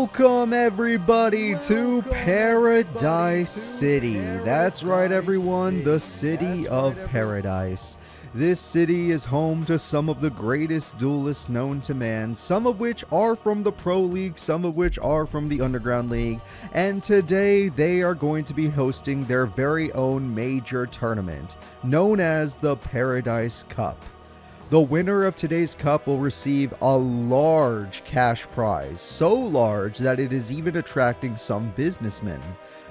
Welcome everybody to Paradise City. That's right everyone, the city of paradise. This city is home to some of the greatest duelists known to man, some of which are from the Pro League, some of which are from the Underground League, and today they are going to be hosting their very own major tournament, known as the Paradise Cup. The winner of today's cup will receive a large cash prize, so large that it is even attracting some businessmen.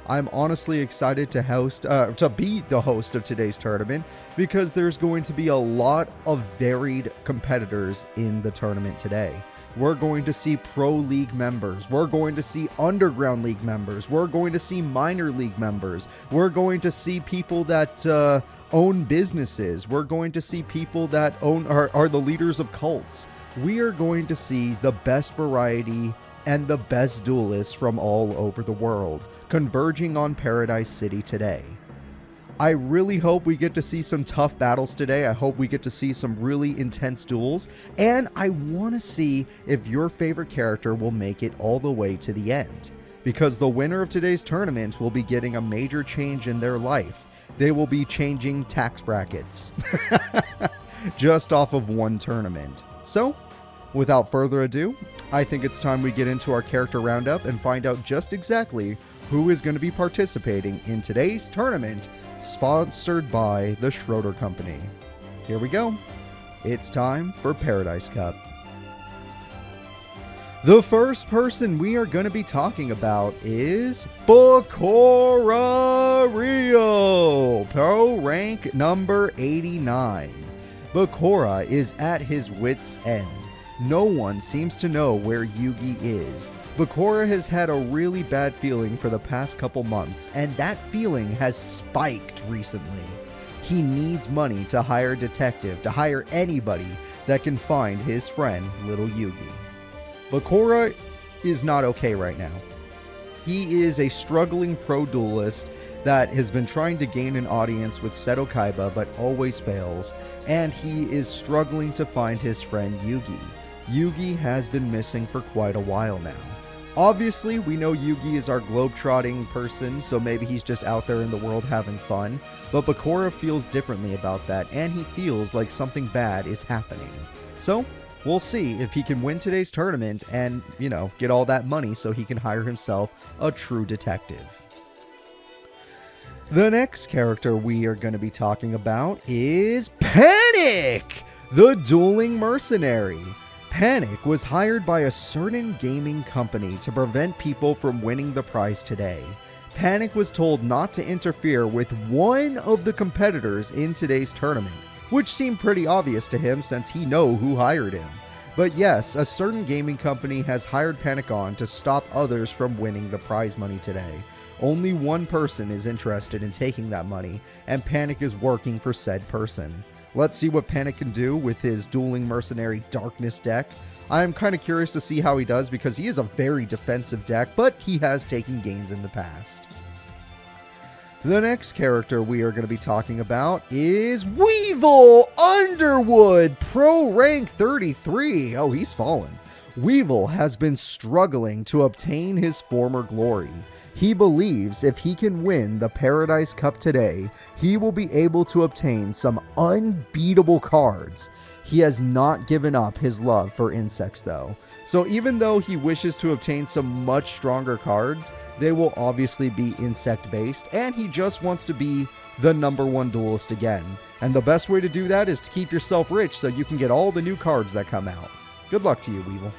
I'm honestly excited to be the host of today's tournament because there's going to be a lot of varied competitors in the tournament today. We're going to see Pro League members. We're going to see Underground League members. We're going to see Minor League members. We're going to see people that own businesses. We're going to see people that are the leaders of cults. We are going to see the best variety and the best duelists from all over the world converging on Paradise City today. I really hope we get to see some tough battles today. I hope we get to see some really intense duels. And I want to see if your favorite character will make it all the way to the end. Because the winner of today's tournament will be getting a major change in their life. They will be changing tax brackets. Just off of one tournament. So, without further ado, I think it's time we get into our character roundup and find out just exactly who is going to be participating in today's tournament, sponsored by the Schroeder Company. Here we go. It's time for Paradise Cup. The first person we are going to be talking about is Bakura Rio, pro rank number 89. Bakura is at his wit's end. No one seems to know where Yugi is. Bakura has had a really bad feeling for the past couple months, and that feeling has spiked recently. He needs money to hire a detective, to hire anybody that can find his friend, little Yugi. Bakura is not okay right now. He is a struggling pro duelist that has been trying to gain an audience with Seto Kaiba but always fails, and he is struggling to find his friend Yugi. Yugi has been missing for quite a while now. Obviously, we know Yugi is our globe-trotting person, so maybe he's just out there in the world having fun, but Bakura feels differently about that, and he feels like something bad is happening. So, we'll see if he can win today's tournament and, get all that money so he can hire himself a true detective. The next character we are going to be talking about is Panic, the dueling mercenary. Panic was hired by a certain gaming company to prevent people from winning the prize today. Panic was told not to interfere with one of the competitors in today's tournament, which seemed pretty obvious to him since he knows who hired him. But yes, a certain gaming company has hired Panic on to stop others from winning the prize money today. Only one person is interested in taking that money, and Panic is working for said person. Let's see what Panic can do with his dueling mercenary darkness deck. I'm kind of curious to see how he does because he is a very defensive deck, but he has taken games in the past. The next character we are going to be talking about is Weevil Underwood, pro rank 33. Oh, he's fallen. Weevil has been struggling to obtain his former glory. He believes if he can win the Paradise Cup today, he will be able to obtain some unbeatable cards. He has not given up his love for insects though. So even though he wishes to obtain some much stronger cards, they will obviously be insect based, and he just wants to be the #1 duelist again. And the best way to do that is to keep yourself rich so you can get all the new cards that come out. Good luck to you, Weevil.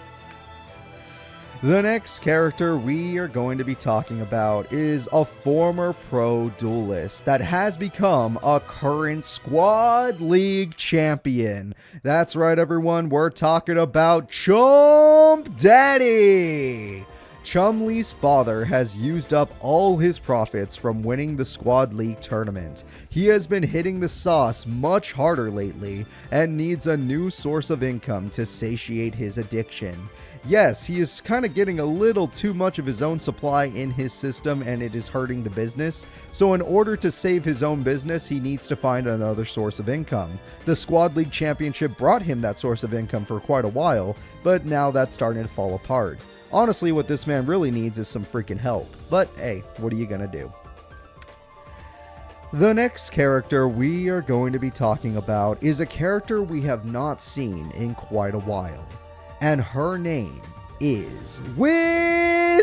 The next character we are going to be talking about is a former pro duelist that has become a current Squad League champion. That's right, everyone. We're talking about Chump Daddy. Chumlee's father has used up all his profits from winning the Squad League tournament. He has been hitting the sauce much harder lately and needs a new source of income to satiate his addiction. Yes, he is kind of getting a little too much of his own supply in his system and it is hurting the business. So in order to save his own business, he needs to find another source of income. The Squad League Championship brought him that source of income for quite a while, but now that's starting to fall apart. Honestly, what this man really needs is some freaking help. But hey, what are you gonna do? The next character we are going to be talking about is a character we have not seen in quite a while. And her name is Wisteria,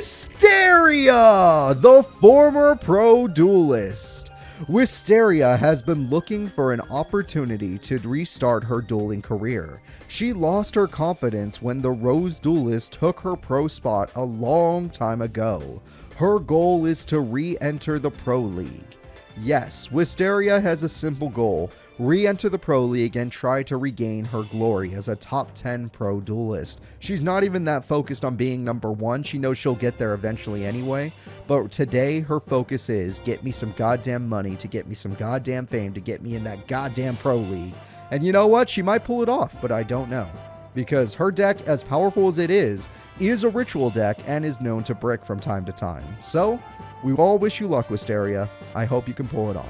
the former pro duelist. Wisteria has been looking for an opportunity to restart her dueling career. She lost her confidence when the Rose Duelist took her pro spot a long time ago. Her goal is to re-enter the Pro League. Yes, Wisteria has a simple goal: re-enter the Pro League and try to regain her glory as a top 10 pro duelist. She's not even that focused on being number 1. She knows she'll get there eventually anyway. But today, her focus is get me some goddamn money, to get me some goddamn fame, to get me in that goddamn Pro League. And you know what? She might pull it off, but I don't know. Because her deck, as powerful as it is a ritual deck and is known to brick from time to time. So, we all wish you luck, Wisteria. I hope you can pull it off.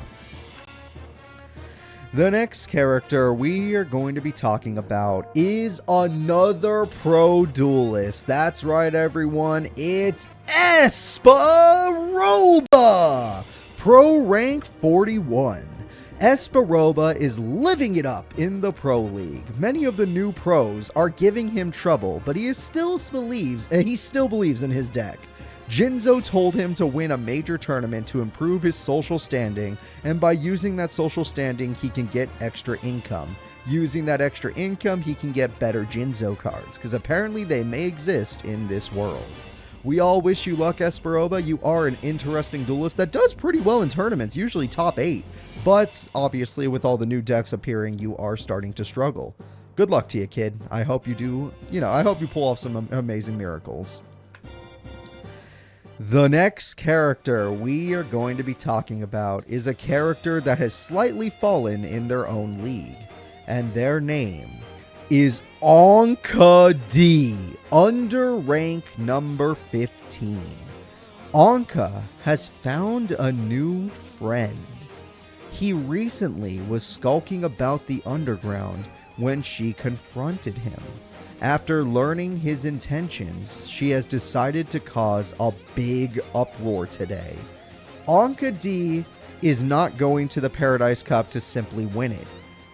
The next character we are going to be talking about is another pro duelist. That's right, everyone. It's Esparoba, pro rank 41. Esparoba is living it up in the Pro League. Many of the new pros are giving him trouble, but he still believes in his deck. Jinzo told him to win a major tournament to improve his social standing, and by using that social standing, he can get extra income. Using that extra income, he can get better Jinzo cards, because apparently they may exist in this world. We all wish you luck, Esparoba. You are an interesting duelist that does pretty well in tournaments, usually top 8. But obviously, with all the new decks appearing, you are starting to struggle. Good luck to you, kid. I hope you do, I hope you pull off some amazing miracles. The next character we are going to be talking about is a character that has slightly fallen in their own league, and their name is Anka D, under rank number 15. Anka has found a new friend. He recently was skulking about the underground when she confronted him. After learning his intentions, she has decided to cause a big uproar today. Anka D is not going to the Paradise Cup to simply win it.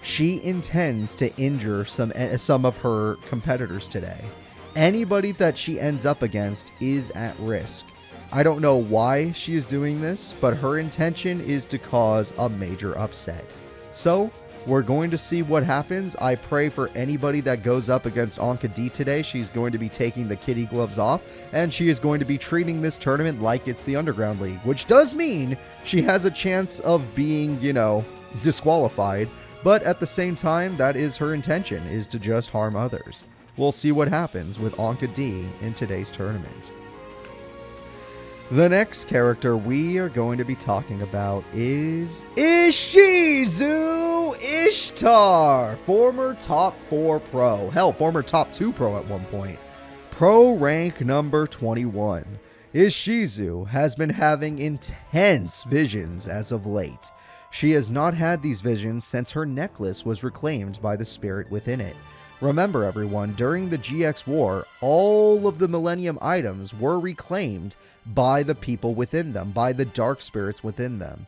She intends to injure some of her competitors today. Anybody that she ends up against is at risk. I don't know why she is doing this, but her intention is to cause a major upset. So, we're going to see what happens. I pray for anybody that goes up against Anka D today. She's going to be taking the kitty gloves off, and she is going to be treating this tournament like it's the Underground League, which does mean she has a chance of being, disqualified. But at the same time, that is her intention, is to just harm others. We'll see what happens with Anka D in today's tournament. The next character we are going to be talking about is Ishizu Ishtar, former top 4 pro. Hell, former top 2 pro at one point. Pro rank number 21. Ishizu has been having intense visions as of late. She has not had these visions since her necklace was reclaimed by the spirit within it. Remember, everyone, during the GX War, all of the Millennium items were reclaimed by the people within them, by the dark spirits within them.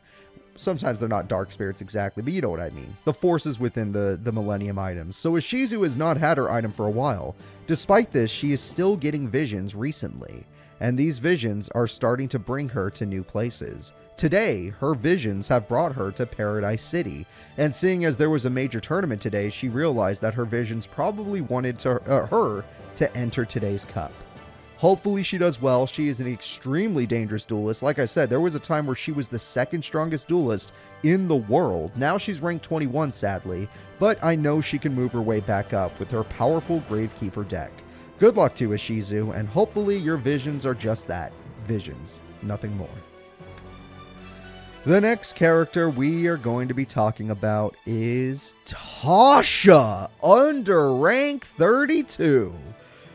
Sometimes they're not dark spirits exactly, but you know what I mean. The forces within the Millennium items. So Ishizu has not had her item for a while. Despite this, she is still getting visions recently, and these visions are starting to bring her to new places. Today, her visions have brought her to Paradise City, and seeing as there was a major tournament today, she realized that her visions probably wanted her to enter today's cup. Hopefully she does well. She is an extremely dangerous duelist. Like I said, there was a time where she was the second strongest duelist in the world. Now she's ranked 21, sadly, but I know she can move her way back up with her powerful Gravekeeper deck. Good luck to Ishizu, and hopefully your visions are just that, visions, nothing more. The next character we are going to be talking about is Tasha, under rank 32.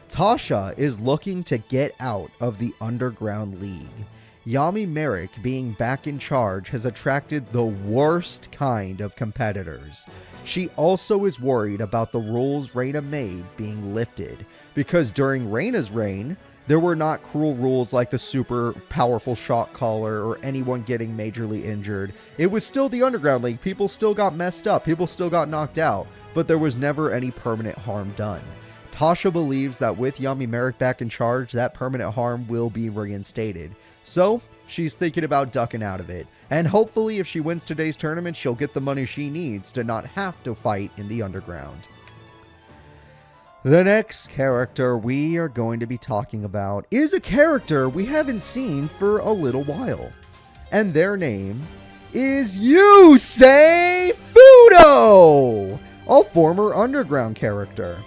Tasha is looking to get out of the Underground League. Yami Merrick being back in charge has attracted the worst kind of competitors. She also is worried about the rules Reina made being lifted, because during Reina's reign, There were not cruel rules like the super powerful shot caller or anyone getting majorly injured. It was still the Underground League. People still got messed up. People still got knocked out. But there was never any permanent harm done. Tasha believes that with Yami Merrick back in charge, that permanent harm will be reinstated. So, she's thinking about ducking out of it. And hopefully if she wins today's tournament, she'll get the money she needs to not have to fight in the Underground. The next character we are going to be talking about is a character we haven't seen for a little while. And their name is Yusei Fudo, a former Underground character.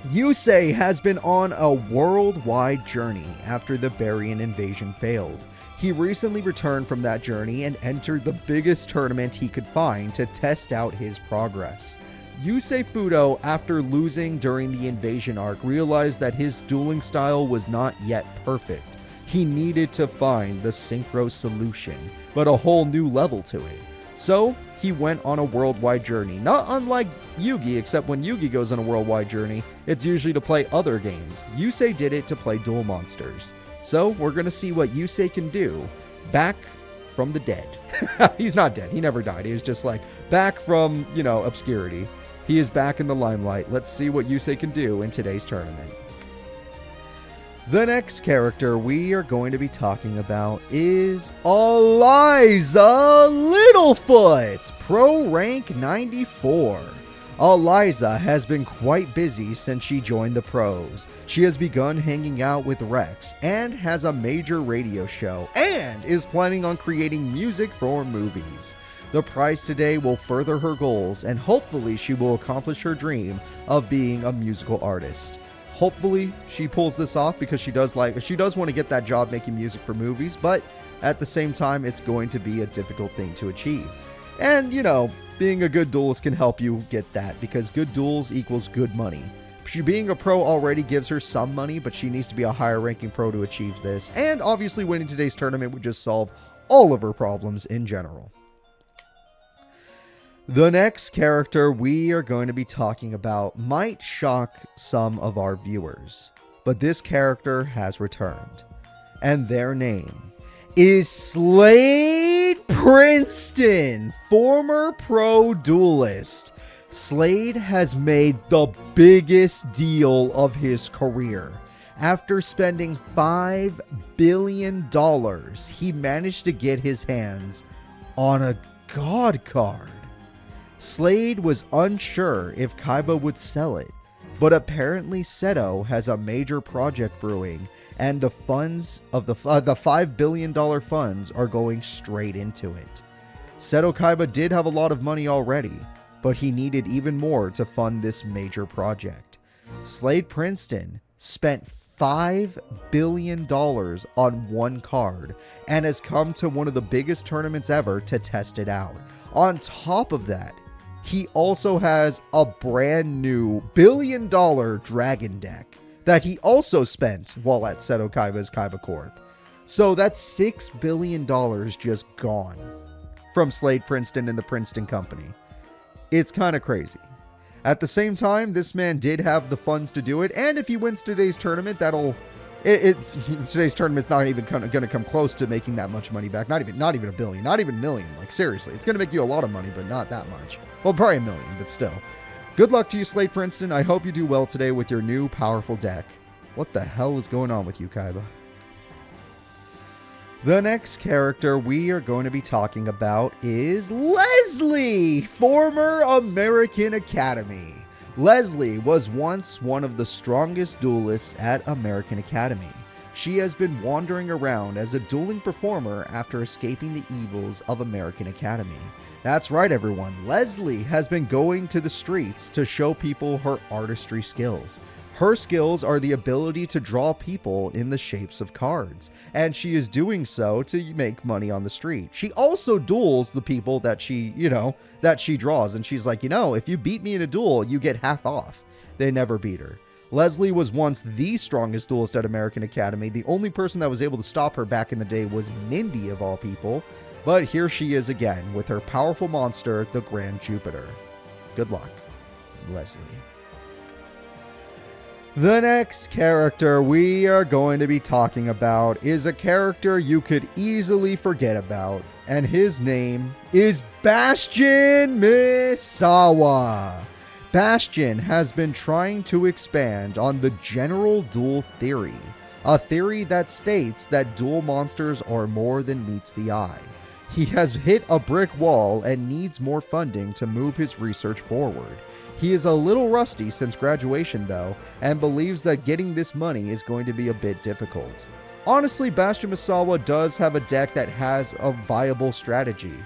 Yusei has been on a worldwide journey after the Barian invasion failed. He recently returned from that journey and entered the biggest tournament he could find to test out his progress. Yusei Fudo, after losing during the invasion arc, realized that his dueling style was not yet perfect. He needed to find the synchro solution, but a whole new level to it. So, he went on a worldwide journey, not unlike Yugi, except when Yugi goes on a worldwide journey, it's usually to play other games. Yusei did it to play Duel Monsters. So, we're going to see what Yusei can do back from the dead. He's not dead. He never died. He was just like back from, obscurity. He is back in the limelight. Let's see what Yusei can do in today's tournament. The next character we are going to be talking about is Eliza Littlefoot, Pro Rank 94. Eliza has been quite busy since she joined the pros. She has begun hanging out with Rex and has a major radio show and is planning on creating music for movies. The prize today will further her goals and hopefully she will accomplish her dream of being a musical artist. Hopefully she pulls this off because she does want to get that job making music for movies, but at the same time it's going to be a difficult thing to achieve. And being a good duelist can help you get that because good duels equals good money. She being a pro already gives her some money, but she needs to be a higher ranking pro to achieve this. And obviously winning today's tournament would just solve all of her problems in general. The next character we are going to be talking about might shock some of our viewers, but this character has returned, and their name is Slade Princeton, former pro duelist. Slade has made the biggest deal of his career. After spending $5 billion, he managed to get his hands on a God card. Slade was unsure if Kaiba would sell it, but apparently Seto has a major project brewing, and the funds of the $5 billion funds are going straight into it. Seto Kaiba did have a lot of money already, but he needed even more to fund this major project. Slade Princeton spent $5 billion on one card and has come to one of the biggest tournaments ever to test it out. On top of that, he also has a brand new $1 billion dragon deck that he also spent while at Seto Kaiba's Kaiba Corp. So that's $6 billion just gone from Slade Princeton and the Princeton Company. It's kind of crazy. At the same time, this man did have the funds to do it, and if he wins today's tournament, today's tournament's not even going to come close to making that much money back. Not even $1 billion, not even $1 million. Like seriously, it's going to make you a lot of money, but not that much. Well, probably $1 million, but still. Good luck to you, Slade Princeton. I hope you do well today with your new powerful deck. What the hell is going on with you, Kaiba? The next character we are going to be talking about is Leslie, former American Academy. Leslie was once one of the strongest duelists at American Academy. She has been wandering around as a dueling performer after escaping the evils of American Academy. That's right, everyone. Leslie has been going to the streets to show people her artistry skills. Her skills are the ability to draw people in the shapes of cards, and she is doing so to make money on the street. She also duels the people that she draws, and she's like, if you beat me in a duel, you get half off. They never beat her. Leslie was once the strongest duelist at American Academy. The only person that was able to stop her back in the day was Mindy, of all people. But here she is again with her powerful monster, the Grand Jupiter. Good luck, Leslie. The next character we are going to be talking about is a character you could easily forget about, and his name is Bastion Misawa. Bastion has been trying to expand on the general duel theory, a theory that states that duel monsters are more than meets the eye. He has hit a brick wall and needs more funding to move his research forward. He is a little rusty since graduation though, and believes that getting this money is going to be a bit difficult. Honestly, Bastion Misawa does have a deck that has a viable strategy,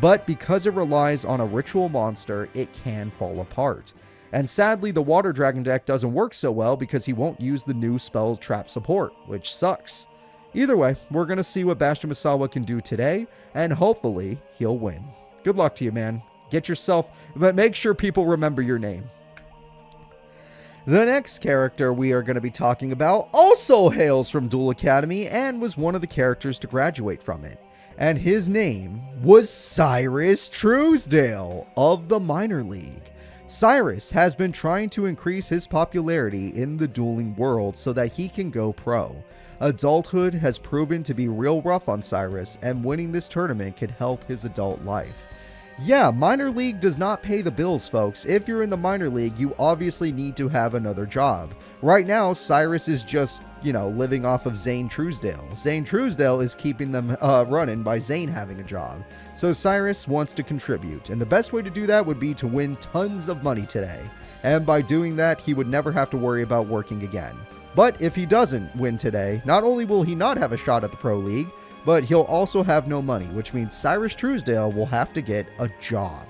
but because it relies on a ritual monster, it can fall apart. And sadly, the Water Dragon deck doesn't work so well because he won't use the new spell trap support, which sucks. Either way, we're going to see what Bastion Misawa can do today, and hopefully he'll win. Good luck to you, man. Get yourself, but make sure people remember your name. The next character we are going to be talking about also hails from Duel Academy and was one of the characters to graduate from it. And his name was Cyrus Truesdale of the Minor League. Cyrus has been trying to increase his popularity in the dueling world so that he can go pro. Adulthood has proven to be real rough on Cyrus, and winning this tournament could help his adult life. Yeah, Minor League does not pay the bills, folks. If you're in the Minor League, you obviously need to have another job. Right now, Cyrus is just, living off of Zane Truesdale. Zane Truesdale is keeping them running by Zane having a job. So Cyrus wants to contribute, and the best way to do that would be to win tons of money today. And by doing that, he would never have to worry about working again. But if he doesn't win today, not only will he not have a shot at the Pro League, but he'll also have no money, which means Cyrus Truesdale will have to get a job.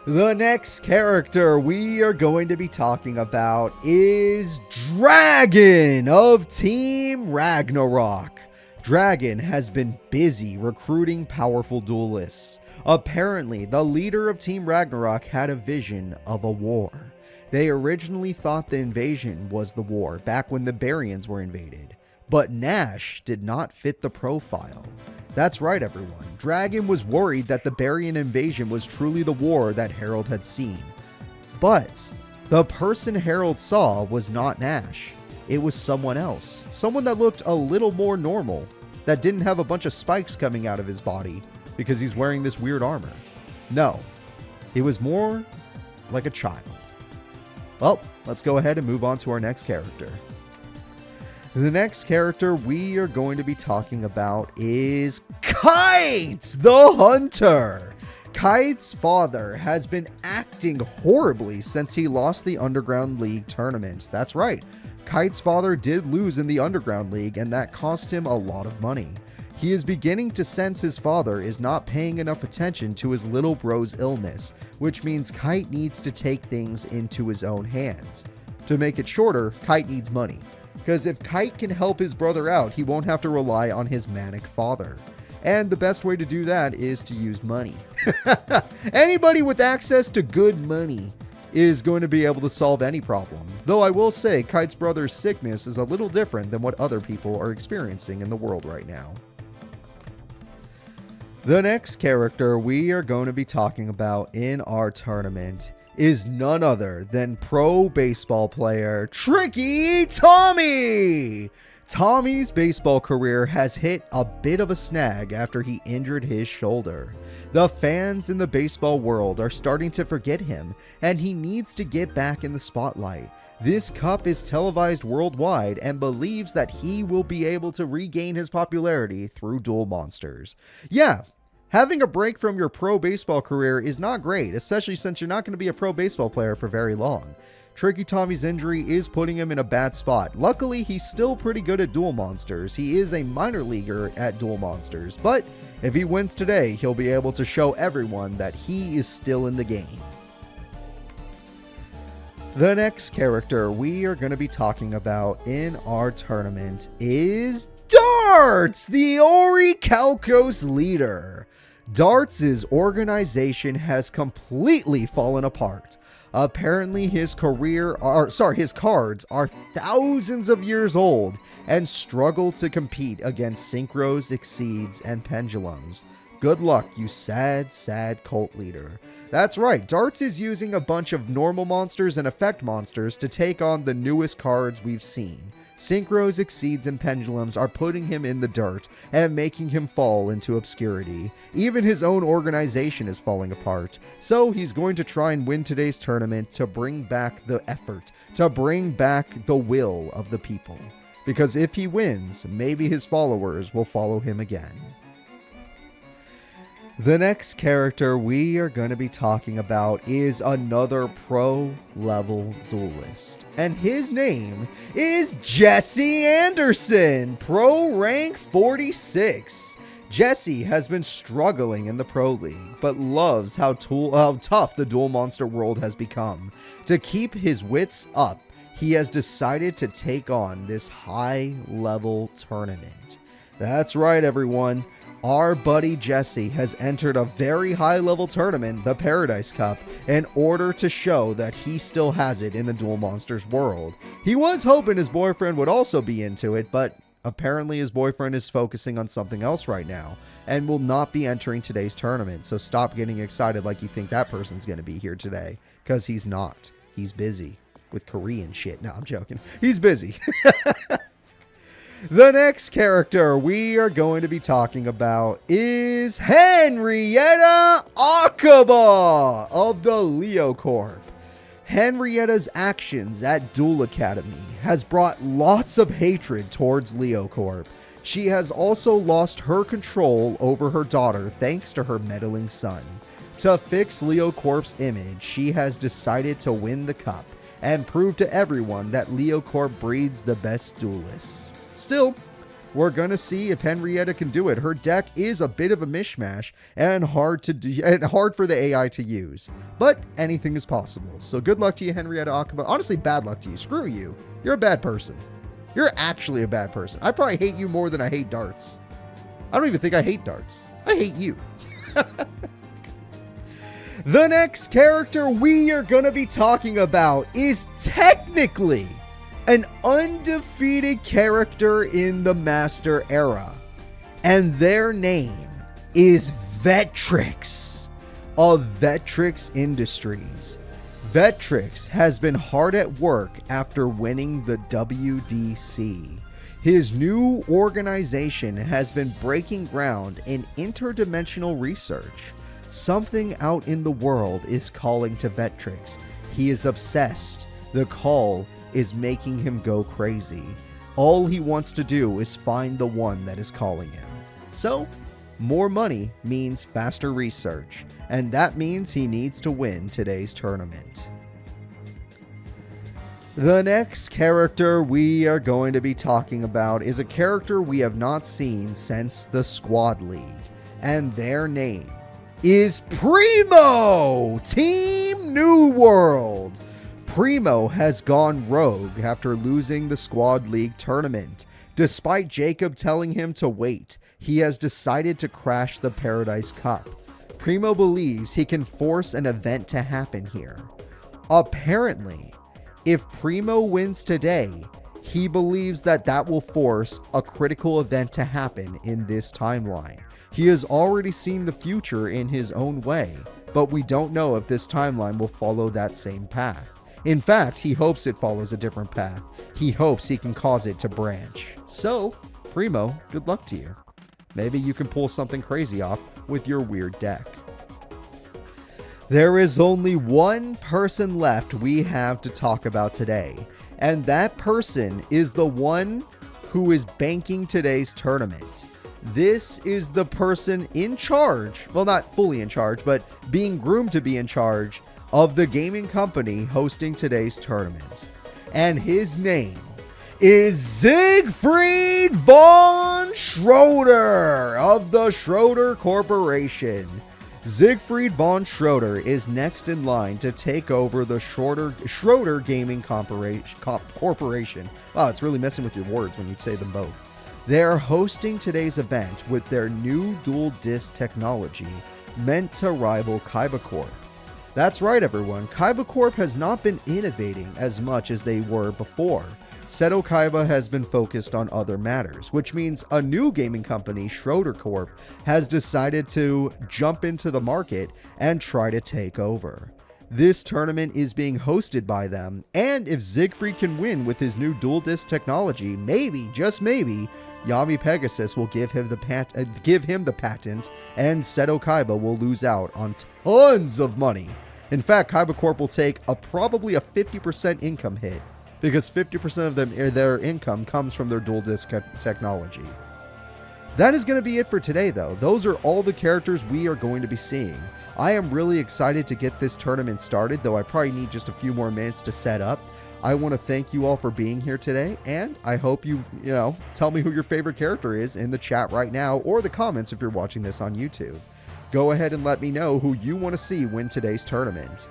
The next character we are going to be talking about is Dragon of Team Ragnarok. Dragon has been busy recruiting powerful duelists. Apparently, the leader of Team Ragnarok had a vision of a war. They originally thought the invasion was the war back when the Barians were invaded. But Nash did not fit the profile. That's right, everyone. Dragon was worried that the Barian invasion was truly the war that Harold had seen. But the person Harold saw was not Nash. It was someone else. Someone that looked a little more normal. That didn't have a bunch of spikes coming out of his body because he's wearing this weird armor. No, he was more like a child. Well, let's go ahead and move on to our next character. The next character we are going to be talking about is Kite the Hunter. Kite's father has been acting horribly since he lost the Underground League tournament. That's right. Kite's father did lose in the Underground League, and that cost him a lot of money. He is beginning to sense his father is not paying enough attention to his little bro's illness, which means Kite needs to take things into his own hands. To make it shorter, Kite needs money. Because if Kite can help his brother out, he won't have to rely on his manic father. And the best way to do that is to use money. Anybody with access to good money is going to be able to solve any problem. Though I will say, Kite's brother's sickness is a little different than what other people are experiencing in the world right now. The next character we are going to be talking about in our tournament is none other than pro baseball player Tricky Tommy. Tommy's baseball career has hit a bit of a snag after he injured his shoulder. The fans in the baseball world are starting to forget him, and he needs to get back in the spotlight. This cup is televised worldwide and believes that he will be able to regain his popularity through Duel Monsters. Yeah, having a break from your pro baseball career is not great, especially since you're not going to be a pro baseball player for very long. Tricky Tommy's injury is putting him in a bad spot. Luckily, he's still pretty good at Duel Monsters. He is a minor leaguer at Duel Monsters, but if he wins today, he'll be able to show everyone that he is still in the game. The next character we are going to be talking about in our tournament is Darts, the Orichalcos leader. Darts' organization has completely fallen apart. Apparently his cards are thousands of years old and struggle to compete against synchros, exceeds, and pendulums. Good luck, you sad, sad cult leader. That's right, Darts is using a bunch of normal monsters and effect monsters to take on the newest cards we've seen. Synchros, Exceeds, and Pendulums are putting him in the dirt and making him fall into obscurity. Even his own organization is falling apart. So he's going to try and win today's tournament to bring back the effort, to bring back the will of the people. Because if he wins, maybe his followers will follow him again. The next character we are going to be talking about is another pro-level duelist. And his name is Jesse Anderson, pro rank 46. Jesse has been struggling in the Pro League, but loves how tough the Duel Monster world has become. To keep his wits up, he has decided to take on this high-level tournament. That's right, everyone. Our buddy Jesse has entered a very high-level tournament, the Paradise Cup, in order to show that he still has it in the Duel Monsters world. He was hoping his boyfriend would also be into it, but apparently his boyfriend is focusing on something else right now and will not be entering today's tournament. So stop getting excited like you think that person's going to be here today, because he's not. He's busy with Korean shit. No, I'm joking. He's busy. The next character we are going to be talking about is Henrietta Akaba of the Leo Corp. Henrietta's actions at Duel Academy has brought lots of hatred towards Leo Corp. She has also lost her control over her daughter thanks to her meddling son. To fix Leo Corp's image, she has decided to win the cup and prove to everyone that Leo Corp breeds the best duelists. Still, we're going to see if Henrietta can do it. Her deck is a bit of a mishmash and hard for the AI to use. But anything is possible. So good luck to you, Henrietta Akaba. Honestly, bad luck to you. Screw you. You're a bad person. You're actually a bad person. I probably hate you more than I hate darts. I don't even think I hate darts. I hate you. The next character we are going to be talking about is technically an undefeated character in the Master Era, and their name is Vectrix of Vectrix Industries. Vectrix has been hard at work after winning the WDC. His new organization has been breaking ground in interdimensional research. Something out in the world is calling to Vectrix. He is obsessed. The call is making him go crazy. All he wants to do is find the one that is calling him. So, more money means faster research, and that means he needs to win today's tournament. The next character we are going to be talking about is a character we have not seen since the Squad League, and their name is Primo, Team New World. Primo has gone rogue after losing the Squad League tournament. Despite Jacob telling him to wait, he has decided to crash the Paradise Cup. Primo believes he can force an event to happen here. Apparently, if Primo wins today, he believes that will force a critical event to happen in this timeline. He has already seen the future in his own way, but we don't know if this timeline will follow that same path. In fact, he hopes it follows a different path. He hopes he can cause it to branch. So, Primo, good luck to you. Maybe you can pull something crazy off with your weird deck. There is only one person left we have to talk about today, and that person is the one who is banking today's tournament. This is the person in charge, well, not fully in charge, but being groomed to be in charge of the gaming company hosting today's tournament. And his name is Siegfried von Schroeder of the Schroeder Corporation. Siegfried von Schroeder is next in line to take over the Schroeder Gaming Corporation. Wow, it's really messing with your words when you say them both. They're hosting today's event with their new dual disc technology meant to rival Kaiba Corp. That's right, everyone. Kaiba Corp has not been innovating as much as they were before. Seto Kaiba has been focused on other matters, which means a new gaming company, Schroeder Corp, has decided to jump into the market and try to take over. This tournament is being hosted by them, and if Siegfried can win with his new dual disc technology, maybe, just maybe, Yami Pegasus will give him the patent, and Seto Kaiba will lose out on tons of money. In fact, Kaiba Corp will take probably a 50% income hit, because 50% of their income comes from their dual disc technology. That is going to be it for today, though. Those are all the characters we are going to be seeing. I am really excited to get this tournament started, though I probably need just a few more minutes to set up. I want to thank you all for being here today, and I hope you tell me who your favorite character is in the chat right now, or the comments if you're watching this on YouTube. Go ahead and let me know who you want to see win today's tournament.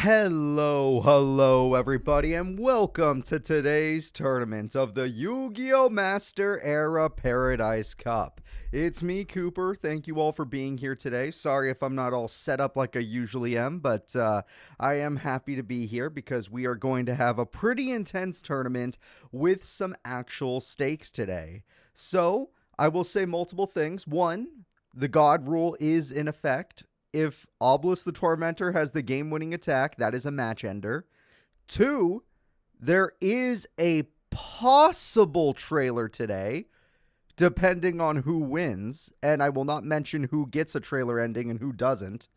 Hello everybody, and welcome to today's tournament of the Yu-Gi-Oh! Master Era Paradise Cup. It's me, Cooper. Thank you all for being here today. Sorry if I'm not all set up like I usually am, but I am happy to be here because we are going to have a pretty intense tournament with some actual stakes today. So, I will say multiple things. One, the God rule is in effect. If Obelisk the Tormentor has the game-winning attack, that is a match ender. 2, there is a possible trailer today, depending on who wins, and I will not mention who gets a trailer ending and who doesn't.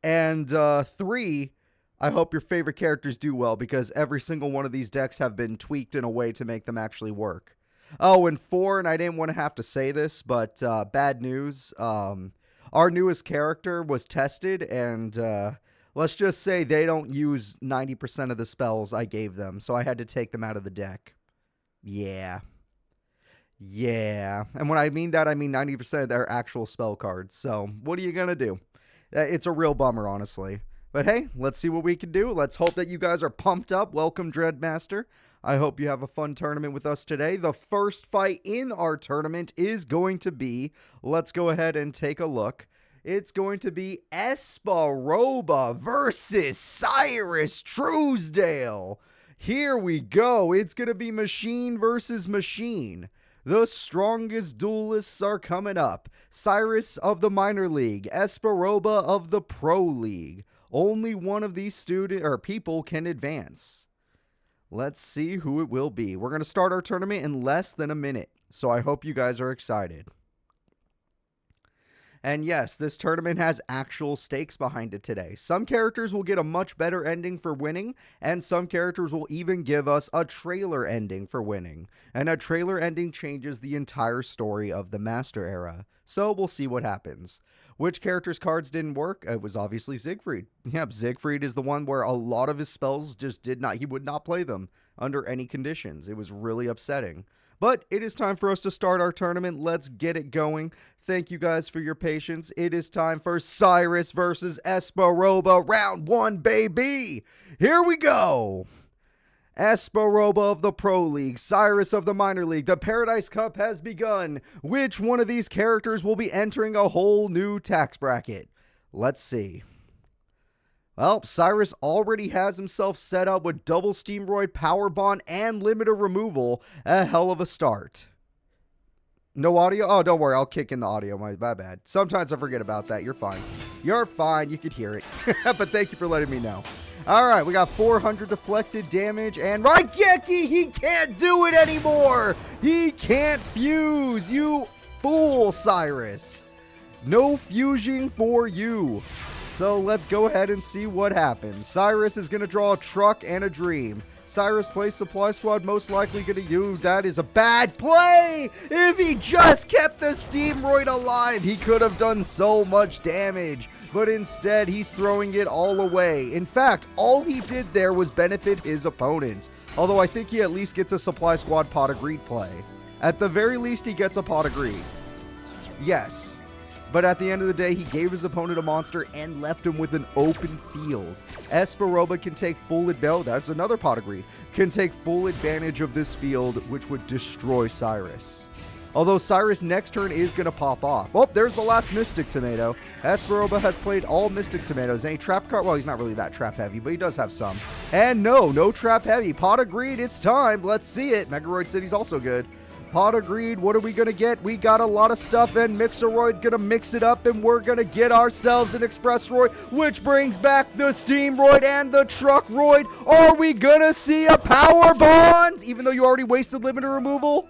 And 3, I hope your favorite characters do well, because every single one of these decks have been tweaked in a way to make them actually work. Oh, and 4, and I didn't want to have to say this, but bad news, our newest character was tested, and let's just say they don't use 90% of the spells I gave them, so I had to take them out of the deck. Yeah. And when I mean that, I mean 90% of their actual spell cards. So what are you going to do? It's a real bummer, honestly. But hey, let's see what we can do. Let's hope that you guys are pumped up. Welcome, Dreadmaster. I hope you have a fun tournament with us today. The first fight in our tournament is going to be, let's go ahead and take a look. It's going to be Esparoba versus Cyrus Truesdale. Here we go. It's going to be machine versus machine. The strongest duelists are coming up. Cyrus of the minor league, Esparoba of the pro league. Only one of these people can advance. Let's see who it will be. We're going to start our tournament in less than a minute, so I hope you guys are excited. And yes, this tournament has actual stakes behind it today. Some characters will get a much better ending for winning, and some characters will even give us a trailer ending for winning. And a trailer ending changes the entire story of the Master Era. So we'll see what happens. Which character's cards didn't work? It was obviously Siegfried. Yep, Siegfried is the one where a lot of his spells just he would not play them under any conditions. It was really upsetting. But it is time for us to start our tournament. Let's get it going. Thank you guys for your patience. It is time for Cyrus versus Esperoba, round 1, baby. Here we go. Esperoba of the Pro League, Cyrus of the Minor League. The Paradise Cup has begun. Which one of these characters will be entering a whole new tax bracket? Let's see. Well, Cyrus already has himself set up with double Steamroid, Power Bond, and Limiter Removal. A hell of a start. No audio? Oh, don't worry. I'll kick in the audio. My bad. Sometimes I forget about that. You're fine. You're fine. You could hear it. But thank you for letting me know. All right, we got 400 deflected damage, and Raigeki, he can't do it anymore. He can't fuse. You fool, Cyrus. No fusing for you. So let's go ahead and see what happens. Cyrus is going to draw a truck and a dream. Cyrus plays Supply Squad, most likely going to do. That is a bad play. If he just kept the Steamroid alive, he could have done so much damage. But instead, he's throwing it all away. In fact, all he did there was benefit his opponent. Although I think he at least gets a Supply Squad Pot of Greed play. At the very least, he gets a Pot of Greed. Yes. But at the end of the day, he gave his opponent a monster and left him with an open field. Esperoba can take full advantage. That's another Pot of Greed. Can take full advantage of this field, which would destroy Cyrus. Although Cyrus next turn is going to pop off. Oh, there's the last Mystic Tomato. Esperoba has played all Mystic Tomatoes. Any trap card? Well, he's not really that trap heavy, but he does have some. And no trap heavy. Pot of Greed, it's time. Let's see it. Megaroid City's also good. Pot of Greed, what are we going to get? We got a lot of stuff, and Mixeroid's going to mix it up, and we're going to get ourselves an Expressroid, which brings back the Steamroid and the Truckroid. Are we going to see a Power Bond, even though you already wasted Limiter Removal?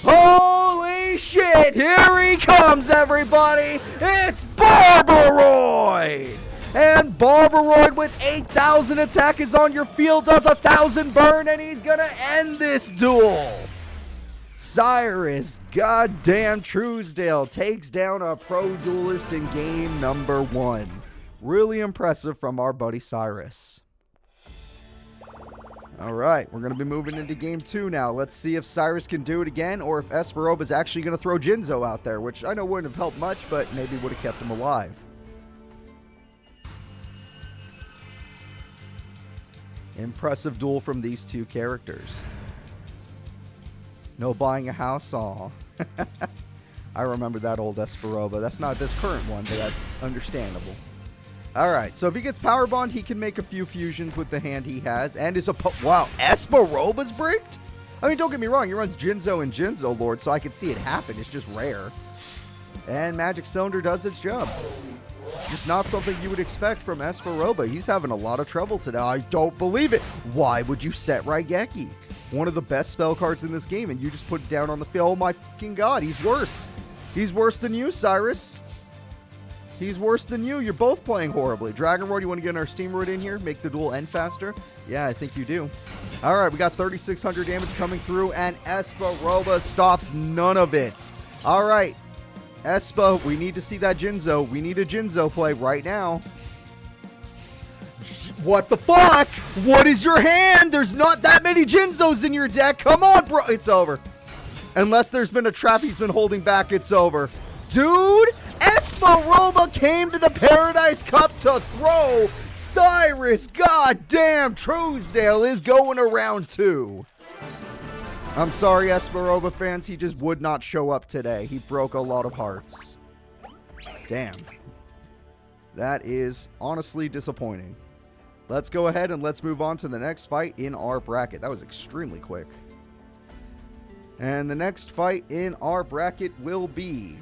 Holy shit, here he comes, everybody. It's Barbaroid. And Barbaroid with 8,000 attack is on your field, does 1,000 burn, and he's going to end this duel. Cyrus, goddamn Truesdale, takes down a pro duelist in game number 1. Really impressive from our buddy Cyrus. All right, we're going to be moving into game 2 now. Let's see if Cyrus can do it again, or if Esperoba is actually going to throw Jinzo out there, which I know wouldn't have helped much, but maybe would have kept him alive. Impressive duel from these two characters. No buying a house, aw. I remember that old Esperoba. That's not this current one, but that's understandable. Alright, so if he gets Power Bond, he can make a few fusions with the hand he has. And his wow, Esperoba's bricked? I mean, don't get me wrong, he runs Jinzo and Jinzo Lord, so I can see it happen. It's just rare. And Magic Cylinder does its job. Just not something you would expect from Esperoba. He's having a lot of trouble today. I don't believe it. Why would you set Raigeki? One of the best spell cards in this game, and you just put it down on the field. Oh my fucking god, he's worse. He's worse than you, Cyrus. He's worse than you. You're both playing horribly. Dragon Roar, you want to get our Steamroid in here? Make the duel end faster? Yeah, I think you do. All right, we got 3,600 damage coming through, and Esperoba stops none of it. All right, Espa, we need to see that Jinzo. We need a Jinzo play right now. What the fuck? What is your hand? There's not that many Jinzos in your deck. Come on, bro. It's over. Unless there's been a trap he's been holding back, it's over. Dude, Esperoba came to the Paradise Cup to throw. Cyrus, goddamn, Truesdale is going around 2. I'm sorry, Esperoba fans. He just would not show up today. He broke a lot of hearts. Damn. That is honestly disappointing. Let's go ahead and let's move on to the next fight in our bracket. That was extremely quick. And the next fight in our bracket will be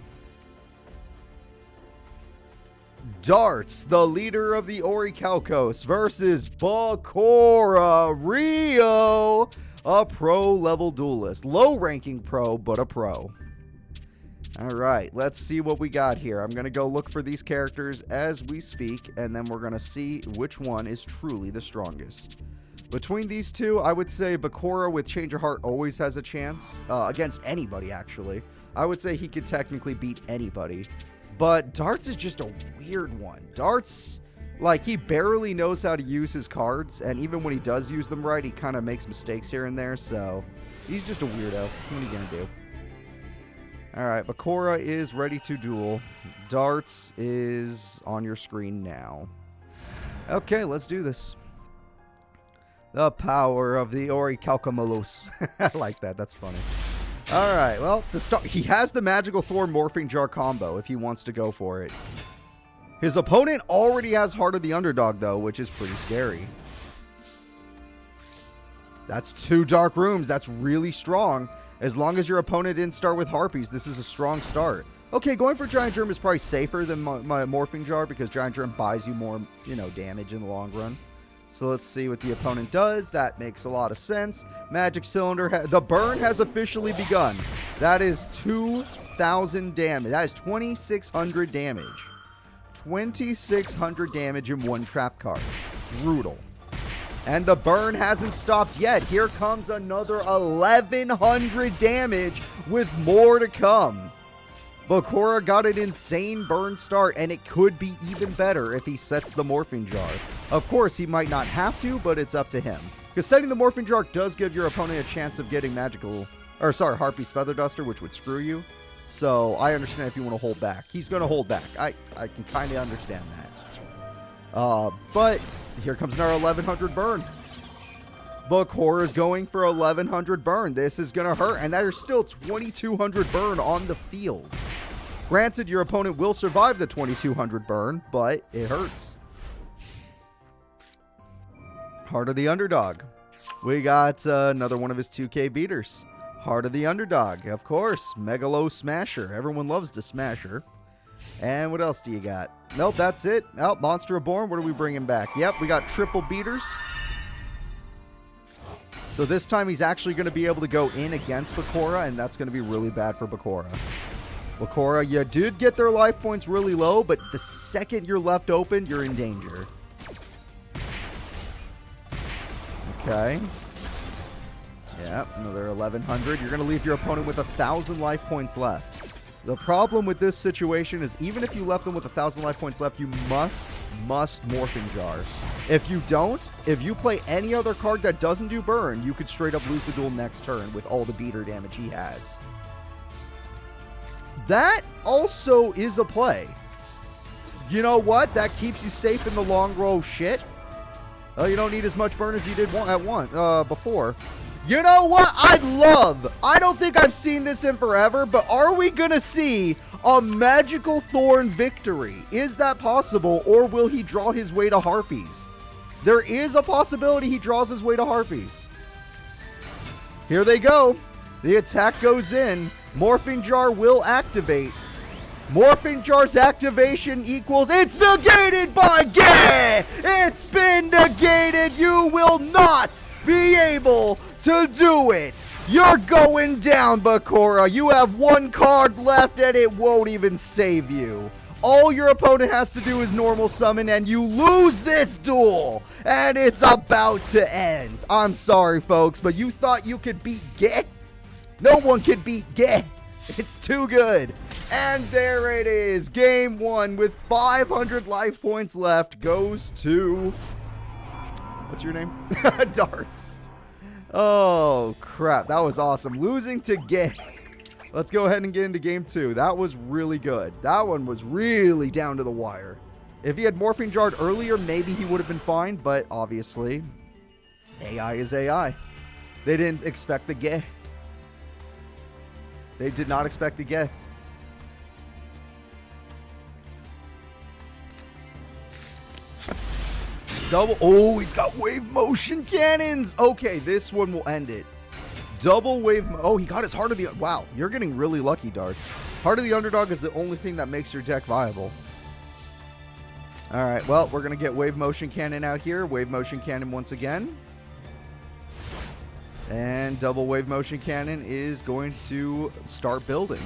Darts, the leader of the Orichalcos, versus Bakura Rio, a pro-level duelist. Low-ranking pro, but a pro. All right, let's see what we got here. I'm going to go look for these characters as we speak, and then we're going to see which one is truly the strongest. Between these two, I would say Bakura with Change of Heart always has a chance against anybody, actually. I would say he could technically beat anybody. But Darts is just a weird one. Darts, like, he barely knows how to use his cards, and even when he does use them right, he kind of makes mistakes here and there, so he's just a weirdo. What are you going to do? Alright, Bakura is ready to duel. Darts is on your screen now. Okay, let's do this. The power of the Orichalcomolus. I like that, that's funny. Alright, well, to start, he has the Magical Thorn Morphing Jar combo if he wants to go for it. His opponent already has Heart of the Underdog, though, which is pretty scary. That's 2 Dark Rooms. That's really strong. As long as your opponent didn't start with Harpies, this is a strong start. Okay, going for Giant Germ is probably safer than my Morphing Jar because Giant Germ buys you more, damage in the long run. So let's see what the opponent does. That makes a lot of sense. Magic Cylinder, the burn has officially begun. That is 2,000 damage. That is 2,600 damage. 2,600 damage in one trap card. Brutal. And the burn hasn't stopped yet. Here comes another 1,100 damage with more to come. Bakura got an insane burn start, and it could be even better if he sets the Morphing Jar. Of course, he might not have to, but it's up to him. Because setting the Morphing Jar does give your opponent a chance of getting Harpy's Feather Duster, which would screw you. So I understand if you want to hold back. He's going to hold back. I can kind of understand that. But here comes another 1,100 burn. Bakura is going for 1,100 burn. This is going to hurt, and that is still 2,200 burn on the field. Granted, your opponent will survive the 2,200 burn, but it hurts. Heart of the Underdog. We got another one of his 2K beaters. Heart of the Underdog, of course. Megalo Smasher. Everyone loves the Smasher. And what else do you got? Nope, that's it. Oh, Monster Reborn. What are we bringing back? Yep, we got triple beaters. So this time he's actually going to be able to go in against Bakura, and that's going to be really bad for Bakura. Bakura, you did get their life points really low, but the second you're left open, you're in danger. Okay. Yeah, another 1,100. You're going to leave your opponent with 1,000 life points left. The problem with this situation is even if you left them with 1,000 life points left, you must Morphing Jar. If you don't, if you play any other card that doesn't do burn, you could straight up lose the duel next turn with all the beater damage he has. That also is a play. You know what? That keeps you safe in the long row shit. Oh, you don't need as much burn as you did before. You know what? I don't think I've seen this in forever, but are we going to see a Magical Thorn victory? Is that possible, or will he draw his way to Harpies? There is a possibility he draws his way to Harpies. Here they go. The attack goes in. Morphing Jar will activate. Morphing Jar's activation equals it's negated by Gay! It's been negated! You will not be able to do it! You're going down, Bakura! You have one card left and it won't even save you. All your opponent has to do is normal summon and you lose this duel! And it's about to end. I'm sorry, folks, but you thought you could beat Gay? No one can beat Gay! It's too good. And there it is. Game 1 with 500 life points left goes to... What's your name? Darts. Oh, crap. That was awesome. Losing to Gay. Let's go ahead and get into Game 2. That was really good. That one was really down to the wire. If he had Morphing Jarred earlier, maybe he would have been fine. But obviously, AI is AI. They didn't expect the Gay. They did not expect the Gay. Double. Oh, he's got wave motion cannons. Okay, this one will end it. Double wave. Oh, he got his Heart of the... Wow, you're getting really lucky, Darts. Heart of the Underdog is the only thing that makes your deck viable. All right, well, we're going to get wave motion cannon out here. Wave motion cannon once again. And double wave motion cannon is going to start building.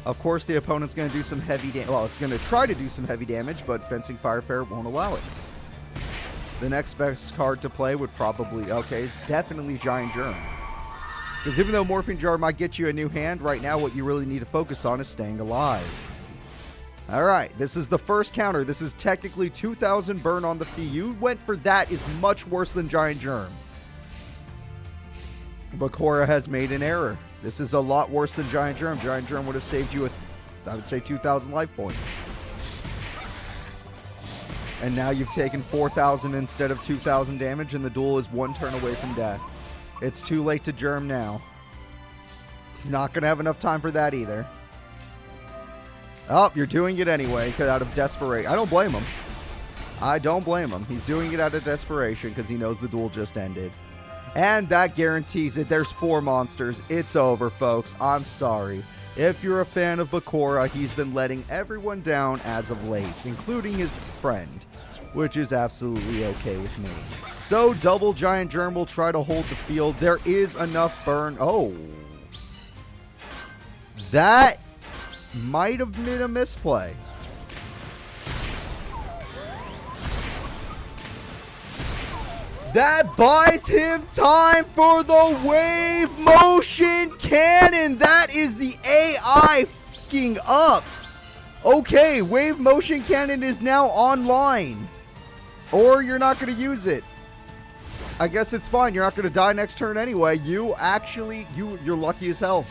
Of course, the opponent's going to do some heavy damage. Well, it's going to try to do some heavy damage, but Fencing Firefarer won't allow it. The next best card to play would probably... Okay, it's definitely Giant Germ. Because even though Morphing Jar might get you a new hand, right now what you really need to focus on is staying alive. Alright, this is the first counter. This is technically 2,000 burn on the fee. You went for that is much worse than Giant Germ. Bakura has made an error. This is a lot worse than Giant Germ. Giant Germ would have saved you, I would say, 2,000 life points. And now you've taken 4,000 instead of 2,000 damage, and the duel is one turn away from death. It's too late to Germ now. Not going to have enough time for that either. Oh, you're doing it anyway, out of desperation. I don't blame him. I don't blame him. He's doing it out of desperation because he knows the duel just ended. And that guarantees it. There's 4 monsters. It's over, folks. I'm sorry. If you're a fan of Bakura, he's been letting everyone down as of late, including his friend, which is absolutely okay with me. So, double Giant Germ will try to hold the field. There is enough burn. Oh. That might have been a misplay. That buys him time for the Wave Motion Cannon. That is the AI fucking up. Okay, Wave Motion Cannon is now online. Or you're not going to use it. I guess it's fine. You're not going to die next turn anyway. You're lucky as hell.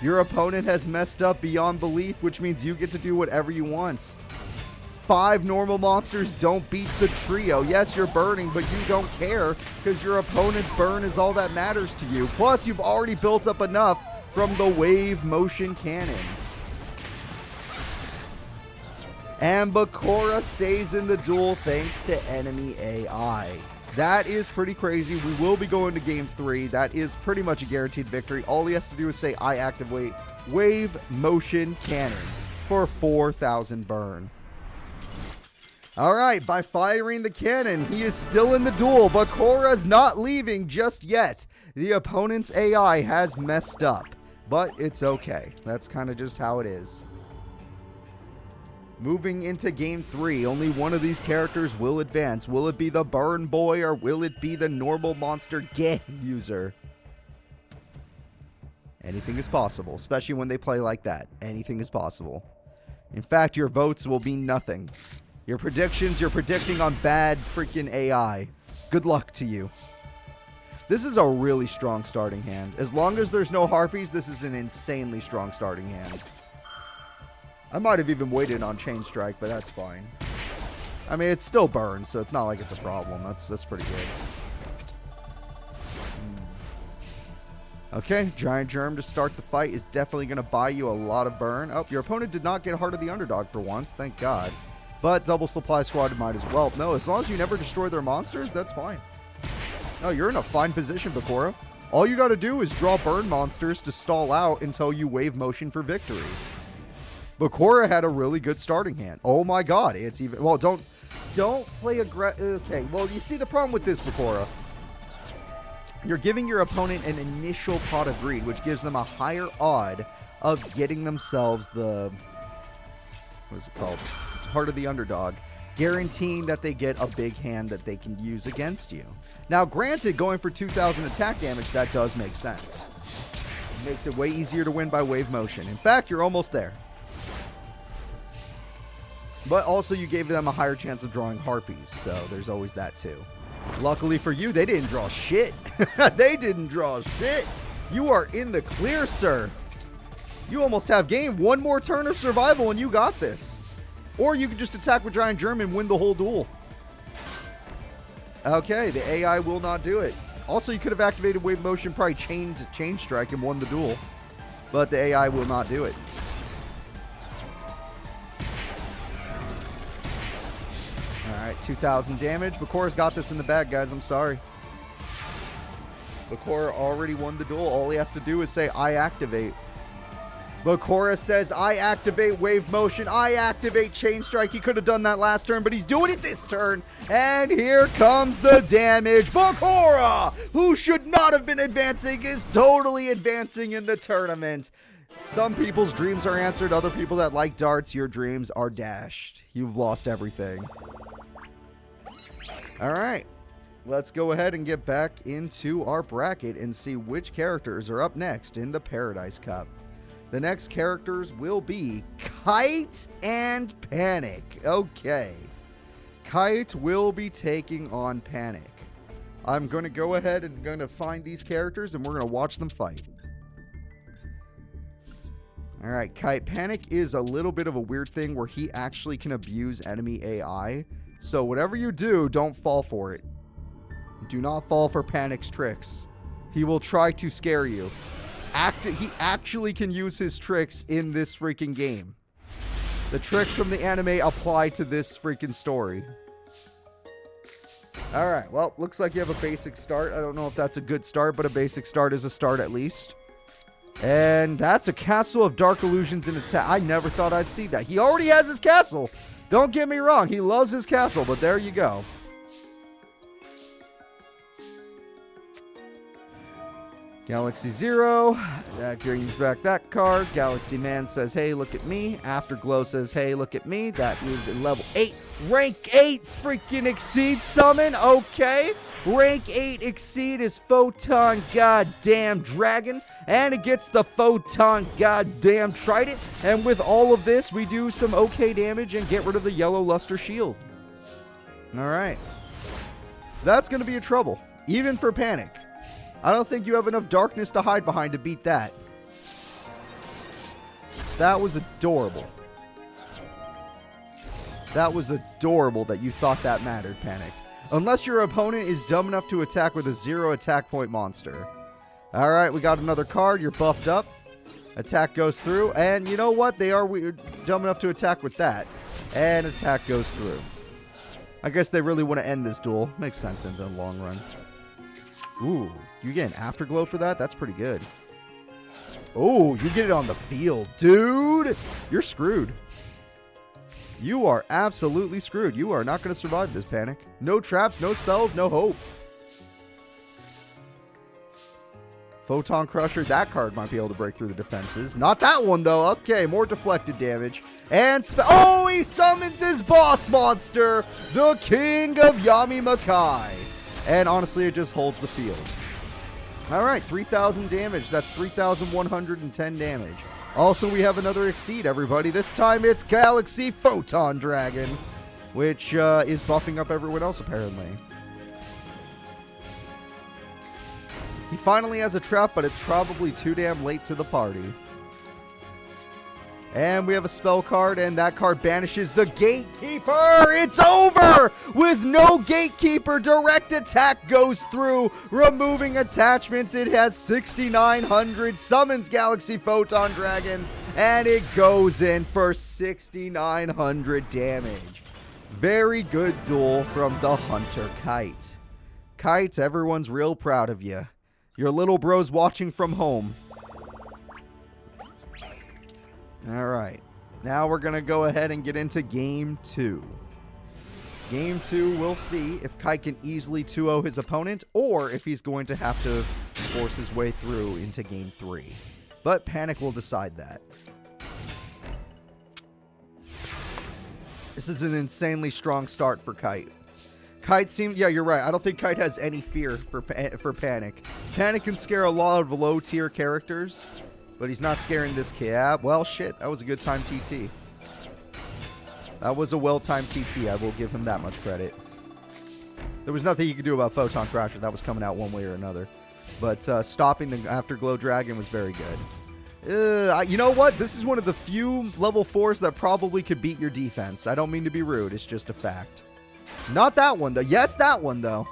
Your opponent has messed up beyond belief, which means you get to do whatever you want. 5 normal monsters don't beat the trio. Yes, you're burning, but you don't care because your opponent's burn is all that matters to you. Plus, you've already built up enough from the Wave Motion Cannon. And Bakura stays in the duel thanks to enemy AI. That is pretty crazy. We will be going to game 3. That is pretty much a guaranteed victory. All he has to do is say, I activate Wave Motion Cannon for 4,000 burn. Alright, by firing the cannon, he is still in the duel. Bakura's not leaving just yet. The opponent's AI has messed up. But it's okay. That's kind of just how it is. Moving into game 3, only one of these characters will advance. Will it be the Burn Boy or will it be the normal monster Get user? Anything is possible, especially when they play like that. Anything is possible. In fact, your votes will be nothing. Your predictions, you're predicting on bad freaking AI. Good luck to you. This is a really strong starting hand. As long as there's no Harpies, this is an insanely strong starting hand. I might have even waited on Chain Strike, but that's fine. I mean, it's still burns, so it's not like it's a problem. That's pretty good. Okay, Giant Germ to start the fight is definitely going to buy you a lot of burn. Oh, your opponent did not get Heart of the Underdog for once, thank God. But Double Supply Squad might as well. No, as long as you never destroy their monsters, that's fine. No, you're in a fine position, Bakura. All you got to do is draw burn monsters to stall out until you Wave Motion for victory. Bakura had a really good starting hand. Oh my God, it's even... Well, don't play okay, well, you see the problem with this, Bakura. You're giving your opponent an initial Pot of Greed, which gives them a higher odd of getting themselves the... What is it called? Heart of the Underdog. Guaranteeing that they get a big hand that they can use against you. Now, granted, going for 2,000 attack damage, that does make sense. It makes it way easier to win by Wave Motion. In fact, you're almost there. But also, you gave them a higher chance of drawing Harpies, so there's always that too. Luckily for you, they didn't draw shit. They didn't draw shit. You are in the clear, sir. You almost have game. One more turn of survival and you got this. Or you could just attack with Giant Germ and win the whole duel. Okay, the AI will not do it. Also, you could have activated Wave Motion, probably Chain Strike and won the duel. But the AI will not do it. Alright, 2,000 damage. Bakura's got this in the bag, guys. I'm sorry. Bakura already won the duel. All he has to do is say, I activate. Bakura says, I activate Wave Motion. I activate Chain Strike. He could have done that last turn, but he's doing it this turn. And here comes the damage. Bakura, who should not have been advancing, is totally advancing in the tournament. Some people's dreams are answered. Other people that like darts, your dreams are dashed. You've lost everything. All right. Let's go ahead and get back into our bracket and see which characters are up next in the Paradise Cup. The next characters will be Kite and Panic. Okay. Kite will be taking on Panic. I'm going to go ahead and going to find these characters and we're going to watch them fight. Alright, Kite. Panic is a little bit of a weird thing where he actually can abuse enemy AI. So whatever you do, don't fall for it. Do not fall for Panic's tricks. He will try to scare you. He actually can use his tricks in this freaking game. The tricks from the anime apply to this freaking story. Alright, well, looks like you have a basic start. I don't know if that's a good start, but a basic start is a start at least. And that's a Castle of Dark Illusions in attack. I never thought I'd see that. He already has his castle. Don't get me wrong. He loves his castle, but there you go. Galaxy Zero. That brings back that card. Galaxy Man says, hey, look at me. Afterglow says, hey, look at me. That is in level 8. Rank 8 freaking Exceed summon. Okay. Rank 8 Exceed is Photon Goddamn Dragon. And it gets the Photon Goddamn Trident. And with all of this, we do some okay damage and get rid of the Yellow Luster Shield. Alright. That's going to be a trouble. Even for Panic. I don't think you have enough darkness to hide behind to beat that. That was adorable. That was adorable that you thought that mattered, Panic. Unless your opponent is dumb enough to attack with a 0 attack point monster. Alright, we got another card. You're buffed up. Attack goes through. And you know what? They are dumb enough to attack with that. And attack goes through. I guess they really want to end this duel. Makes sense in the long run. Ooh, you get an Afterglow for that? That's pretty good. Oh, you get it on the field. Dude, you're screwed. You are absolutely screwed. You are not going to survive this, Panic. No traps, no spells, no hope. Photon Crusher, that card might be able to break through the defenses. Not that one, though. Okay, more deflected damage. And oh, he summons his boss monster, the King of Yami Makai. And honestly, it just holds the field. Alright, 3,000 damage. That's 3,110 damage. Also, we have another Exceed, everybody. This time it's Galaxy Photon Dragon, which is buffing up everyone else, apparently. He finally has a trap, but it's probably too damn late to the party. And we have a spell card, and that card banishes the Gatekeeper. It's over! With no Gatekeeper, direct attack goes through, removing attachments. It has 6,900, summons Galaxy Photon Dragon, and it goes in for 6,900 damage. Very good duel from the Hunter Kite. Kite, everyone's real proud of you. Your little bro's watching from home. Alright, now we're going to go ahead and get into Game 2. Game 2, we'll see if Kite can easily 2-0 his opponent, or if he's going to have to force his way through into Game 3. But Panic will decide that. This is an insanely strong start for Kite. Kite seems... Yeah, you're right. I don't think Kite has any fear for Panic. Panic can scare a lot of low-tier characters, but he's not scaring this kid. Yeah, well, shit. That was a good time TT. That was a well-timed TT. I will give him that much credit. There was nothing he could do about Photon Crusher. That was coming out one way or another. But stopping the Afterglow Dragon was very good. You know what? This is one of the few level 4s that probably could beat your defense. I don't mean to be rude. It's just a fact. Not that one, though. Yes, that one, though.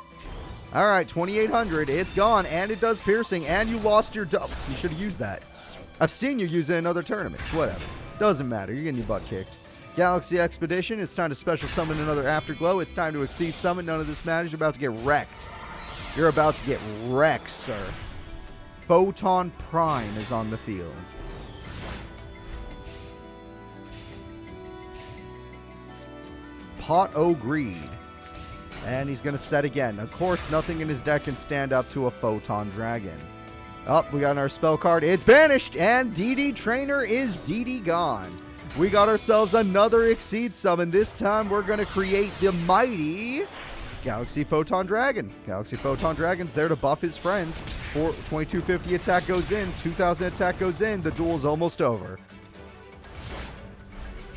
All right, 2,800. It's gone, and it does piercing, and you lost your... You should have used that. I've seen you use it in other tournaments. Whatever. Doesn't matter. You're getting your butt kicked. Galaxy Expedition. It's time to special summon another Afterglow. It's time to Exceed summon. None of this matters. You're about to get wrecked. You're about to get wrecked, sir. Photon Prime is on the field. Pot O' Greed. And he's going to set again. Of course, nothing in his deck can stand up to a Photon Dragon. Oh, we got our spell card. It's banished, and DD Trainer is DD gone. We got ourselves another Exceed summon. This time we're going to create the mighty Galaxy Photon Dragon. Galaxy Photon Dragon's there to buff his friends. 2250 attack goes in, 2000 attack goes in. The duel's almost over.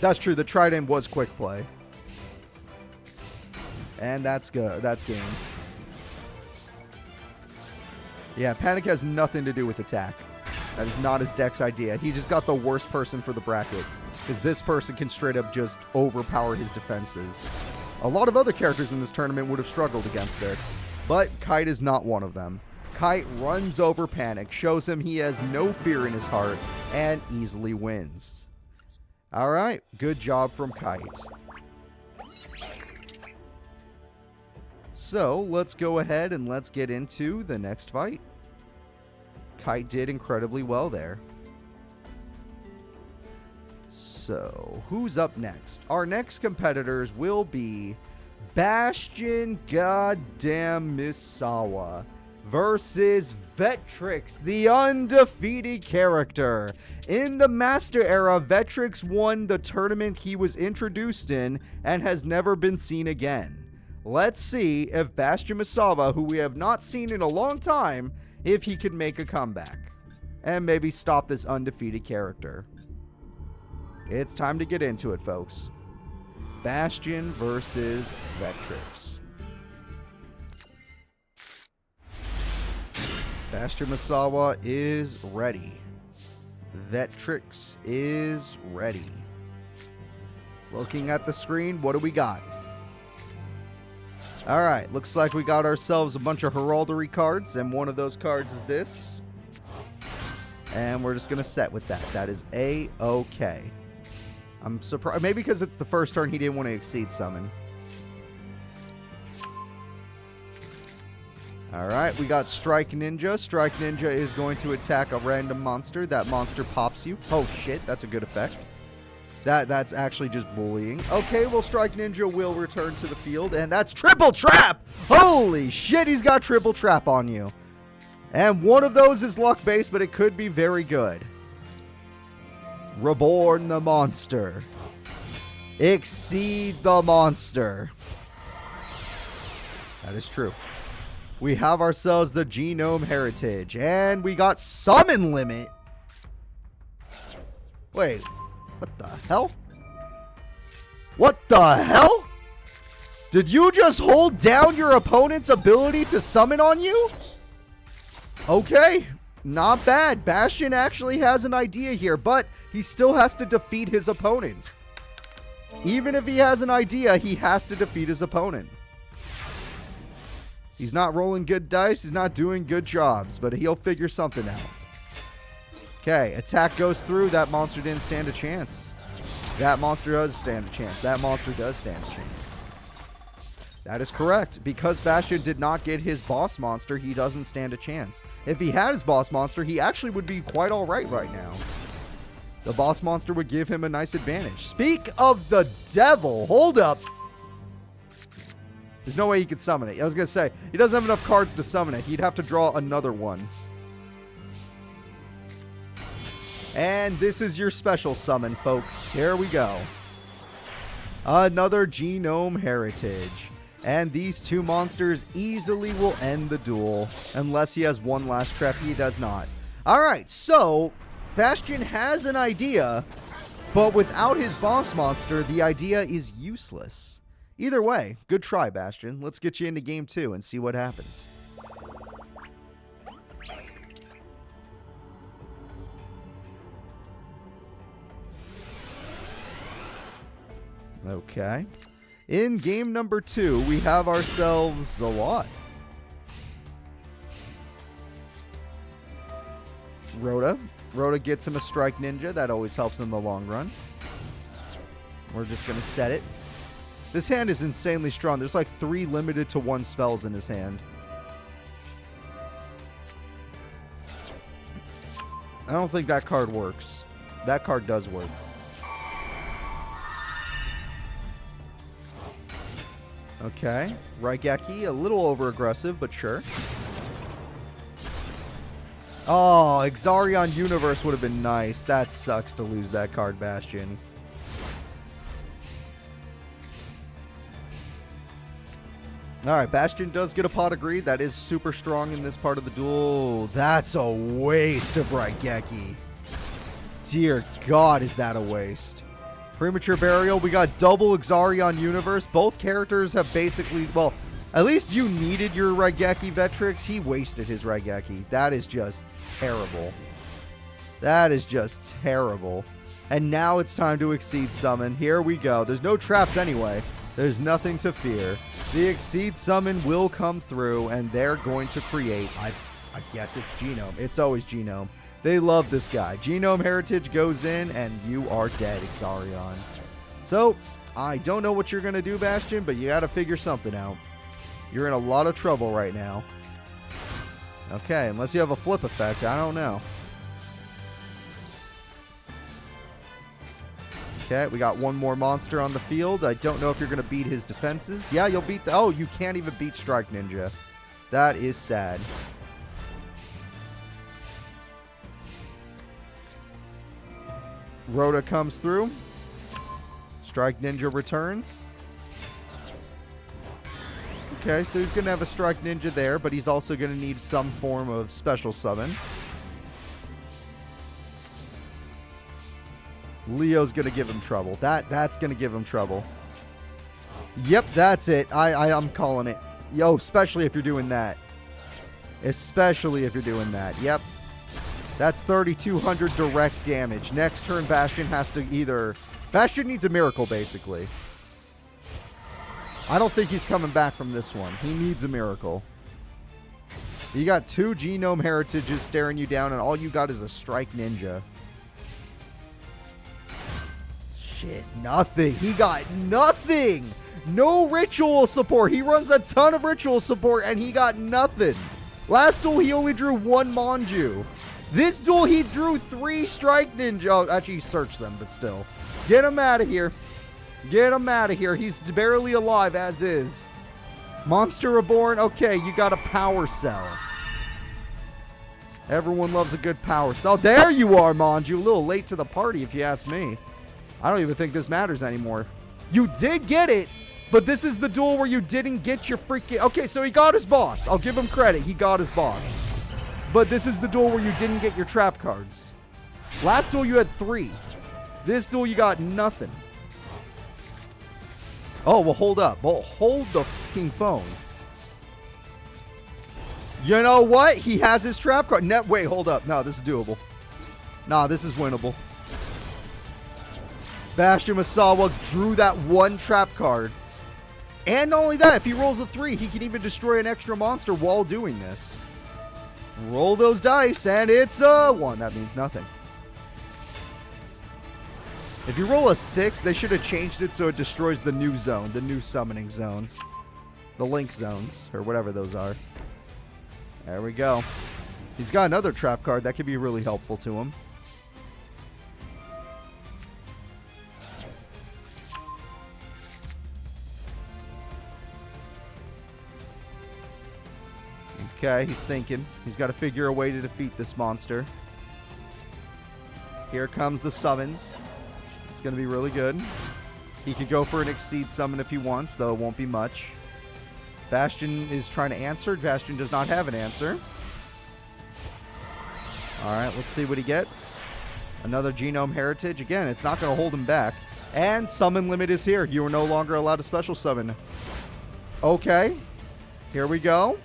That's true. The Trident was quick play. And that's good. That's game. Yeah, Panic has nothing to do with attack. That is not his deck's idea. He just got the worst person for the bracket, because this person can straight up just overpower his defenses. A lot of other characters in this tournament would have struggled against this, but Kite is not one of them. Kite runs over Panic, shows him he has no fear in his heart, and easily wins. Alright, good job from Kite. So, let's go ahead and let's get into the next fight. Kite did incredibly well there. So, who's up next? Our next competitors will be Bastion Goddamn Misawa versus Vetrix, the undefeated character. In the Master Era, Vetrix won the tournament he was introduced in and has never been seen again. Let's see if Bastion Misawa, who we have not seen in a long time, if he can make a comeback and maybe stop this undefeated character. It's time to get into it, folks. Bastion versus Vetrix. Bastion Misawa is ready. Vetrix is ready. Looking at the screen, what do we got? Alright, looks like we got ourselves a bunch of heraldry cards, and one of those cards is this. And we're just going to set with that. That is A-OK. I'm surprised. Maybe because it's the first turn he didn't want to Exceed summon. Alright, we got Strike Ninja. Strike Ninja is going to attack a random monster. That monster pops you. Oh shit, that's a good effect. That's actually just bullying. Okay, well, Strike Ninja will return to the field, and that's Triple Trap! Holy shit, he's got Triple Trap on you. And one of those is luck-based, but it could be very good. Reborn the monster. Exceed the monster. That is true. We have ourselves the Genome Heritage, and we got Summon Limit. Wait. What the hell? What the hell? Did you just hold down your opponent's ability to summon on you? Okay, not bad. Bastion actually has an idea here, but he still has to defeat his opponent. Even if he has an idea, he has to defeat his opponent. He's not rolling good dice, he's not doing good jobs, but he'll figure something out. Okay, attack goes through. That monster didn't stand a chance. That monster does stand a chance. That monster does stand a chance. That is correct. Because Bastion did not get his boss monster, he doesn't stand a chance. If he had his boss monster, he actually would be quite alright right now. The boss monster would give him a nice advantage. Speak of the devil. Hold up. There's no way he could summon it. I was going to say, he doesn't have enough cards to summon it. He'd have to draw another one. And this is your special summon, folks. Here we go. Another Genome Heritage. And these two monsters easily will end the duel. Unless he has one last trap. He does not. Alright, so Bastion has an idea. But without his boss monster, the idea is useless. Either way, good try, Bastion. Let's get you into game 2 and see what happens. Okay. In game number 2, we have ourselves a lot. Rhoda. Rhoda gets him a Strike Ninja. That always helps in the long run. We're just going to set it. This hand is insanely strong. There's like 3 limited to 1 spells in his hand. I don't think that card works. That card does work. Okay. Raigeki, a little over-aggressive, but sure. Oh, Exarion Universe would have been nice. That sucks to lose that card, Bastion. Alright, Bastion does get a pot of greed. That is super strong in this part of the duel. That's a waste of Raigeki. Dear God, is that a waste. Premature Burial, we got double Exarion Universe. Both characters have basically, well, at least you needed your Raigeki Vetrix. He wasted his Raigeki. That is just terrible. That is just terrible. And now it's time to Exceed Summon. Here we go. There's no traps anyway. There's nothing to fear. The Exceed Summon will come through, and they're going to create, I guess it's Genome. It's always Genome. They love this guy. Genome Heritage goes in, and you are dead, Exarion. So, I don't know what you're going to do, Bastion, but you got to figure something out. You're in a lot of trouble right now. Okay, unless you have a flip effect, I don't know. Okay, we got one more monster on the field. I don't know if you're going to beat his defenses. Yeah, you'll beat the... Oh, you can't even beat Strike Ninja. That is sad. Rhoda comes through. Strike Ninja returns. Okay, so he's going to have a Strike Ninja there, but he's also going to need some form of special summon. Leo's going to give him trouble. That's going to give him trouble. Yep, that's it. I'm calling it. Yo, especially if you're doing that. Especially if you're doing that. Yep. That's 3,200 direct damage. Next turn, Bastion has to either... Bastion needs a miracle, basically. I don't think he's coming back from this one. He needs a miracle. You got 2 Genome Heritages staring you down, and all you got is a Strike Ninja. Shit, nothing. He got nothing. No ritual support. He runs a ton of ritual support, and he got nothing. Last duel, he only drew 1 Manju. This duel, he drew 3 Strike Ninja. Oh, actually, he searched them, but still. Get him out of here. Get him out of here. He's barely alive as is. Monster Reborn. Okay, you got a power cell. Everyone loves a good power cell. There you are, Manju. A little late to the party, if you ask me. I don't even think this matters anymore. You did get it, but this is the duel where you didn't get your freaking... Okay, so he got his boss. I'll give him credit. He got his boss. But this is the duel where you didn't get your trap cards. Last duel, you had 3. This duel, you got nothing. Oh, well, hold up. Well, hold the fucking phone. You know what? He has his trap card. Wait, hold up. No, this is doable. Nah, this is winnable. Bastion Masawa drew that 1 trap card. And not only that, if he rolls a 3, he can even destroy an extra monster while doing this. Roll those dice, and it's a 1. That means nothing. If you roll a 6, they should have changed it so it destroys the new zone, the new summoning zone. The link zones, or whatever those are. There we go. He's got another trap card. That could be really helpful to him. Okay, he's thinking. He's got to figure a way to defeat this monster. Here comes the summons. It's going to be really good. He could go for an Exceed Summon if he wants, though it won't be much. Bastion is trying to answer. Bastion does not have an answer. Alright, let's see what he gets. Another Genome Heritage. Again, it's not going to hold him back. And Summon Limit is here. You are no longer allowed to special summon. Okay. Here we go.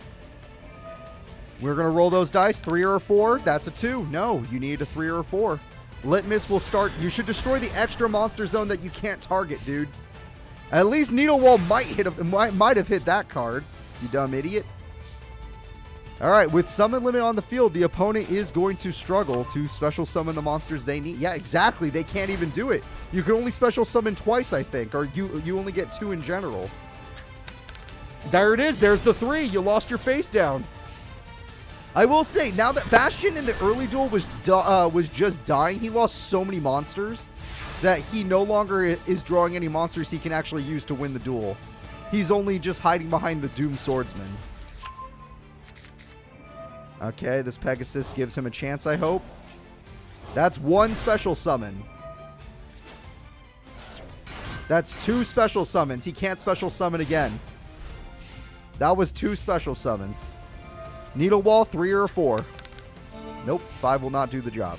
We're going to roll those dice. 3 or a 4. That's a 2. No, you need a 3 or a 4. Litmus will start. You should destroy the extra monster zone that you can't target, dude. At least Needle Wall might have hit that card. You dumb idiot. Alright, with Summon Limit on the field, the opponent is going to struggle to special summon the monsters they need. Yeah, exactly. They can't even do it. You can only special summon twice, I think. Or you only get 2 in general. There it is. There's the 3. You lost your face down. I will say, now that Bastion in the early duel was just dying, he lost so many monsters that he no longer is drawing any monsters he can actually use to win the duel. He's only just hiding behind the Doom Swordsman. Okay, this Pegasus gives him a chance, I hope. That's one special summon. That's 2 special summons. He can't special summon again. That was 2 special summons. Needle Wall, 3 or 4. Nope, 5 will not do the job.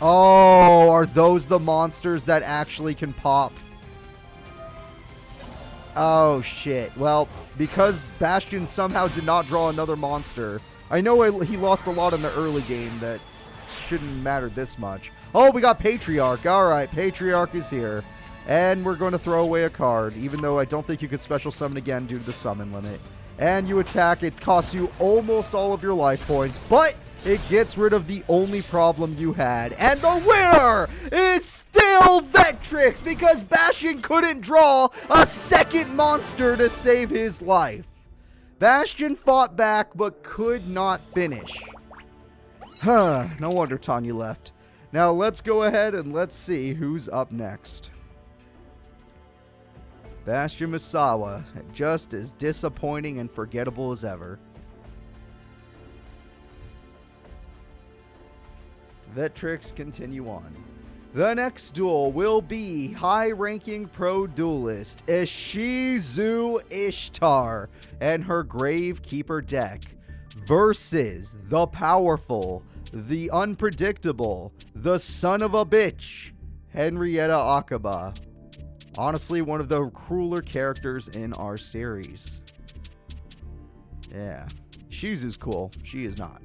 Oh, are those the monsters that actually can pop? Oh, shit. Well, because Bastion somehow did not draw another monster. I know he lost a lot in the early game that shouldn't matter this much. Oh, we got Patriarch. All right, Patriarch is here. And we're going to throw away a card, even though I don't think you could special summon again due to the summon limit. And you attack. It costs you almost all of your life points, but it gets rid of the only problem you had. And the winner is still Vectrix, because Bastion couldn't draw a second monster to save his life. Bastion fought back, but could not finish. Huh, no wonder Tanya left. Now let's go ahead and let's see who's up next. Bastion Misawa, just as disappointing and forgettable as ever. Vectrix continue on. The next duel will be high-ranking pro duelist Ishizu Ishtar and her Gravekeeper deck versus the powerful, the unpredictable, the son of a bitch, Henrietta Akaba. Honestly, one of the crueler characters in our series. Yeah. Shizu's cool. She is not.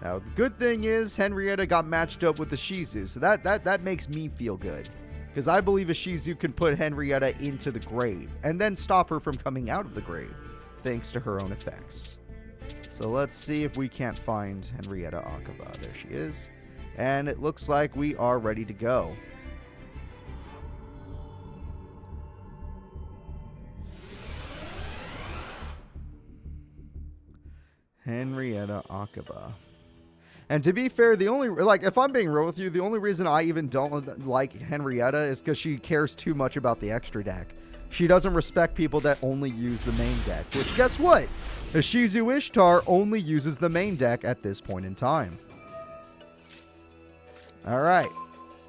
Now, the good thing is Henrietta got matched up with the Shizu, so that makes me feel good. Because I believe a Shizu can put Henrietta into the grave and then stop her from coming out of the grave, thanks to her own effects. So let's see if we can't find Henrietta Akaba. There she is. And it looks like we are ready to go. Henrietta Akaba. And to be fair, the only, like, if I'm being real with you, the only reason I even don't like Henrietta is because she cares too much about the extra deck. She doesn't respect people that only use the main deck, which, guess what? Ishizu Ishtar only uses the main deck at this point in time. Alright.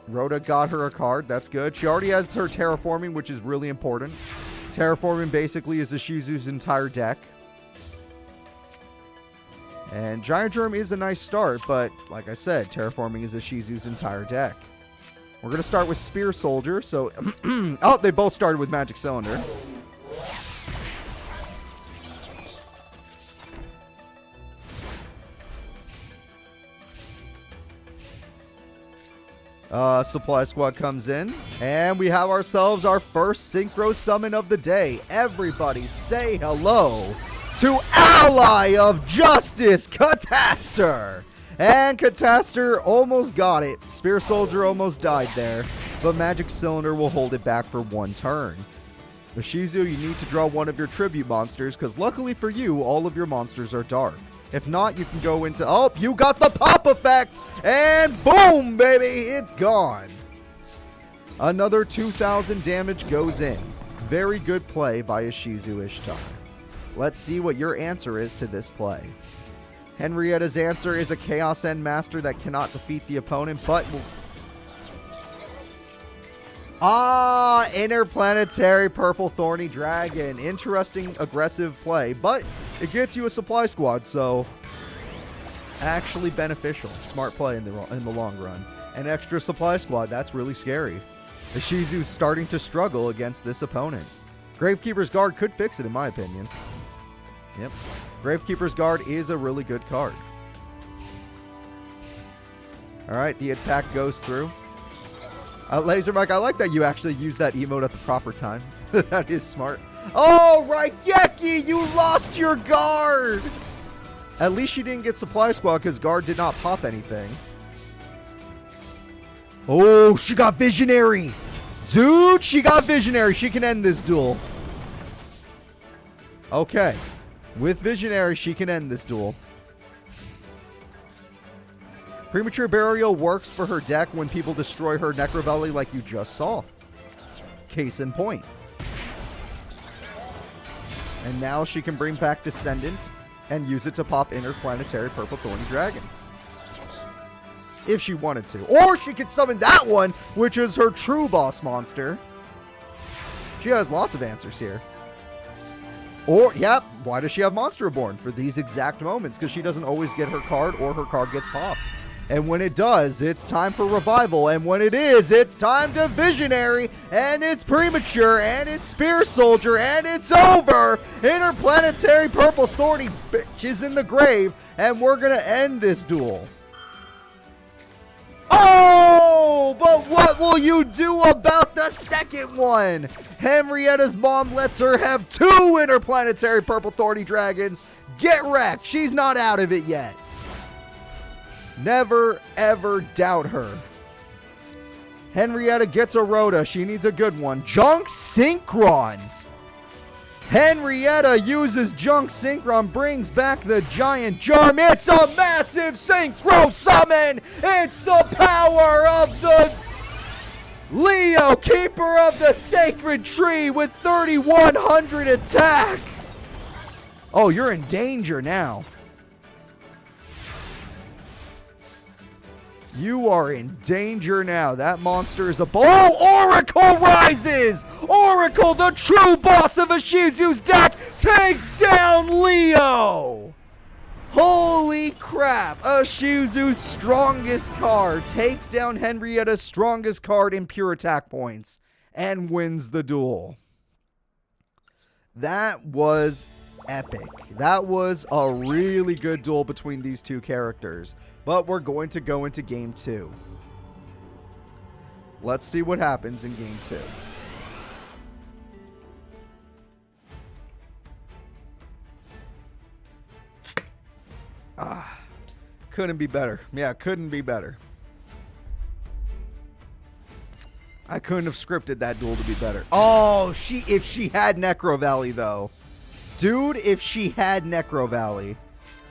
Rhoda got her a card. That's good. She already has her Terraforming, which is really important. Terraforming basically is Ishizu's entire deck. And Giant Germ is a nice start, but like I said, Terraforming is Ishizu's entire deck. We're going to start with Spear Soldier, so... oh, they both started with Magic Cylinder. Supply Squad comes in, and we have ourselves our first Synchro Summon of the day. Everybody say hello to Ally of Justice, Cataster! And Cataster almost got it. Spear Soldier almost died there, but Magic Cylinder will hold it back for one turn. Ishizu, you need to draw one of your tribute monsters, because luckily for you, all of your monsters are dark. If not, you can go into... oh, you got the pop effect! And boom, baby! It's gone. Another 2,000 damage goes in. Very good play by Ishizu Ishtar. Let's see what your answer is to this play. Henrietta's answer is a Chaos End Master that cannot defeat the opponent, but will... ah, Interplanetary Purple Thorny Dragon. Interesting, aggressive play, but it gets you a Supply Squad, so actually beneficial. Smart play in the long run. An extra Supply Squad, that's really scary. Ishizu's starting to struggle against this opponent. Gravekeeper's Guard could fix it, in my opinion. Yep. Gravekeeper's Guard is a really good card. Alright, the attack goes through. Laser Mike, I like that you actually used that emote at the proper time. That is smart. Oh, right, Yeki, you lost your Guard! At least she didn't get Supply Squad because Guard did not pop anything. Oh, she got Visionary! Dude, she got Visionary. She can end this duel. Okay. With Visionary, she can end this duel. Premature Burial works for her deck when people destroy her Necrovalley like you just saw. Case in point. And now she can bring back Descendant and use it to pop Interplanetary Purple Thorny Dragon. If she wanted to. Or she could summon that one, which is her true boss monster. She has lots of answers here. Or, yep, why does she have Monster Reborn? For these exact moments, because she doesn't always get her card or her card gets popped. And when it does, it's time for Revival. And when it is, it's time to Visionary. And it's Premature. And it's Spear Soldier. And it's over. Interplanetary Purple Thorny bitch is in the grave. And we're going to end this duel. Oh, but what will you do about the second one? Henrietta's mom lets her have 2 Interplanetary Purple Thorny Dragons. Get wrecked. She's not out of it yet. Never, ever doubt her. Henrietta gets a Rhoda. She needs a good one. Junk Synchron. Henrietta uses Junk Synchron, brings back the Giant Charm. It's a massive Synchro Summon! It's the power of the Leo, Keeper of the Sacred Tree with 3,100 attack! Oh, you're in danger now. You are in danger now. That monster is a... Oh, Oracle rises! Oracle, the true boss of Ishizu's deck, takes down Leo! Holy crap! Ishizu's strongest card takes down Henrietta's strongest card in pure attack points and wins the duel. That was epic. That was a really good duel between these two characters. But we're going to go into game 2. Let's see what happens in game 2. Couldn't be better. Yeah, couldn't be better. I couldn't have scripted that duel to be better. Oh, if she had Necro Valley, though. Dude, if she had Necro Valley.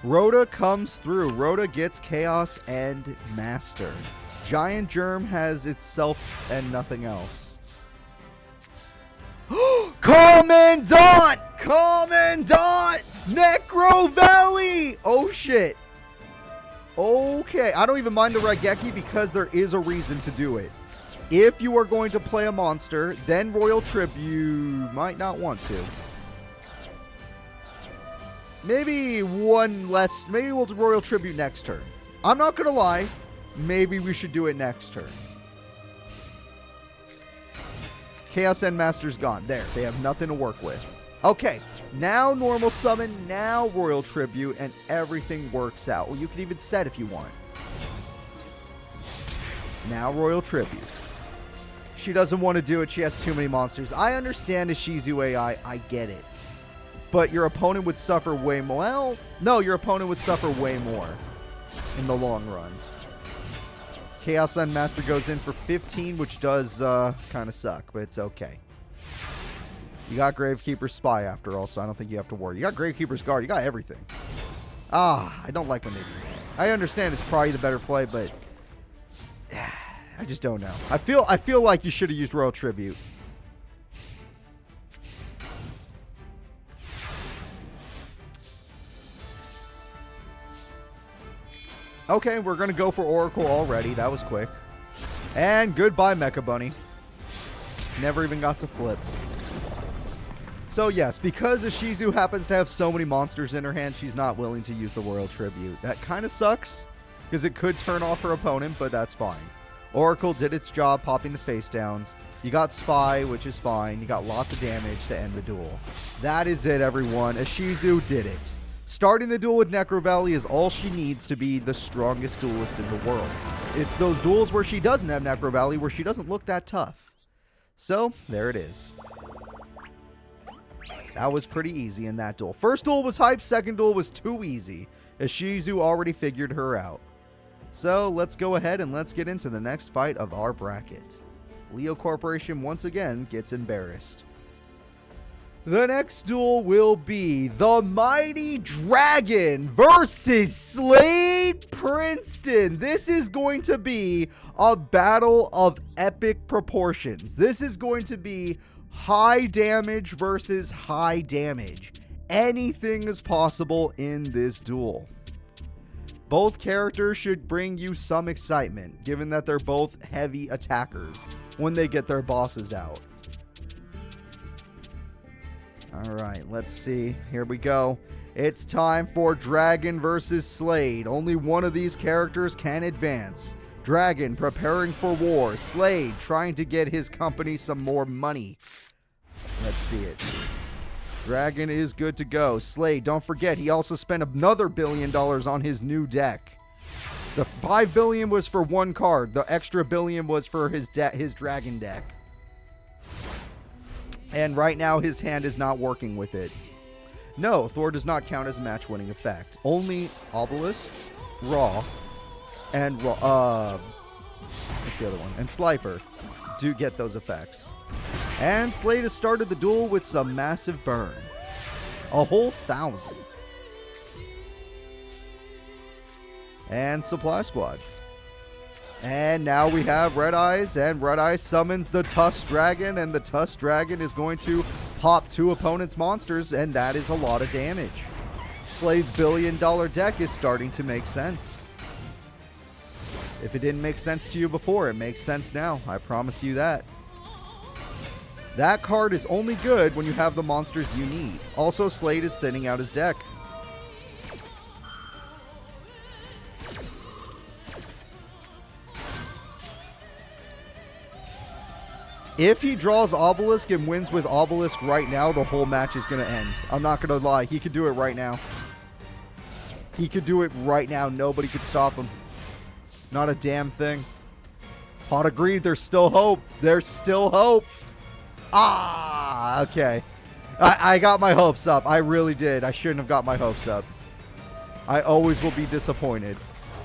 Rhoda comes through. Rhoda gets Chaos and Master. Giant Germ has itself and nothing else. Commandant! Commandant! Necro Valley! Oh, shit. Okay. I don't even mind the Raigeki because there is a reason to do it. If you are going to play a monster, then Royal Tribute, you might not want to. Maybe one less. Maybe we'll do Royal Tribute next turn. I'm not going to lie. Maybe we should do it next turn. Chaos End Master's gone. There. They have nothing to work with. Okay. Now normal summon. Now Royal Tribute. And everything works out. Well, you can even set if you want. Now Royal Tribute. She doesn't want to do it. She has too many monsters. I understand Ishizu AI. I get it. But your opponent would suffer way more. Well, no, your opponent would suffer way more in the long run. Chaos End Master goes in for 15, which does kind of suck, but it's okay. You got Gravekeeper's Spy after all, so I don't think you have to worry. You got Gravekeeper's Guard. You got everything. I don't like when they do that. I understand it's probably the better play, but I just don't know. I feel like you should have used Royal Tribute. Okay, we're going to go for Oracle already. That was quick. And goodbye, Mecha Bunny. Never even got to flip. So, yes, because Ishizu happens to have so many monsters in her hand, she's not willing to use the Royal Tribute. That kind of sucks, because it could turn off her opponent, but that's fine. Oracle did its job popping the face downs. You got Spy, which is fine. You got lots of damage to end the duel. That is it, everyone. Ishizu did it. Starting the duel with Necro Valley is all she needs to be the strongest duelist in the world. It's those duels where she doesn't have Necro Valley where she doesn't look that tough. So, there it is. That was pretty easy in that duel. First duel was hype, second duel was too easy. Ishizu already figured her out. So, let's go ahead and let's get into the next fight of our bracket. Leo Corporation once again gets embarrassed. The next duel will be the Mighty Dragon versus Slade Princeton. This is going to be a battle of epic proportions. This is going to be high damage versus high damage. anything is possible in this duel. Both characters should bring you some excitement, given that they're both heavy attackers when they get their bosses out. Alright, let's see. Here we go. It's time for Dragon versus Slade. Only one of these characters can advance. Dragon preparing for war. Slade trying to get his company some more money. Let's see it. Dragon is good to go. Slade, don't forget, he also spent another $1 billion on his new deck. The $5 billion was for one card. The extra $1 billion was for his dragon deck. And right now, his hand is not working with it. No, Thor does not count as a match-winning effect. Only Obelisk, Raw, and what's the other one? And Slifer do get those effects. And Slade has started the duel with some massive burn. A whole 1,000. And Supply Squad. And now we have Red Eyes, and Red Eyes summons the Tusk Dragon, and the Tusk Dragon is going to pop 2 opponents' monsters, and that is a lot of damage. Slade's $1 billion deck is starting to make sense. If it didn't make sense to you before, it makes sense now. I promise you that. That card is only good when you have the monsters you need. Also, Slade is thinning out his deck. If he draws Obelisk and wins with Obelisk right now, the whole match is going to end. I'm not going to lie. He could do it right now. He could do it right now. Nobody could stop him. Not a damn thing. Pot of Greed, there's still hope. There's still hope. Ah, okay. I got my hopes up. I really did. I shouldn't have got my hopes up. I always will be disappointed.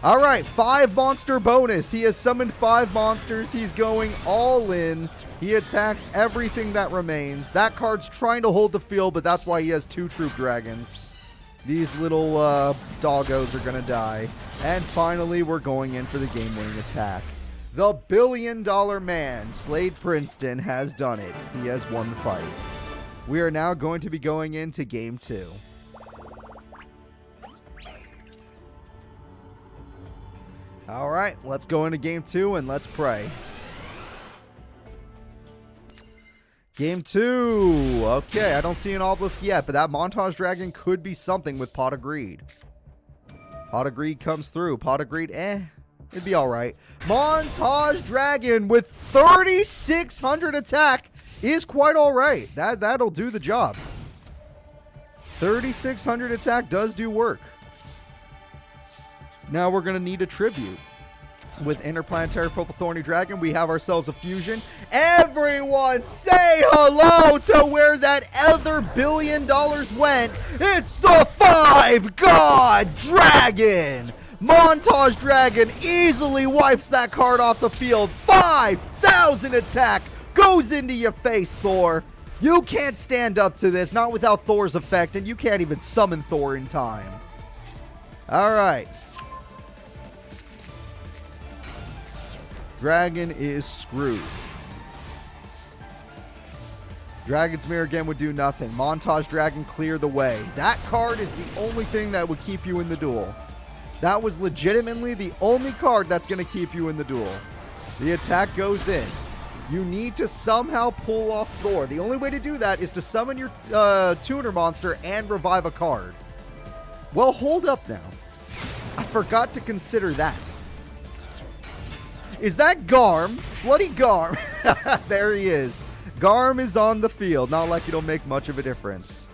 All right, 5 monster bonus. He has summoned 5 monsters. He's going all in. He attacks everything that remains. That card's trying to hold the field, but that's why he has 2 troop dragons. These little doggos are going to die. And finally, we're going in for the game-winning attack. The $1 billion man, Slade Princeton, has done it. He has won the fight. We are now going to be going into Game 2. All right, let's go into Game 2 and let's pray. Game 2. Okay, I don't see an Obelisk yet, but that Montage Dragon could be something with Pot of Greed. Pot of Greed comes through. Pot of Greed, it'd be all right. Montage Dragon with 3,600 attack is quite all right. That'll do the job. 3,600 attack does do work. Now we're going to need a tribute. With Interplanetary Purple Thorny Dragon, we have ourselves a fusion. Everyone say hello to where that other $1 billion went. It's the 5 God Dragon. Montage Dragon easily wipes that card off the field. 5,000 attack goes into your face, Thor. You can't stand up to this, not without Thor's effect, and you can't even summon Thor in time. All right. Dragon is screwed. Dragon's Mirror again would do nothing. Montage Dragon clear the way. That card is the only thing that would keep you in the duel. That was legitimately the only card that's going to keep you in the duel. The attack goes in. You need to somehow pull off Thor. The only way to do that is to summon your tuner monster and revive a card. Well, hold up now. I forgot to consider that. Is that Garm? Bloody Garm. There he is. Garm is on the field. Not like it'll make much of a difference.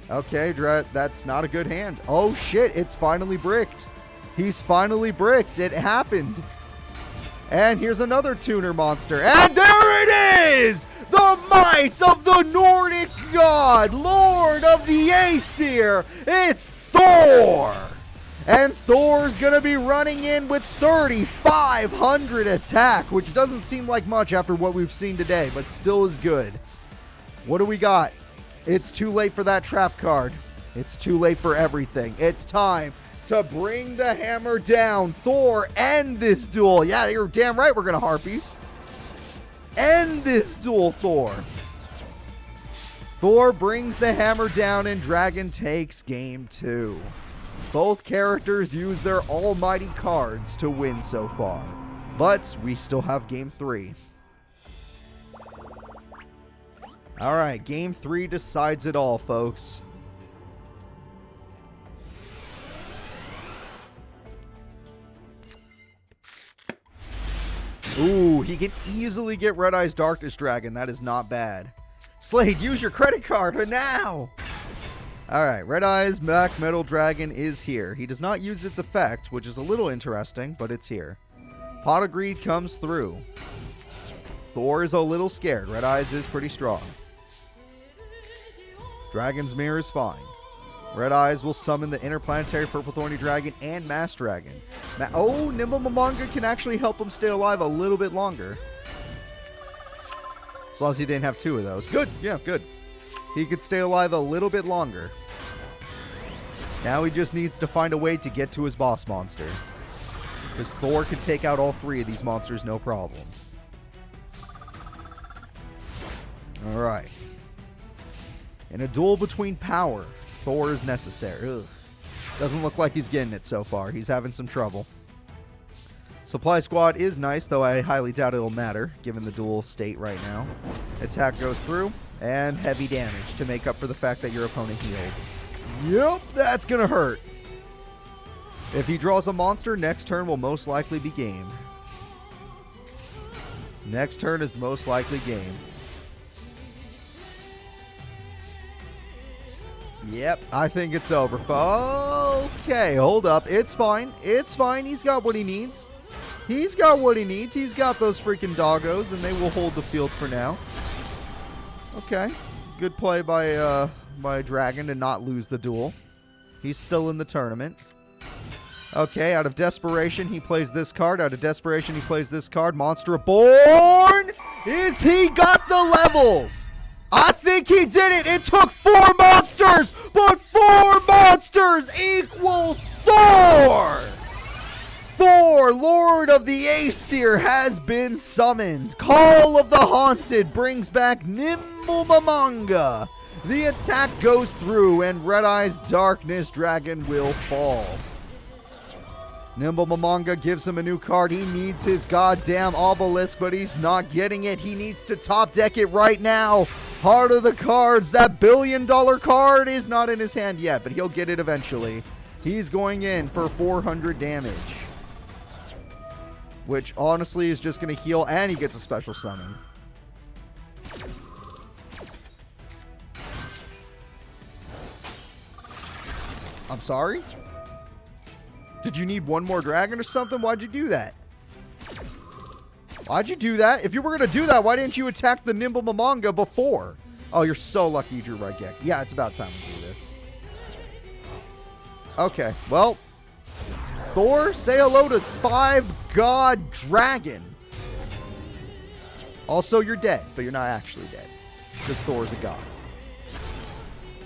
Okay, that's not a good hand. Oh, shit. It's finally bricked. He's finally bricked. It happened. And here's another tuner monster. And there it is! The might of the Nordic god, Lord of the Aesir. It's Thor! And Thor's going to be running in with 3,500 attack, which doesn't seem like much after what we've seen today, but still is good. What do we got? It's too late for that trap card. It's too late for everything. It's time to bring the hammer down. Thor, end this duel. Yeah, you're damn right we're going to Harpies. End this duel, Thor. Thor brings the hammer down and Dragon takes game 2. Both characters use their almighty cards to win so far, but we still have game 3. Alright, game 3 decides it all, folks. Ooh, he can easily get Red Eye's Darkness Dragon. That is not bad. Slade, use your credit card now! Alright, Red Eye's Black Metal Dragon is here. He does not use its effect, which is a little interesting, but it's here. Pot of Greed comes through. Thor is a little scared. Red Eye's is pretty strong. Dragon's Mirror is fine. Red Eyes will summon the Interplanetary Purple Thorny Dragon and Mass Dragon. Oh, Nimble Mamanga can actually help him stay alive a little bit longer. As long as he didn't have 2 of those. Good, yeah, good. He could stay alive a little bit longer. Now he just needs to find a way to get to his boss monster. Because Thor could take out all 3 of these monsters no problem. Alright. In a duel between power, Thor is necessary. Ugh. Doesn't look like he's getting it so far. He's having some trouble. Supply Squad is nice, though I highly doubt it'll matter, given the duel state right now. Attack goes through, and heavy damage to make up for the fact that your opponent healed. Yep, that's gonna hurt. If he draws a monster, next turn will most likely be game. Next turn is most likely game. Yep, I think it's over. Okay, hold up. It's fine. It's fine. He's got what he needs. He's got what he needs. He's got those freaking doggos, and they will hold the field for now. Okay. Good play by Dragon to not lose the duel. He's still in the tournament. Okay, out of desperation, he plays this card. Out of desperation, he plays this card. Monster Reborn! Is he got the levels? I think he did it. It took 4 monsters, but 4 monsters equals Thor. Thor, Lord of the Aesir, has been summoned. Call of the Haunted brings back Nimble Mamanga. The attack goes through, and Red Eye's Darkness Dragon will fall. Nimble Mamanga gives him a new card. He needs his goddamn obelisk, but he's not getting it. He needs to top deck it right now. Heart of the Cards, that $1 billion card is not in his hand yet, but he'll get it eventually. He's going in for 400 damage, which honestly is just going to heal, and he gets a special summon. I'm sorry? Did you need one more dragon or something? Why'd you do that? Why'd you do that? If you were going to do that, why didn't you attack the Nimble Mamanga before? Oh, you're so lucky you drew Regek. Yeah, it's about time we do this. Okay, well, Thor, say hello to 5-God Dragon. Also, you're dead, but you're not actually dead, because Thor's a god.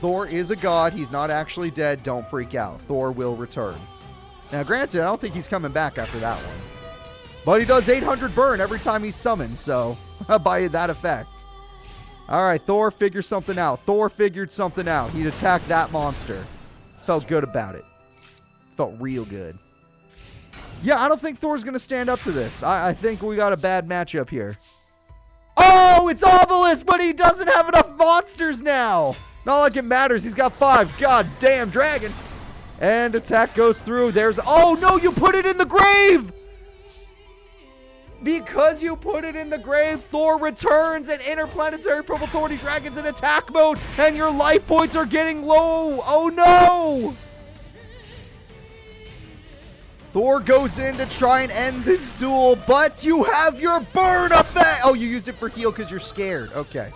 Thor is a god. He's not actually dead. Don't freak out. Thor will return. Now, granted, I don't think he's coming back after that one. But he does 800 burn every time he's summoned, so by that effect. All right, Thor figured something out. Thor figured something out. He'd attack that monster. Felt good about it. Felt real good. Yeah, I don't think Thor's going to stand up to this. I think we got a bad matchup here. Oh, it's Obelisk, but he doesn't have enough monsters now. Not like it matters. He's got 5. God damn dragon. And attack goes through. There's... Oh, no, you put it in the grave. Because you put it in the grave, Thor returns and Interplanetary Purple Thorny Dragon's in attack mode, and your life points are getting low. Oh, no. Thor goes in to try and end this duel, but you have your burn effect. Oh, you used it for heal because you're scared. Okay.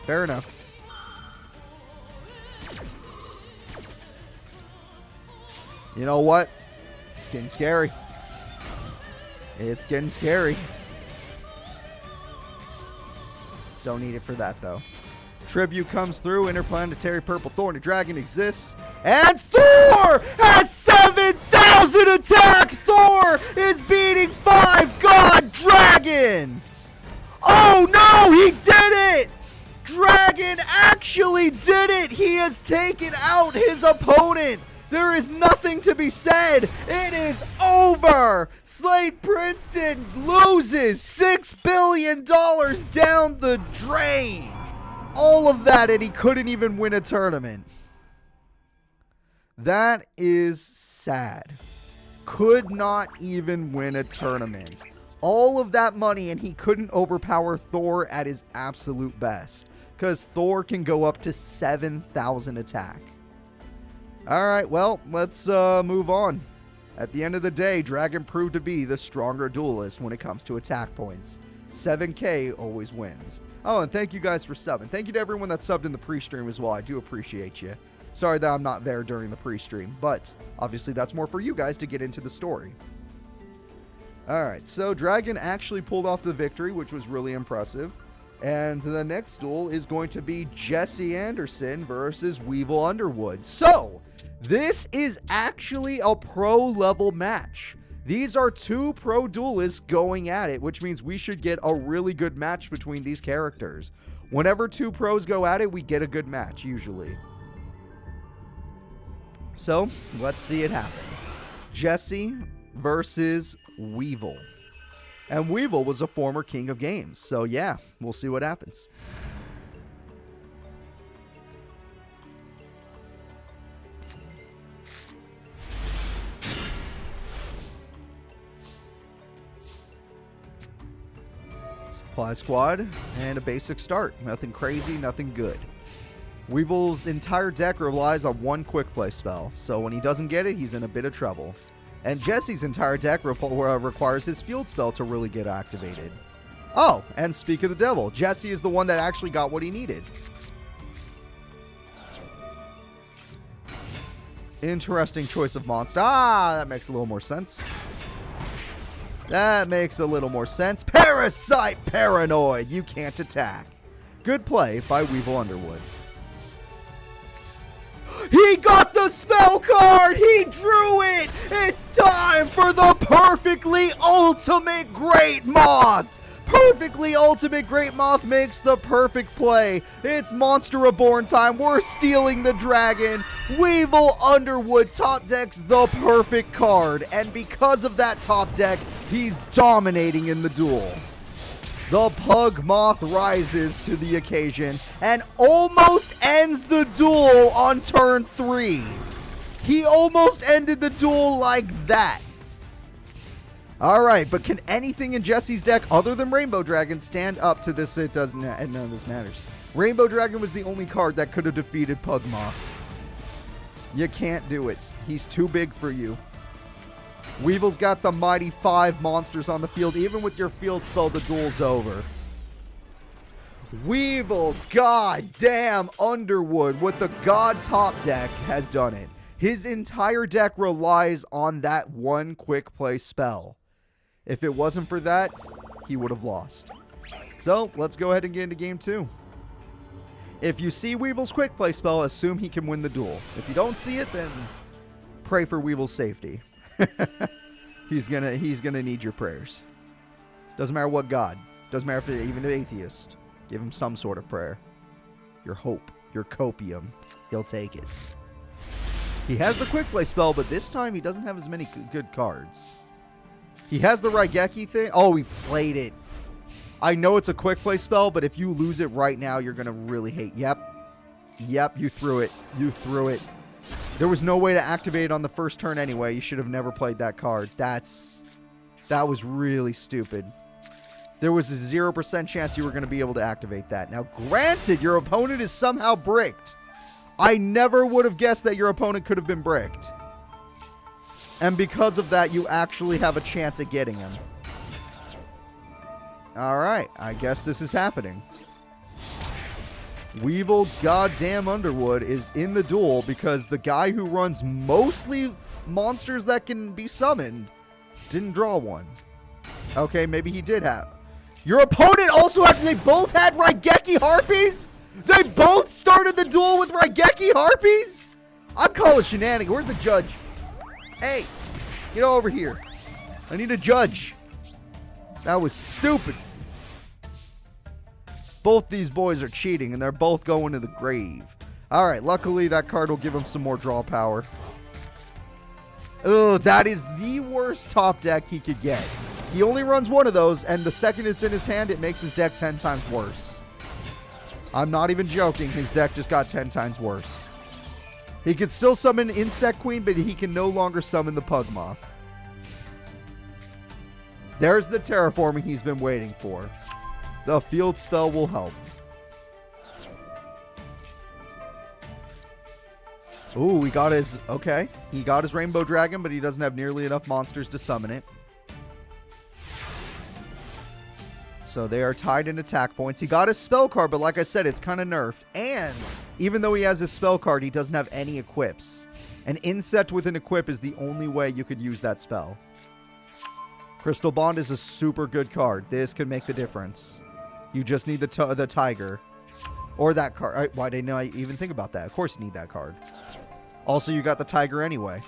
Fair enough. You know what? It's getting scary. It's getting scary. Don't need it for that, though. Tribute comes through. Interplanetary Purple Thorny Dragon exists. And Thor has 7,000 attack! Thor is beating 5-God Dragon! Oh, no! He did it! dragon actually did it! He has taken out his opponent! There is nothing to be said! It is over! Slade Princeton loses $6 billion down the drain! All of that, and he couldn't even win a tournament. That is sad. Could not even win a tournament. All of that money, and he couldn't overpower Thor at his absolute best. Because Thor can go up to 7,000 attack. Alright, well, let's move on. At the end of the day, Dragon proved to be the stronger duelist when it comes to attack points. 7K always wins. Oh, and thank you guys for subbing. Thank you to everyone that subbed in the pre-stream as well. I do appreciate you. Sorry that I'm not there during the pre-stream, but obviously that's more for you guys to get into the story. Alright, so Dragon actually pulled off the victory, which was really impressive. And the next duel is going to be Jesse Anderson versus Weevil Underwood. So, this is actually a pro-level match. These are two pro duelists going at it, which means we should get a really good match between these characters. Whenever two pros go at it, we get a good match, usually. So, let's see it happen. Jesse versus Weevil. And Weevil was a former king of games, so yeah, we'll see what happens. Supply squad and a basic start. Nothing crazy, nothing good. Weevil's entire deck relies on one quick play spell, so when he doesn't get it, he's in a bit of trouble. And Jesse's entire deck requires his field spell to really get activated. Oh, and speak of the devil, Jesse is the one that actually got what he needed. Interesting choice of monster. Ah, that makes a little more sense. That makes a little more sense. Parasite Paranoid. You can't attack. Good play by Weevil Underwood. He got the spell card! He drew it! It's time for the Perfectly Ultimate Great Moth! Perfectly Ultimate Great Moth makes the perfect play. It's Monster Reborn time. We're stealing the dragon. Weevil Underwood top decks the perfect card. And because of that top deck, he's dominating in the duel. The Pug Moth rises to the occasion and almost ends the duel on turn 3. He almost ended the duel like that. Alright, but can anything in Jesse's deck other than Rainbow Dragon stand up to this? It doesn't, and none of this matters. Rainbow Dragon was the only card that could have defeated Pug Moth. You can't do it. He's too big for you. Weevil's got the mighty 5 monsters on the field. Even with your field spell, the duel's over. Weevil, goddamn Underwood, with the God top deck, has done it. His entire deck relies on that one quick play spell. If it wasn't for that, he would have lost. So, let's go ahead and get into game 2. If you see Weevil's quick play spell, assume he can win the duel. If you don't see it, then pray for Weevil's safety. He's gonna need your prayers. Doesn't matter what god. Doesn't matter if it's even an atheist. Give him some sort of prayer. Your hope. Your copium. He'll take it. He has the quick play spell, but this time he doesn't have as many good cards. He has the Raigeki thing. Oh, he played it. I know it's a quick play spell, but if you lose it right now, you're gonna really hate. Yep, you threw it. You threw it. There was no way to activate it on the first turn anyway. You should have never played that card. That was really stupid. There was a 0% chance you were going to be able to activate that. Now, granted, your opponent is somehow bricked. I never would have guessed that your opponent could have been bricked. And because of that, you actually have a chance at getting him. Alright, I guess this is happening. Weevil goddamn Underwood is in the duel because the guy who runs mostly monsters that can be summoned didn't draw one. Okay, maybe he did have. Your opponent also had, they both had Raigeki Harpies? They both started the duel with Raigeki Harpies? I'm calling shenanigans. Where's the judge? Hey, get over here. I need a judge. That was stupid. Both these boys are cheating, and they're both going to the grave. All right, luckily that card will give him some more draw power. Oh, that is the worst top deck he could get. He only runs one of those, and the second it's in his hand, it makes his deck 10 times worse. I'm not even joking. His deck just got 10 times worse. He can still summon Insect Queen, but he can no longer summon the Pugmoth. There's the terraforming he's been waiting for. The field spell will help. Ooh, he got his... Okay. He got his Rainbow Dragon, but he doesn't have nearly enough monsters to summon it. So they are tied in attack points. He got his spell card, but like I said, it's kind of nerfed. And even though he has his spell card, he doesn't have any equips. An insect with an equip is the only way you could use that spell. Crystal Bond is a super good card. This could make the difference. You just need the tiger. Or that card. Why didn't I even think about that? Of course you need that card. Also, you got the tiger anyway.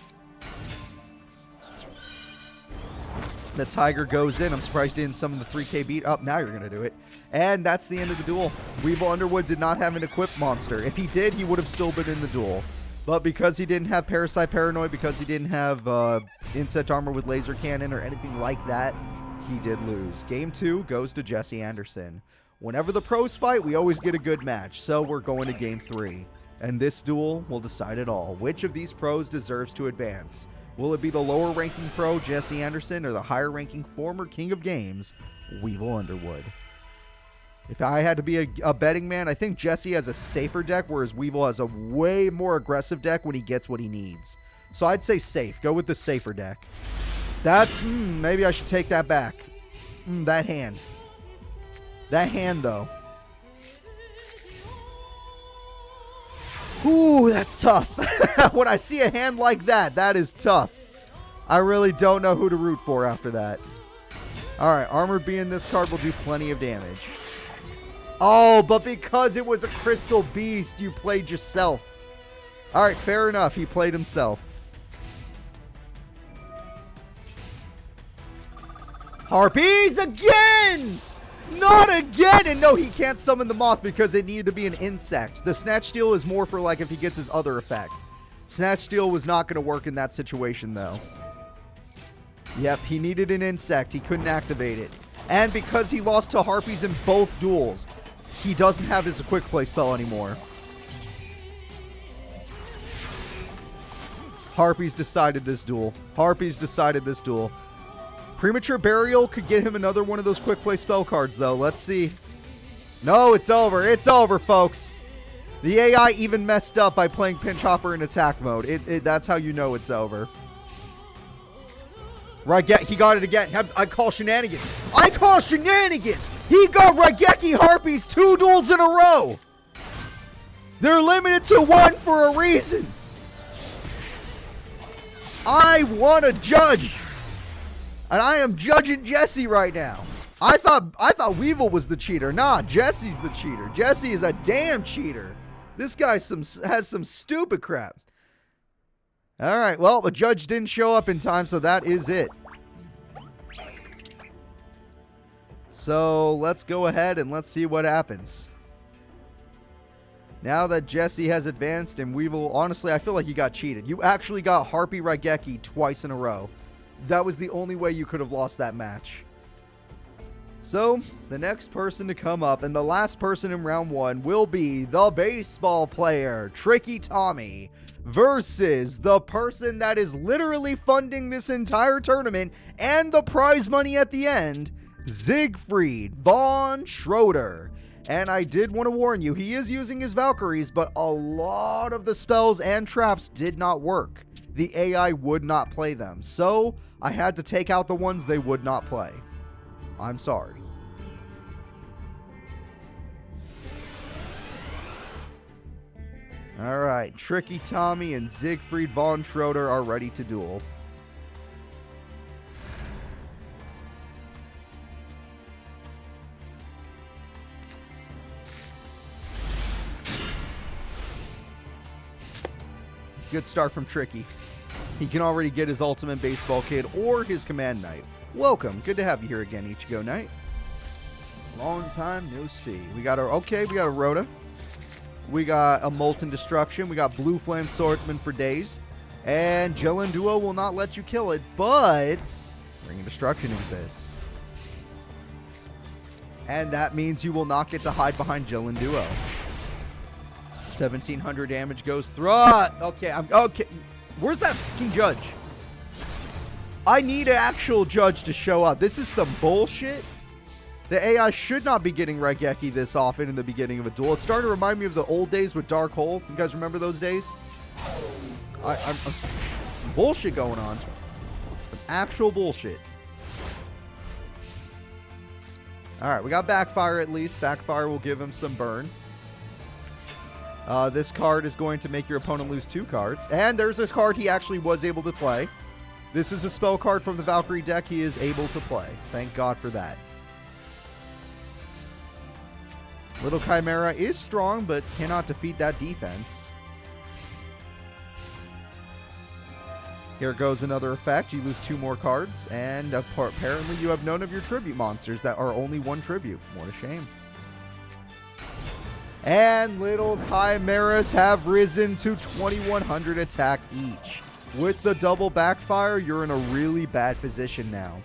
The tiger goes in. I'm surprised he didn't summon the 3K beat. Oh, now you're going to do it. And that's the end of the duel. Weevil Underwood did not have an equipped monster. If he did, he would have still been in the duel. But because he didn't have Parasite Paranoid, because he didn't have Insect Armor with Laser Cannon or anything like that, he did lose. Game 2 goes to Jesse Anderson. Whenever the pros fight, we always get a good match. So we're going to Game 3. And this duel will decide it all. Which of these pros deserves to advance? Will it be the lower ranking pro, Jesse Anderson, or the higher ranking former king of games, Weevil Underwood? If I had to be a betting man, I think Jesse has a safer deck, whereas Weevil has a way more aggressive deck when he gets what he needs. So I'd say safe. Go with the safer deck. That's... maybe I should take that back. That hand. That hand, though. Ooh, that's tough. When I see a hand like that, that is tough. I really don't know who to root for after that. Alright, Armored Being this card will do plenty of damage. Oh, but because it was a Crystal Beast, you played yourself. Alright, fair enough. He played himself. Harpies again! Not again! And no, he can't summon the moth because it needed to be an insect. The Snatch Steal is more for like if he gets his other effect. Snatch Steal was not going to work in that situation though. Yep, he needed an insect. He couldn't activate it. And because he lost to Harpies in both duels, he doesn't have his quick play spell anymore. Harpies decided this duel. Harpies decided this duel. Premature Burial could get him another one of those quick play spell cards, though. Let's see. No, it's over. It's over, folks. The AI even messed up by playing Pinch Hopper in attack mode. That's how you know it's over. He got it again. I call shenanigans. I call shenanigans. He got Raigeki Harpies 2 duels in a row. They're limited to 1 for a reason. I want to judge. And I am judging Jesse right now. I thought Weevil was the cheater. Nah, Jesse's the cheater. Jesse is a damn cheater. This guy has some stupid crap. All right, well, the judge didn't show up in time, so that is it. So let's go ahead and let's see what happens. Now that Jesse has advanced and Weevil, honestly, I feel like you got cheated. You actually got Harpy Raigeki twice in a row. That was the only way you could have lost that match. So, the next person to come up and the last person in round 1 will be the baseball player, Tricky Tommy, versus the person that is literally funding this entire tournament and the prize money at the end, Siegfried von Schroeder. And I did want to warn you, he is using his Valkyries, but a lot of the spells and traps did not work. The AI would not play them, so I had to take out the ones they would not play. I'm sorry. Alright, Tricky Tommy and Siegfried von Schroeder are ready to duel. Good start from Tricky. He can already get his Ultimate Baseball Kid or his Command Knight. Welcome. Good to have you here again, Ichigo Knight. Long time no see. We got a Rhoda. We got a Molten Destruction. We got Blue Flame Swordsman for days. And Jilin Duo will not let you kill it, but Ring of Destruction exists. And that means you will not get to hide behind Jilin Duo. 1700 damage goes through. Okay. Where's that fucking judge? I need an actual judge to show up. This is some bullshit. The AI should not be getting Raigeki this often in the beginning of a duel. It's starting to remind me of the old days with Dark Hole. You guys remember those days? I'm some bullshit going on. Some actual bullshit. Alright, we got Backfire at least. Backfire will give him some burn. This card is going to make your opponent lose 2 cards. And there's this card he actually was able to play. This is a spell card from the Valkyrie deck he is able to play. Thank God for that. Little Chimera is strong, but cannot defeat that defense. Here goes another effect. You lose 2 more cards, and apparently you have none of your tribute monsters that are only 1 tribute. What a shame. And little Chimeras have risen to 2100 attack each. With the double Backfire, you're in a really bad position now.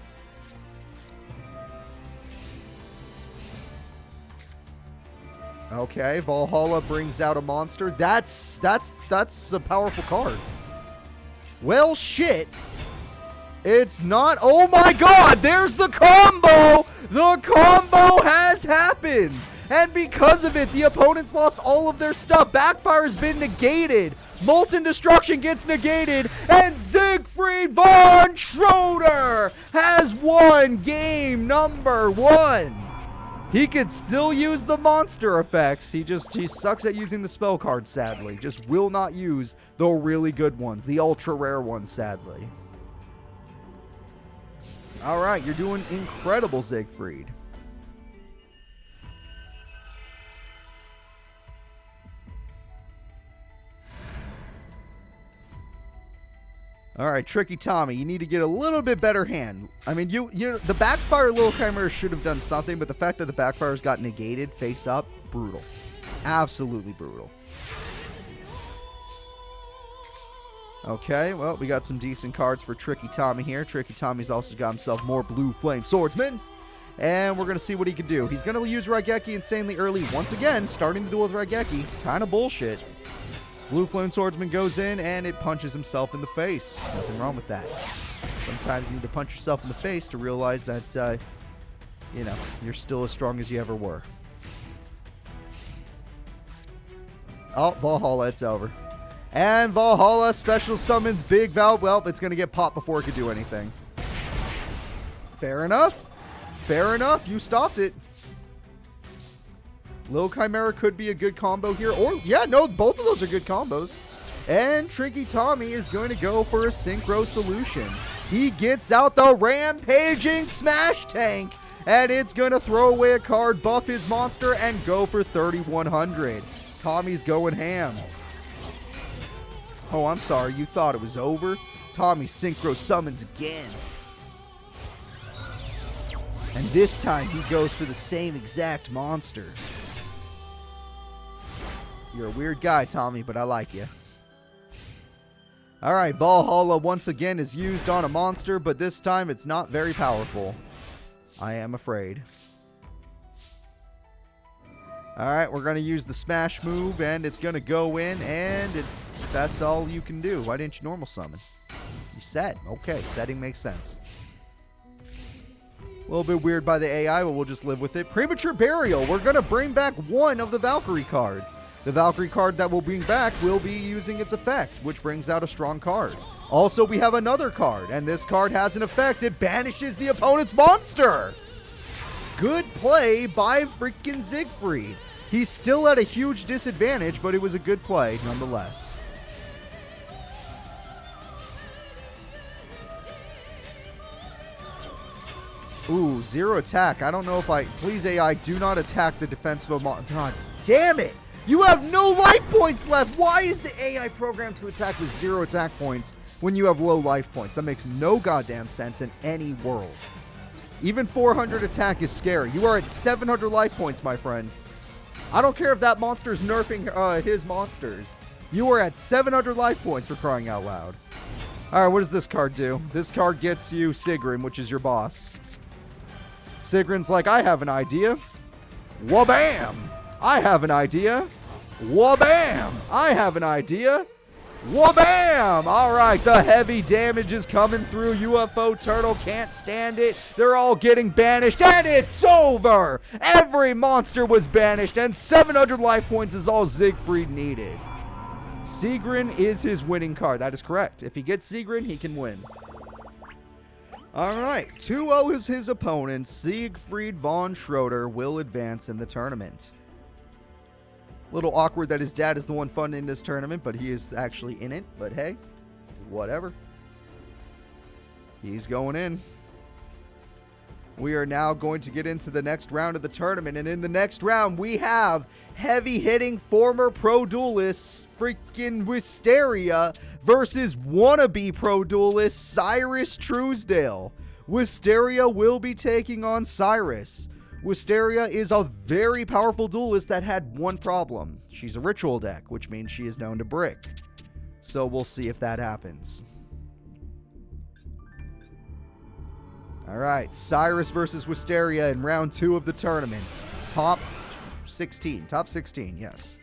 Okay, Valhalla brings out a monster. That's a powerful card. Well, shit. It's not. Oh my God, there's the combo. The combo has happened. And because of it, the opponents lost all of their stuff. Backfire has been negated. Molten Destruction gets negated. And Siegfried von Schroeder has won game number 1. He could still use the monster effects. He sucks at using the spell cards, sadly. Just will not use the really good ones, the ultra rare ones, sadly. All right, you're doing incredible, Siegfried. All right, Tricky Tommy, you need to get a little bit better hand. I mean, the Backfire Little Chimera should have done something, but the fact that the Backfires got negated face up, brutal. Absolutely brutal. Okay, well, we got some decent cards for Tricky Tommy here. Tricky Tommy's also got himself more Blue Flame Swordsmans. And we're going to see what he can do. He's going to use Raigeki insanely early. Once again, starting the duel with Raigeki. Kind of bullshit. Blue Flame Swordsman goes in, and it punches himself in the face. Nothing wrong with that. Sometimes you need to punch yourself in the face to realize that, you're still as strong as you ever were. Oh, Valhalla, it's over. And Valhalla special summons Big Val. Well, it's going to get popped before it could do anything. Fair enough. Fair enough. You stopped it. Lil Chimera could be a good combo here. Or, yeah, no, both of those are good combos. And Tricky Tommy is going to go for a synchro solution. He gets out the Rampaging Smash Tank. And it's going to throw away a card, buff his monster, and go for 3,100. Tommy's going ham. Oh, I'm sorry. You thought it was over? Tommy synchro summons again. And this time he goes for the same exact monster. You're a weird guy, Tommy, but I like you. Alright, Valhalla once again is used on a monster, but this time it's not very powerful. I am afraid. Alright, we're going to use the smash move, and it's going to go in, and that's all you can do. Why didn't you normal summon? You set. Okay, setting makes sense. A little bit weird by the AI, but we'll just live with it. Premature Burial. We're going to bring back one of the Valkyrie cards. The Valkyrie card that we'll bring back will be using its effect, which brings out a strong card. Also, we have another card, and this card has an effect. It banishes the opponent's monster. Good play by freaking Siegfried. He's still at a huge disadvantage, but it was a good play nonetheless. Ooh, 0 attack. I don't know if Please, AI, do not attack the defensive monster. God damn it! You have no life points left! Why is the AI programmed to attack with 0 attack points when you have low life points? That makes no goddamn sense in any world. Even 400 attack is scary. You are at 700 life points, my friend. I don't care if that monster's nerfing his monsters. You are at 700 life points for crying out loud. All right, what does this card do? This card gets you Sigrun, which is your boss. Sigrun's like, I have an idea. Wabam! I have an idea. Wabam! I have an idea. Wabam! All right, the heavy damage is coming through. UFO Turtle can't stand it. They're all getting banished, and it's over! Every monster was banished, and 700 life points is all Siegfried needed. Sigrun is his winning card. That is correct. If he gets Sigrun, he can win. All right, 2-0 is his opponent. Siegfried von Schroeder will advance in the tournament. Little awkward that his dad is the one funding this tournament, but he is actually in it. But hey, whatever. He's going in. We are now going to get into the next round of the tournament. And in the next round, we have heavy-hitting former pro duelist freaking Wisteria versus wannabe pro duelist Cyrus Truesdale. Wisteria will be taking on Cyrus. Wisteria is a very powerful duelist that had one problem. She's a ritual deck, which means she is known to brick. So we'll see if that happens. Alright, Cyrus versus Wisteria in round 2 of the tournament. Top 16. Top 16, yes.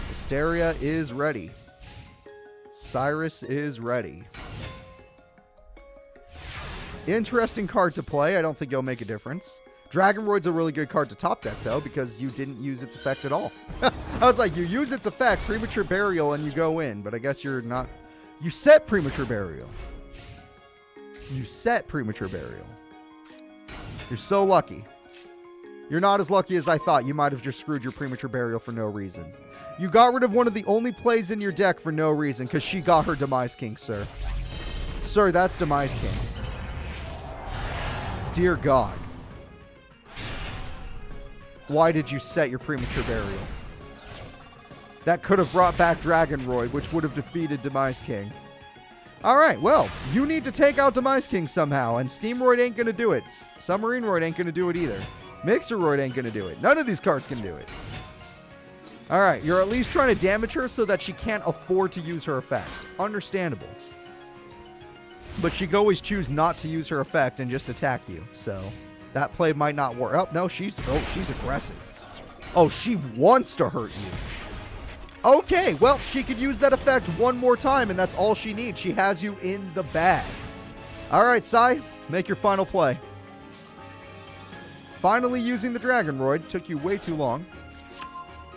Wisteria is ready. Cyrus is ready. Interesting card to play. I don't think it'll make a difference. Dragonroid's a really good card to top deck, though, because you didn't use its effect at all. I was like, you use its effect, Premature Burial, and you go in. But I guess you're not... You set Premature Burial. You set Premature Burial. You're so lucky. You're not as lucky as I thought. You might have just screwed your Premature Burial for no reason. You got rid of one of the only plays in your deck for no reason, because she got her Demise King, sir. Sir, that's Demise King. Dear God. Why did you set your Premature Burial? That could have brought back Dragonroid, which would have defeated Demise King. Alright, well, you need to take out Demise King somehow, and Steamroid ain't gonna do it. Submarineroid ain't gonna do it either. Mixeroid ain't gonna do it. None of these cards can do it. Alright, you're at least trying to damage her so that she can't afford to use her effect. Understandable. But she could always choose not to use her effect and just attack you, so that play might not work. Oh, no, she's aggressive. Oh, she wants to hurt you. Okay, well, she could use that effect one more time, and that's all she needs. She has you in the bag. All right, Sai, make your final play. Finally using the Dragonroid. Took you way too long.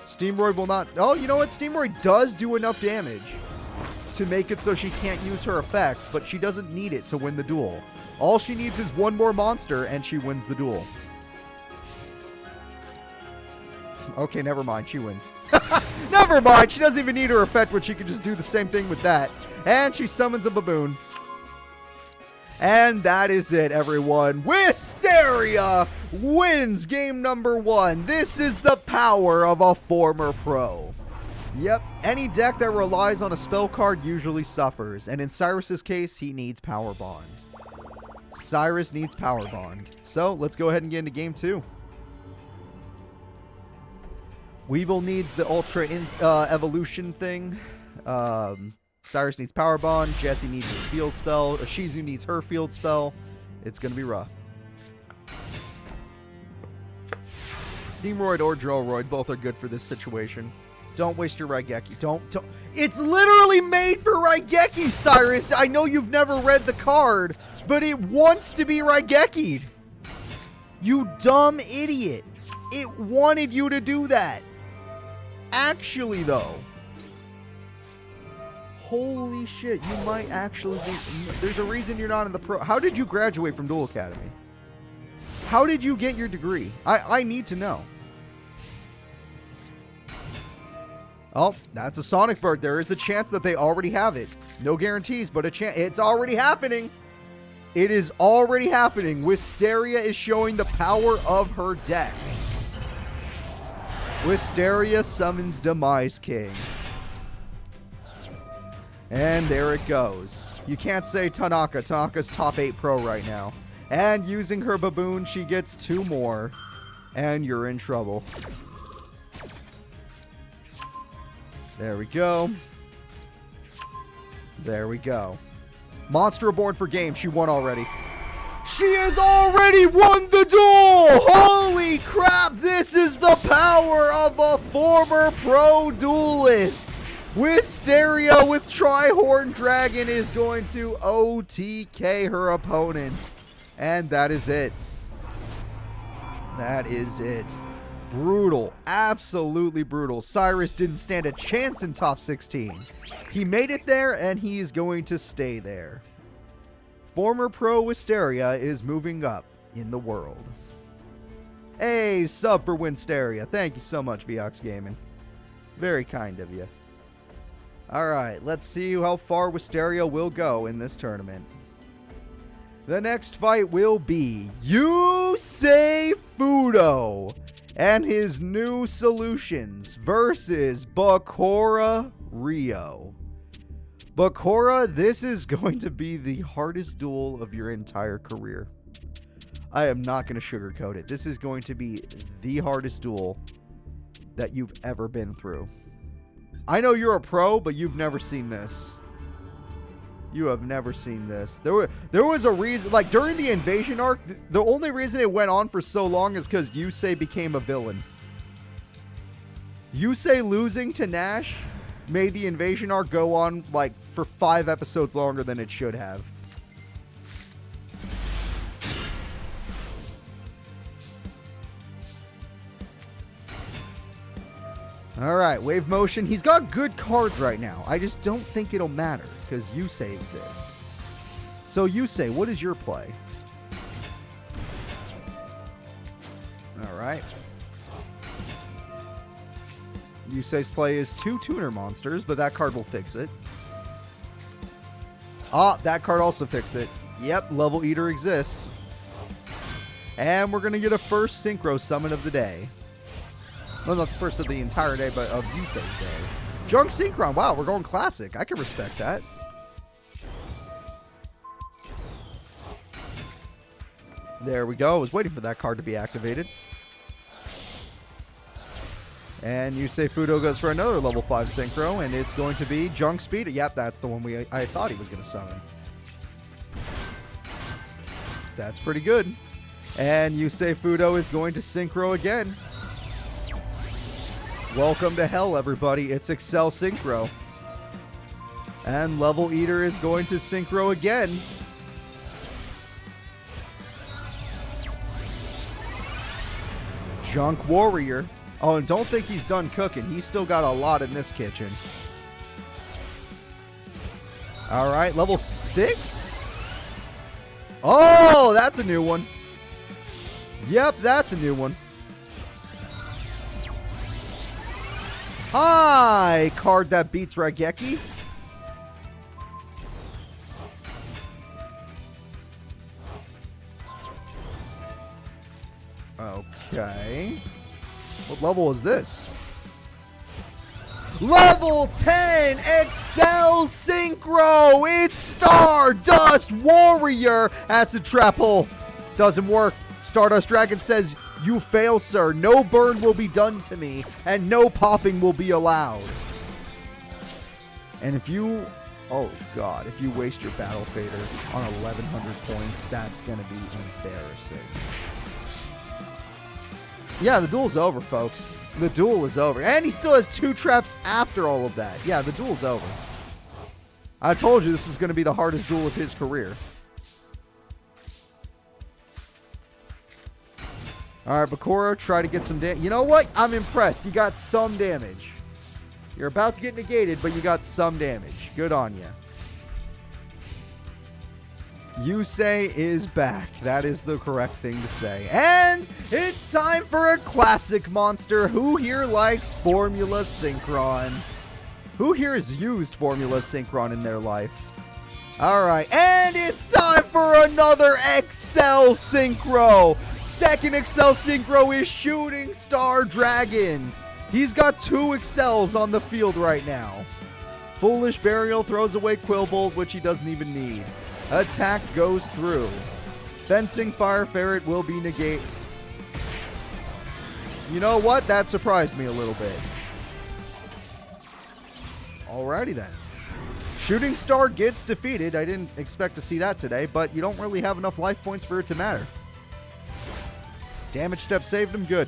Steamroid will not... Oh, you know what? Steamroid does do enough damage to make it so she can't use her effect, but she doesn't need it to win the duel. All she needs is one more monster, and she wins the duel. Okay, never mind. She wins. Never mind. She doesn't even need her effect, but she can just do the same thing with that. And she summons a baboon. And that is it, everyone. Wisteria wins game number 1. This is the power of a former pro. Yep, any deck that relies on a spell card usually suffers. And in Cyrus's case, he needs Power Bond. Cyrus needs Power Bond. So, let's go ahead and get into game 2. Weevil needs the Ultra Evolution thing. Cyrus needs Power Bond. Jesse needs his field spell. Shizu needs her field spell. It's going to be rough. Steamroid or Drillroid, both are good for this situation. Don't waste your Raigeki. Don't. It's literally made for Raigeki, Cyrus. I know you've never read the card, but it wants to be Raigeki'd. You dumb idiot. It wanted you to do that. Actually, though. Holy shit, you might actually be... There's a reason you're not in the pro... How did you graduate from Duel Academy? How did you get your degree? I need to know. Oh, that's a Sonic Bird. There is a chance that they already have it. No guarantees, but a chance. It's already happening. It is already happening. Wisteria is showing the power of her deck. Wisteria summons Demise King. And there it goes. You can't say Tanaka. Tanaka's top 8 pro right now. And using her baboon, she gets 2 more. And you're in trouble. There we go. There we go. Monster aboard for game. She won already. She has already won the duel! Holy crap! This is the power of a former pro duelist! Wisteria with Trihorn Dragon is going to OTK her opponent. And that is it. That is it. Brutal. Absolutely brutal. Cyrus didn't stand a chance in top 16. He made it there, and he's going to stay there. Former pro Wisteria is moving up in the world. Hey, sub for Wisteria. Thank you so much, Viox Gaming. Very kind of you. Alright, let's see how far Wisteria will go in this tournament. The next fight will be Yusei Fudo and his new solutions versus Bakura Rio. Bakura, this is going to be the hardest duel of your entire career. I am not going to sugarcoat it. This is going to be the hardest duel that you've ever been through. I know you're a pro, but you've never seen this. You have never seen this. There was a reason, like during the invasion arc, the only reason it went on for so long is because Yusei became a villain. Yusei losing to Nash made the invasion arc go on like for 5 episodes longer than it should have. Alright, wave motion. He's got good cards right now. I just don't think it'll matter because Yusei exists. So Yusei, what is your play? Alright. Yusei's play is 2 tuner monsters, but that card will fix it. Ah, that card also fixed it. Yep, Level Eater exists. And we're going to get a first Synchro Summon of the day. Well, not the first of the entire day, but of Yusei's day. Junk Synchron. Wow, we're going classic. I can respect that. There we go. I was waiting for that card to be activated. And Yusei Fudo goes for another level 5 Synchro, and it's going to be Junk Speed. Yep, that's the one I thought he was going to summon. That's pretty good. And Yusei Fudo is going to Synchro again. Welcome to hell, everybody. It's Excel Synchro. And Level Eater is going to Synchro again. Junk Warrior. Oh, and don't think he's done cooking. He's still got a lot in this kitchen. All right, level 6? Oh, that's a new one. Yep, that's a new one. Hi, card that beats Raigeki. Okay. What level is this? Level 10 Excel Synchro. It's Stardust Warrior. Acid Trap Hole. Doesn't work. Stardust Dragon says, "You fail, sir. No burn will be done to me, and no popping will be allowed." And if you... Oh, God. If you waste your Battle Fader on 1,100 points, that's going to be embarrassing. Yeah, the duel's over, folks. The duel is over. And he still has 2 traps after all of that. Yeah, the duel's over. I told you this was going to be the hardest duel of his career. All right, Bakura, try to get some damage. You know what? I'm impressed. You got some damage. You're about to get negated, but you got some damage. Good on you. Yusei is back. That is the correct thing to say. And it's time for a classic monster. Who here likes Formula Synchron? Who here has used Formula Synchron in their life? All right, and it's time for another Excel Synchro. Second Excel Synchro is Shooting Star Dragon. He's got 2 Excels on the field right now. Foolish Burial throws away Quillbolt, which he doesn't even need. Attack goes through. Fencing Fire Ferret will be negated. You know what? That surprised me a little bit. Alrighty then. Shooting Star gets defeated. I didn't expect to see that today, but you don't really have enough life points for it to matter. Damage Step saved him. Good.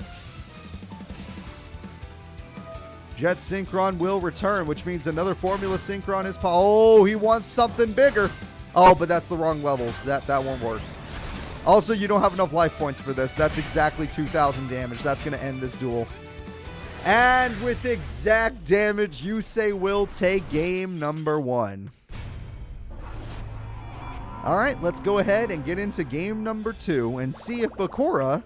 Jet Synchron will return, which means another Formula Synchron is... Oh, he wants something bigger. Oh, but that's the wrong levels. That won't work. Also, you don't have enough life points for this. That's exactly 2,000 damage. That's going to end this duel. And with exact damage, Yusei will take game number 1. Alright, let's go ahead and get into game number 2 and see if Bakura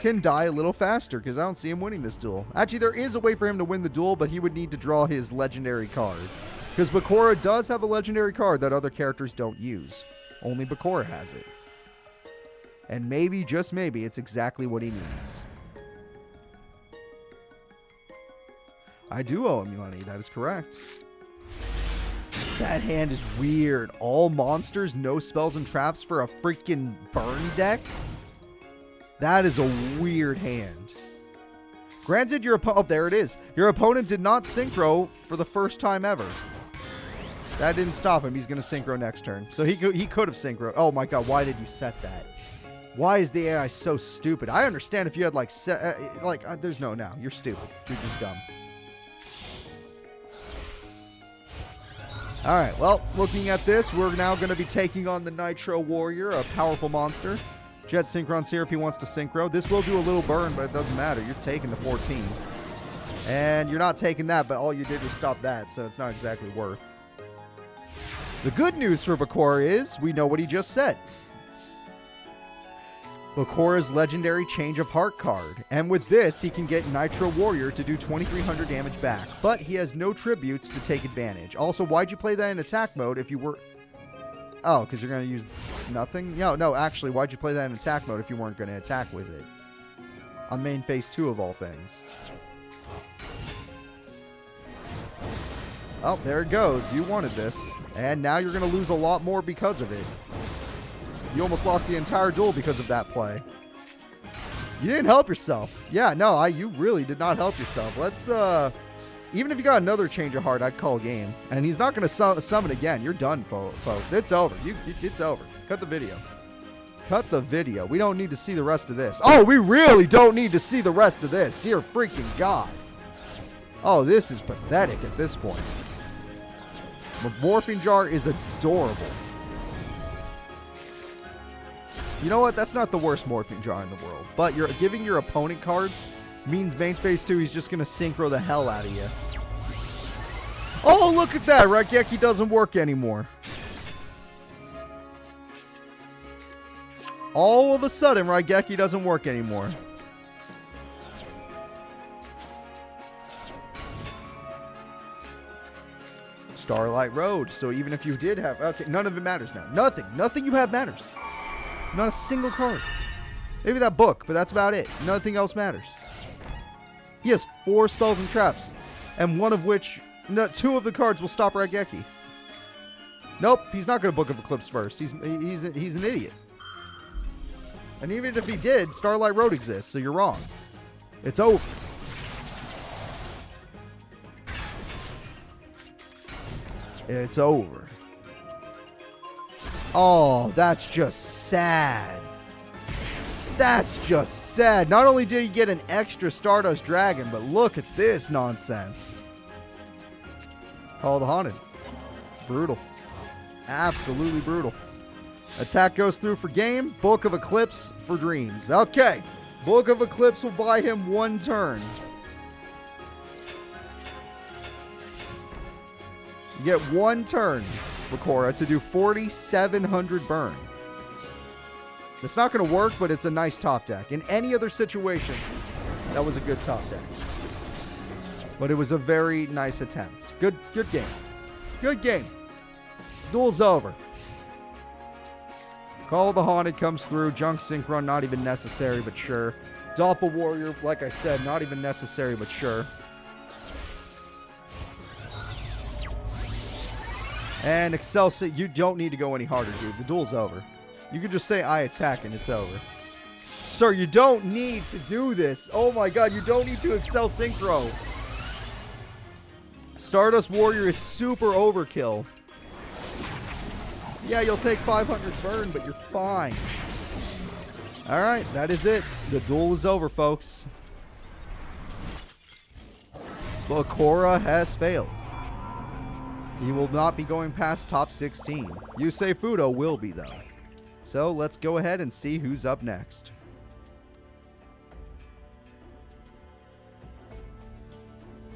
can die a little faster, because I don't see him winning this duel. Actually, there is a way for him to win the duel, but he would need to draw his legendary card. Because Bakura does have a legendary card that other characters don't use. Only Bakura has it. And maybe, just maybe, it's exactly what he needs. I do owe him money. That is correct. That hand is weird. All monsters, no spells and traps for a freaking burn deck? That is a weird hand. Granted, your opponent... Oh, there it is. Your opponent did not synchro for the first time ever. That didn't stop him. He's going to synchro next turn. So he could have synchro. Oh my god, why did you set that? Why is the AI so stupid? I understand if you had like... there's no now. You're stupid. You're just dumb. Alright, well, looking at this, we're now going to be taking on the Nitro Warrior, a powerful monster. Jet Synchron's here if he wants to synchro. This will do a little burn, but it doesn't matter. You're taking the 14. And you're not taking that, but all you did was stop that, so it's not exactly worth. The good news for Bakura is we know what he just said. Bakura's legendary Change of Heart card. And with this, he can get Nitro Warrior to do 2,300 damage back. But he has no tributes to take advantage. Also, why'd you play that in attack mode if you were... Oh, because you're going to use nothing? No, actually, why'd you play that in attack mode if you weren't going to attack with it? On main phase 2 of all things. Oh, there it goes. You wanted this. And now you're going to lose a lot more because of it. You almost lost the entire duel because of that play. You didn't help yourself. Yeah, no, you really did not help yourself. Let's, even if you got another Change of Heart, I'd call game. And he's not going to summon again. You're done, folks. It's over. It's over. Cut the video. Cut the video. We don't need to see the rest of this. Oh, we really don't need to see the rest of this. Dear freaking God. Oh, this is pathetic at this point. The Morphing Jar is adorable. You know what? That's not the worst Morphing Jar in the world. But you're giving your opponent cards means main phase 2, he's just going to synchro the hell out of you. Oh, look at that. Raigeki doesn't work anymore. All of a sudden, Raigeki doesn't work anymore. Starlight Road. So even if you did have... Okay, none of it matters now. Nothing you have matters. Not a single card. Maybe that book, but that's about it. Nothing else matters. He has 4 spells and traps, and one of which... No, 2 of the cards will stop Raigeki. Nope, he's not going to Book of Eclipse first. He's an idiot. And even if he did, Starlight Road exists, so you're wrong. It's over. It's over. Oh, that's just sad. That's just sad. Not only did he get an extra Stardust Dragon, but look at this nonsense. Call the Haunted. Brutal. Absolutely brutal. Attack goes through for game. Book of Eclipse for dreams. Okay. Book of Eclipse will buy him 1 turn. You get 1 turn, Bakura, to do 4,700 burn. It's not going to work, but it's a nice top deck. In any other situation, that was a good top deck. But it was a very nice attempt. Good game. Good game. Duel's over. Call of the Haunted comes through. Junk Synchron, not even necessary, but sure. Doppel Warrior, like I said, not even necessary, but sure. And you don't need to go any harder, dude. The duel's over. You can just say I attack and it's over. Sir, you don't need to do this. Oh my god, you don't need to Excel Synchro. Stardust Warrior is super overkill. Yeah, you'll take 500 burn, but you're fine. Alright, that is it. The duel is over, folks. Bakura has failed. He will not be going past top 16. Yusei Fudo will be, though. So let's go ahead and see who's up next.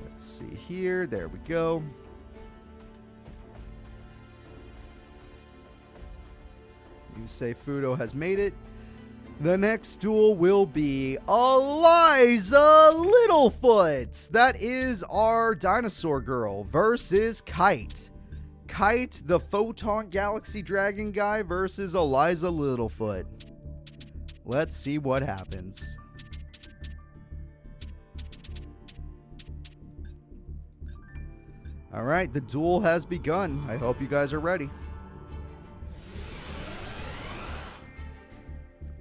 Let's see here. There we go. Yusei Fudo has made it. The next duel will be Eliza Littlefoot. That is our dinosaur girl versus Kite. Kite, the Photon Galaxy Dragon guy versus Eliza Littlefoot. Let's see what happens. All right, the duel has begun. I hope you guys are ready.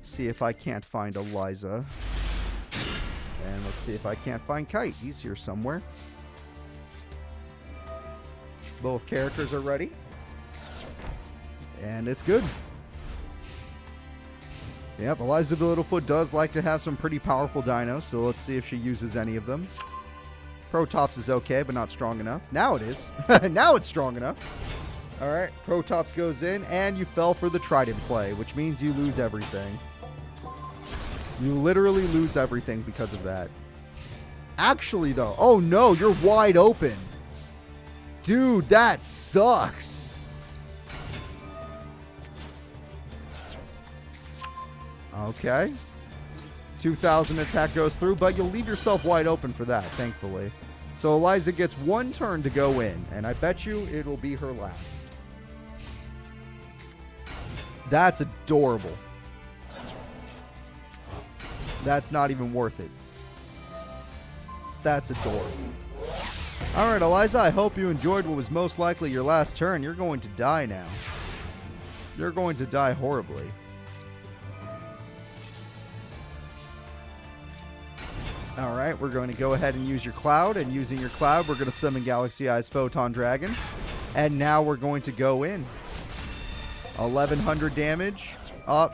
See if I can't find Eliza. And let's see if I can't find Kite. He's here somewhere. Both characters are ready. And it's good. Yep, Eliza Littlefoot does like to have some pretty powerful dinos, so let's see if she uses any of them. Protops is okay, but not strong enough. Now it is. Now it's strong enough. Alright, Protops goes in, and you fell for the Trident play, which means you lose everything. You literally lose everything because of that. Actually, though, oh no, you're wide open. Dude, that sucks. Okay. 2,000 attack goes through, but you'll leave yourself wide open for that, thankfully. So Eliza gets one turn to go in, and I bet you it'll be her last. That's adorable. That's not even worth it. That's adorable. Alright, Eliza, I hope you enjoyed what was most likely your last turn. You're going to die now. You're going to die horribly. Alright, we're going to go ahead and use your Cloud. And using your Cloud, we're going to summon Galaxy Eyes Photon Dragon. And now we're going to go in. 1,100 damage.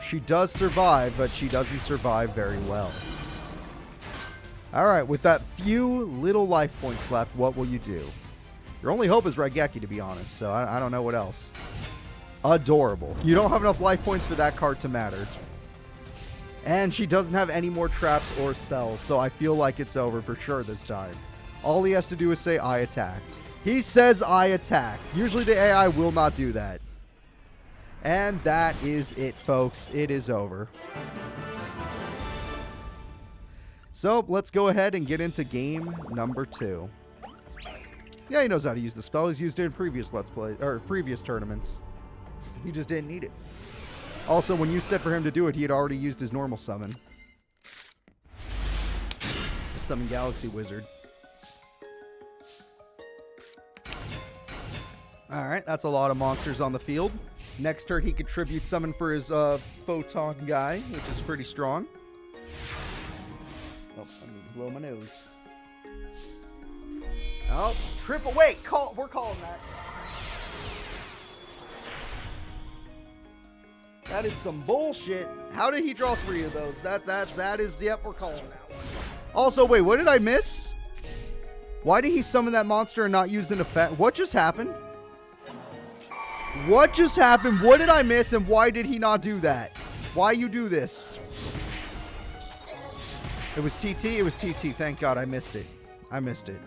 She does survive, but she doesn't survive very well. Alright, with that few little life points left, what will you do? Your only hope is Raigeki, to be honest, so I don't know what else. Adorable. You don't have enough life points for that card to matter. And she doesn't have any more traps or spells, so I feel like it's over for sure this time. All he has to do is say, I attack. He says, I attack. Usually the AI will not do that. And that is it, folks. It is over. So, let's go ahead and get into game number 2. Yeah, he knows how to use the spell. He's used it in previous Let's Play, or previous tournaments. He just didn't need it. Also, when you said for him to do it, he had already used his normal summon. Just summon Galaxy Wizard. Alright, that's a lot of monsters on the field. Next turn, he contributes summon for his Photon guy, which is pretty strong. Oh, I need to blow my nose. Oh, triple. Wait, we're calling that. That is some bullshit. How did he draw 3 of those? That is, yep, we're calling that one. Also, wait, what did I miss? Why did he summon that monster and not use an effect? What just happened? What just happened? What did I miss and why did he not do that? Why you do this? It was TT? It was TT. Thank God I missed it. I missed it.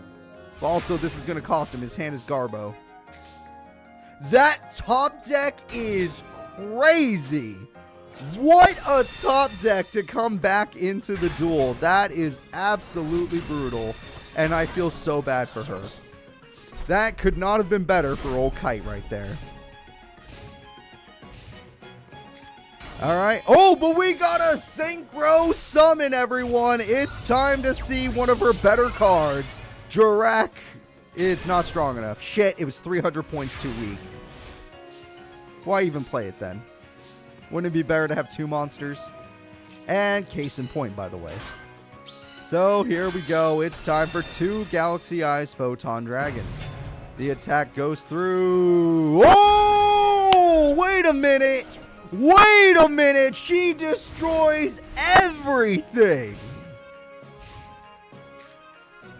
But also, this is going to cost him. His hand is Garbo. That top deck is crazy. What a top deck to come back into the duel. That is absolutely brutal. And I feel so bad for her. That could not have been better for old Kite right there. Alright. Oh, but we got a synchro summon, everyone. It's time to see one of her better cards. Jurak. It's not strong enough. Shit, it was 300 points too weak. Why even play it then? Wouldn't it be better to have 2 monsters? And case in point, by the way. So here we go. It's time for 2 Galaxy Eyes Photon Dragons. The attack goes through. Oh! Wait a minute! Wait a minute! She destroys everything!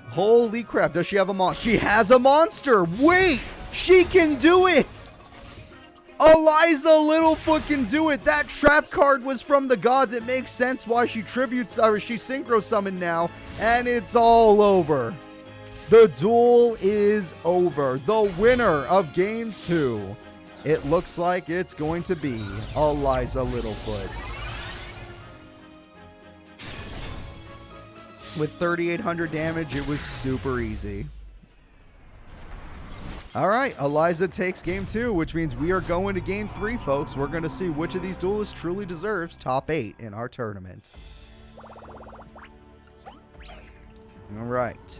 Holy crap. Does she have a monster? She has a monster! Wait! She can do it! Eliza Littlefoot can do it. That trap card was from the gods. It makes sense why she tributes, or she synchro summoned now, and it's all over. The duel is over. The winner of game 2, it looks like it's going to be Eliza Littlefoot. With 3,800 damage, it was super easy. All right, Eliza takes game 2, which means we are going to game 3, folks. We're going to see which of these duelists truly deserves top 8 in our tournament. All right.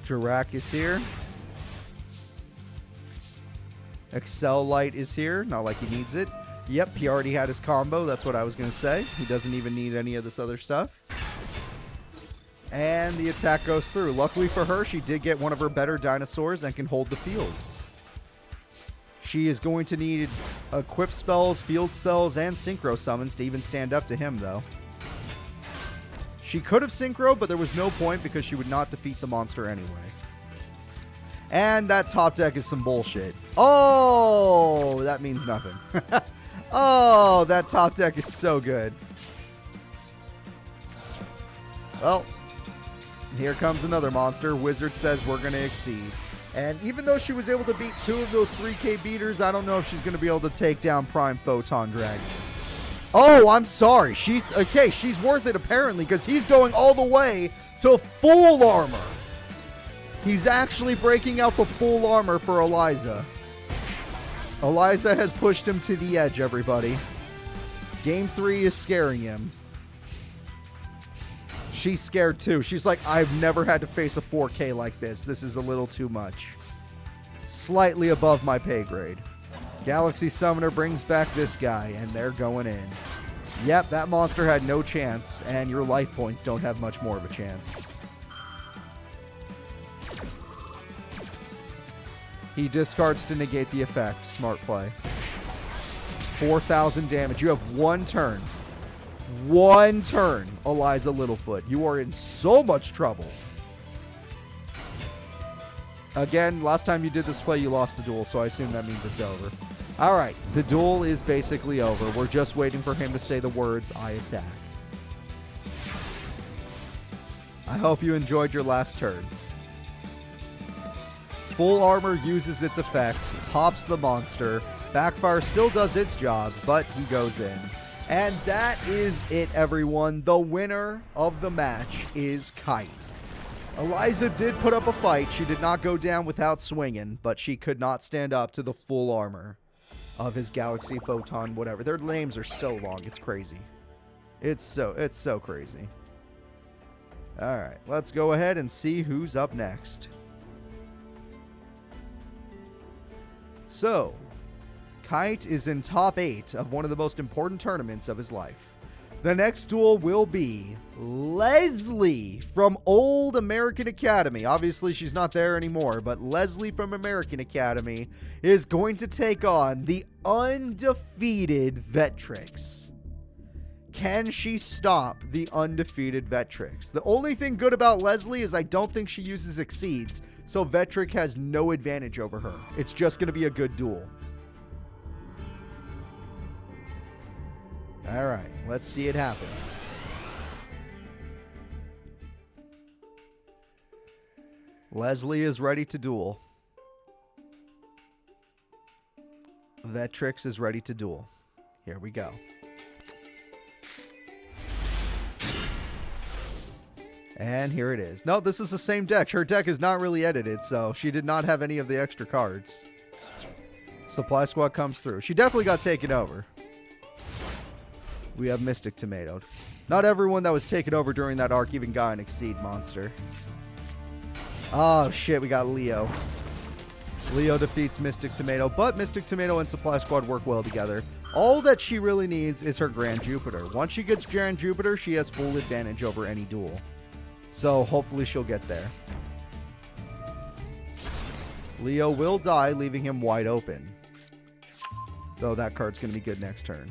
Jirak is here. Excel Light is here. Not like he needs it. Yep, he already had his combo. That's what I was going to say. He doesn't even need any of this other stuff. And the attack goes through. Luckily for her, she did get one of her better dinosaurs and can hold the field. She is going to need equip spells, field spells, and synchro summons to even stand up to him, though. She could have synchro, but there was no point because she would not defeat the monster anyway. And that top deck is some bullshit. Oh, that means nothing. Oh, that top deck is so good. Well, here comes another monster. Wizard says we're going to exceed. And even though she was able to beat 2 of those 3K beaters, I don't know if she's going to be able to take down Prime Photon Dragon. Oh, I'm sorry. She's okay. She's worth it apparently because he's going all the way to full armor. He's actually breaking out the full armor for Eliza. Eliza has pushed him to the edge, everybody. Game 3 is scaring him. She's scared too. She's like, I've never had to face a 4K like this. This is a little too much. Slightly above my pay grade. Galaxy Summoner brings back this guy, and they're going in. Yep, that monster had no chance, and your life points don't have much more of a chance. He discards to negate the effect. Smart play. 4,000 damage. You have 1 turn. 1 turn, Eliza Littlefoot. You are in so much trouble. Again, last time you did this play, you lost the duel, so I assume that means it's over. All right, the duel is basically over. We're just waiting for him to say the words, I attack. I hope you enjoyed your last turn. Full armor uses its effect, pops the monster. Backfire still does its job, but he goes in. And that is it, everyone. The winner of the match is Kite. Eliza did put up a fight. She did not go down without swinging, but she could not stand up to the full armor of his Galaxy Photon, whatever. Their names are so long. It's crazy. It's so crazy. All right, let's go ahead and see who's up next. So, Kite is in top 8 of one of the most important tournaments of his life. The next duel will be Leslie from Old American Academy. Obviously, she's not there anymore, but Leslie from American Academy is going to take on the undefeated Vectrix. Can she stop the undefeated Vectrix? The only thing good about Leslie is I don't think she uses Exceeds, so Vectrix has no advantage over her. It's just going to be a good duel. All right, let's see it happen. Leslie is ready to duel. Vectrix is ready to duel. Here we go. And here it is. No, this is the same deck. Her deck is not really edited, so she did not have any of the extra cards. Supply Squad comes through. She definitely got taken over. We have Mystic Tomatoed. Not everyone that was taken over during that arc even got an Exceed monster. Oh, shit. We got Leo. Leo defeats Mystic Tomato, but Mystic Tomato and Supply Squad work well together. All that she really needs is her Grand Jupiter. Once she gets Grand Jupiter, she has full advantage over any duel. So hopefully she'll get there. Leo will die, leaving him wide open. Though that card's going to be good next turn.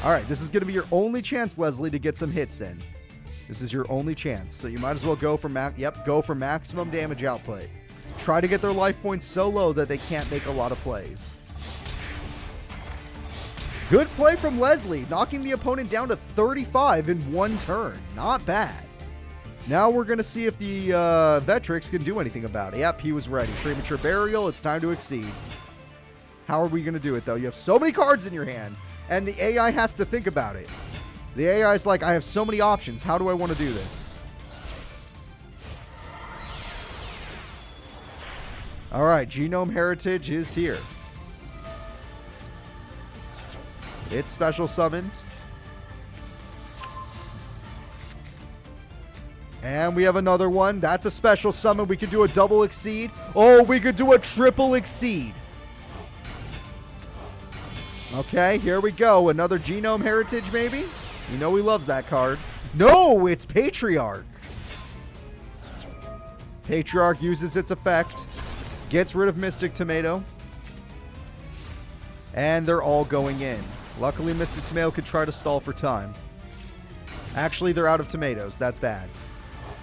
Alright, this is going to be your only chance, Leslie, to get some hits in. This is your only chance. So you might as well go for maximum damage output. Try to get their life points so low that they can't make a lot of plays. Good play from Leslie, knocking the opponent down to 35 in one turn. Not bad. Now we're going to see if the Vetrix can do anything about it. Yep, he was ready. Premature Burial, it's time to Exceed. How are we going to do it, though? You have so many cards in your hand, and the AI has to think about it. The AI is like, I have so many options. How do I want to do this? All right, Genome Heritage is here. It's special summoned. And we have another one. That's a special summon. We could do a double Exceed. Oh, we could do a triple Exceed. Okay, here we go. Another Genome Heritage, maybe? You know he loves that card. No, it's Patriarch. Patriarch uses its effect. Gets rid of Mystic Tomato. And they're all going in. Luckily, Mystic Tomato could try to stall for time. Actually, they're out of tomatoes. That's bad.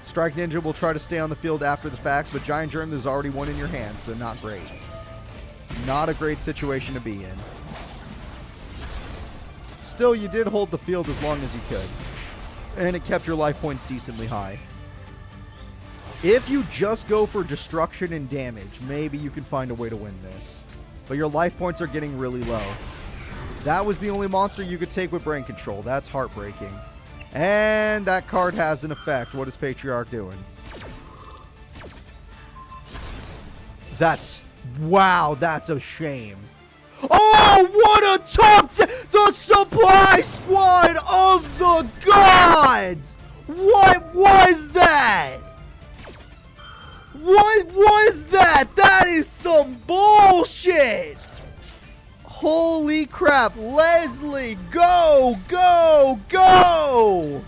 Strike Ninja will try to stay on the field after the fact, but Giant Germ, there's already one in your hand, so not great. Not a great situation to be in. Still, you did hold the field as long as you could. And it kept your life points decently high. If you just go for destruction and damage, maybe you can find a way to win this. But your life points are getting really low. That was the only monster you could take with Brain Control. That's heartbreaking. And that card has an effect. What is Patriarch doing? Wow, that's a shame. Oh, what a top 10! The Supply Squad of the Gods! What was that? What was that? That is some bullshit! Holy crap, Leslie, go, go, go!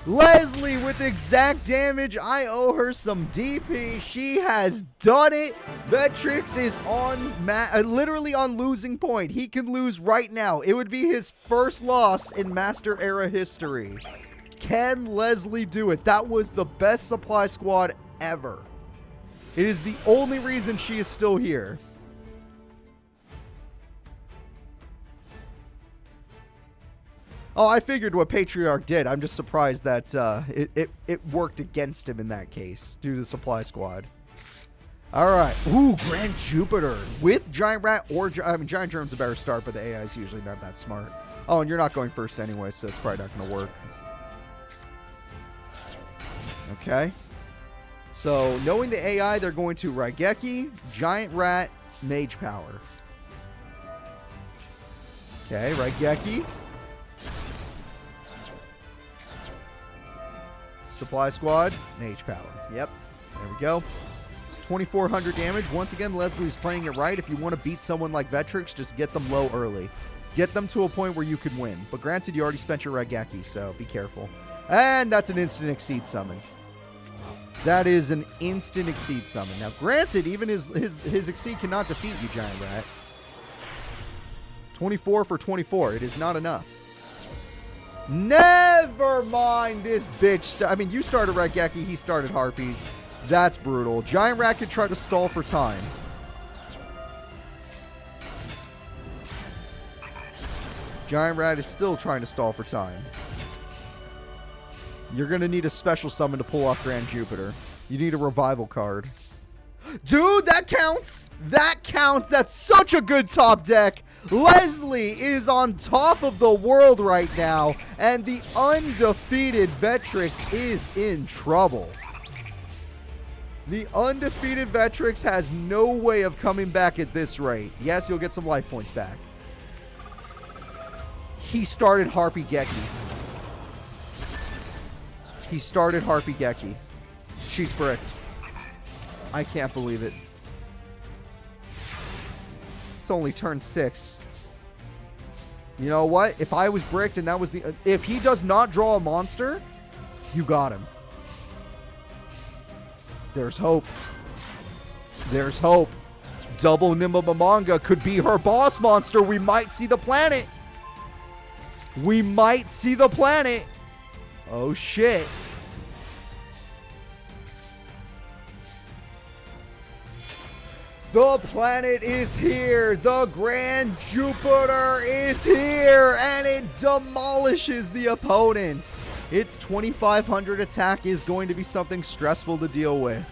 Leslie with exact damage. I owe her some DP. She has done it. Vetrix is on literally on losing point. He can lose right now. It would be his first loss in Master Era history. Can Leslie do it? That was the best Supply Squad ever. It is the only reason she is still here. Oh, I figured what Patriarch did. I'm just surprised that it worked against him in that case due to the Supply Squad. All right. Ooh, Grand Jupiter with Giant Rat or Giant Germ's a better start, but the AI is usually not that smart. Oh, and you're not going first anyway, so it's probably not going to work. Okay. So, knowing the AI, they're going to Raigeki, Giant Rat, Mage Power. Okay, Raigeki. Supply Squad, Mage Power. Yep, there we go. 2,400 damage. Once again, Leslie's playing it right. If you want to beat someone like Vetrix, just get them low early. Get them to a point where you can win. But granted, you already spent your Raigeki, so be careful. And that's an instant Exceed summon. That is an instant Exceed summon. Now, granted, even his Exceed cannot defeat you, Giant Rat. 24 for 24. It is not enough. Never mind this bitch. I mean, you started Raigeki, he started Harpies. That's brutal. Giant Rat could try to stall for time. Giant Rat is still trying to stall for time. You're going to need a special summon to pull off Grand Jupiter. You need a revival card. Dude, that counts. That counts. That's such a good top deck. Leslie is on top of the world right now, and the undefeated Vetrix is in trouble. The undefeated Vetrix has no way of coming back at this rate. Yes, you'll get some life points back. He started Harpy Geki. He started Harpy Geki. She's bricked. I can't believe it. It's only turn 6. You know what? If I was bricked and that was the... If he does not draw a monster, you got him. There's hope. There's hope. Double Nimamamanga could be her boss monster. We might see the planet. We might see the planet. Oh, shit. The planet is here. The Grand Jupiter is here. And it demolishes the opponent. Its 2500 attack is going to be something stressful to deal with.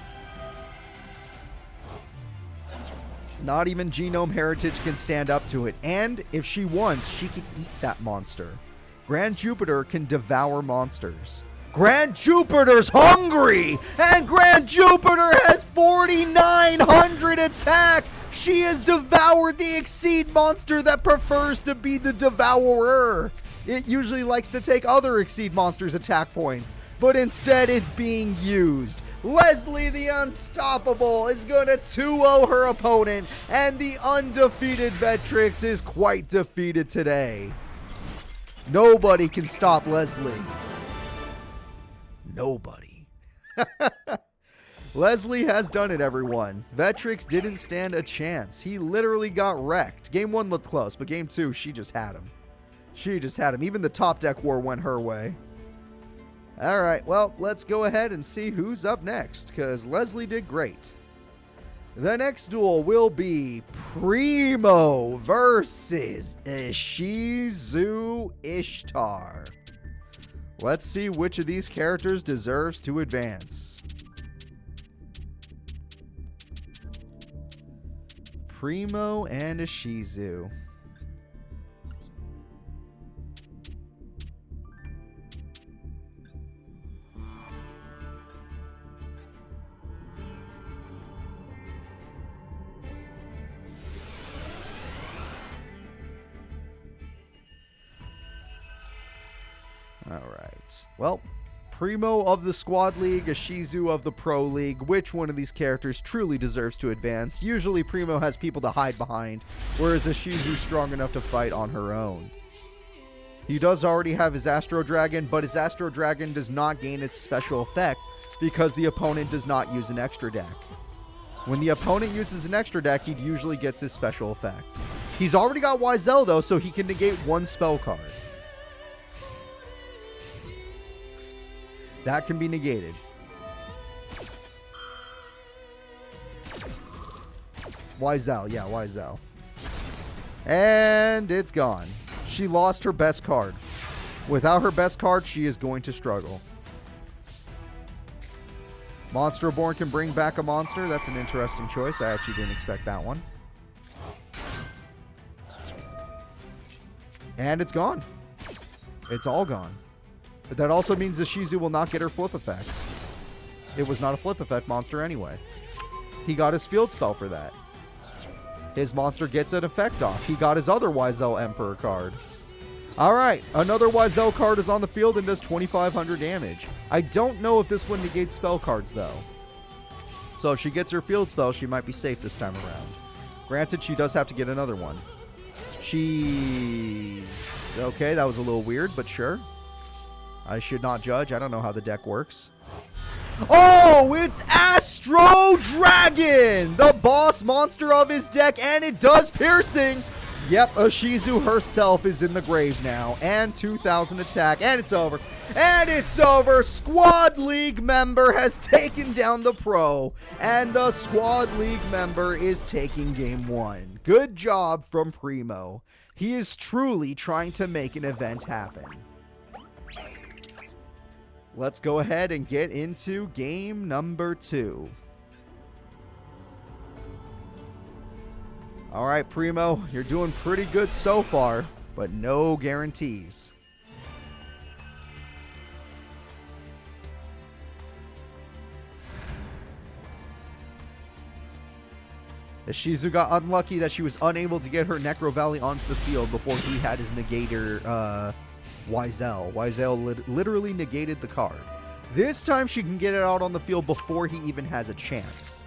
Not even Genome Heritage can stand up to it. And if she wants, she can eat that monster. Grand Jupiter can devour monsters. Grand Jupiter's hungry! And Grand Jupiter has 4900 attack! She has devoured the Exceed monster that prefers to be the devourer. It usually likes to take other Exceed monsters' attack points, but instead it's being used. Leslie the Unstoppable is going to 2-0 her opponent, and the undefeated Vetrix is quite defeated today. Nobody can stop Leslie. Nobody. Leslie has done it, everyone. Vetrix didn't stand a chance. He literally got wrecked. Game 1 looked close, but Game 2, she just had him. She just had him. Even the top deck war went her way. All right, well, let's go ahead and see who's up next, because Leslie did great. The next duel will be Primo versus Ishizu Ishtar. Let's see which of these characters deserves to advance. Primo and Ishizu. Alright, well, Primo of the Squad League, Ishizu of the Pro League. Which one of these characters truly deserves to advance? Usually Primo has people to hide behind, whereas Ishizu's strong enough to fight on her own. He does already have his Astro Dragon, but his Astro Dragon does not gain its special effect because the opponent does not use an extra deck. When the opponent uses an extra deck, he usually gets his special effect. He's already got Wizel though, so he can negate one spell card. That can be negated. Wizel, yeah, Wizel. And it's gone. She lost her best card. Without her best card, she is going to struggle. Monster Reborn can bring back a monster. That's an interesting choice. I actually didn't expect that one. And it's gone. It's all gone. But that also means the Shizu will not get her flip effect. It was not a flip effect monster anyway. He got his field spell for that. His monster gets an effect off. He got his other Wizel Emperor card. Alright, another Wizel card is on the field and does 2500 damage. I don't know if this one negates spell cards though. So if she gets her field spell, she might be safe this time around. Granted, she does have to get another one. She's... okay, that was a little weird, but sure. I should not judge. I don't know how the deck works. Oh, it's Astro Dragon! The boss monster of his deck, and it does piercing! Yep, Ishizu herself is in the grave now. And 2000 attack, and it's over. And it's over! Squad League member has taken down the Pro, and the Squad League member is taking Game 1. Good job from Primo. He is truly trying to make an event happen. Let's go ahead and get into game number 2. All right, Primo, you're doing pretty good so far, but no guarantees. Shizu got unlucky that she was unable to get her Necro Valley onto the field before he had his negator, Wizel. Wizel literally negated the card. This time she can get it out on the field before he even has a chance.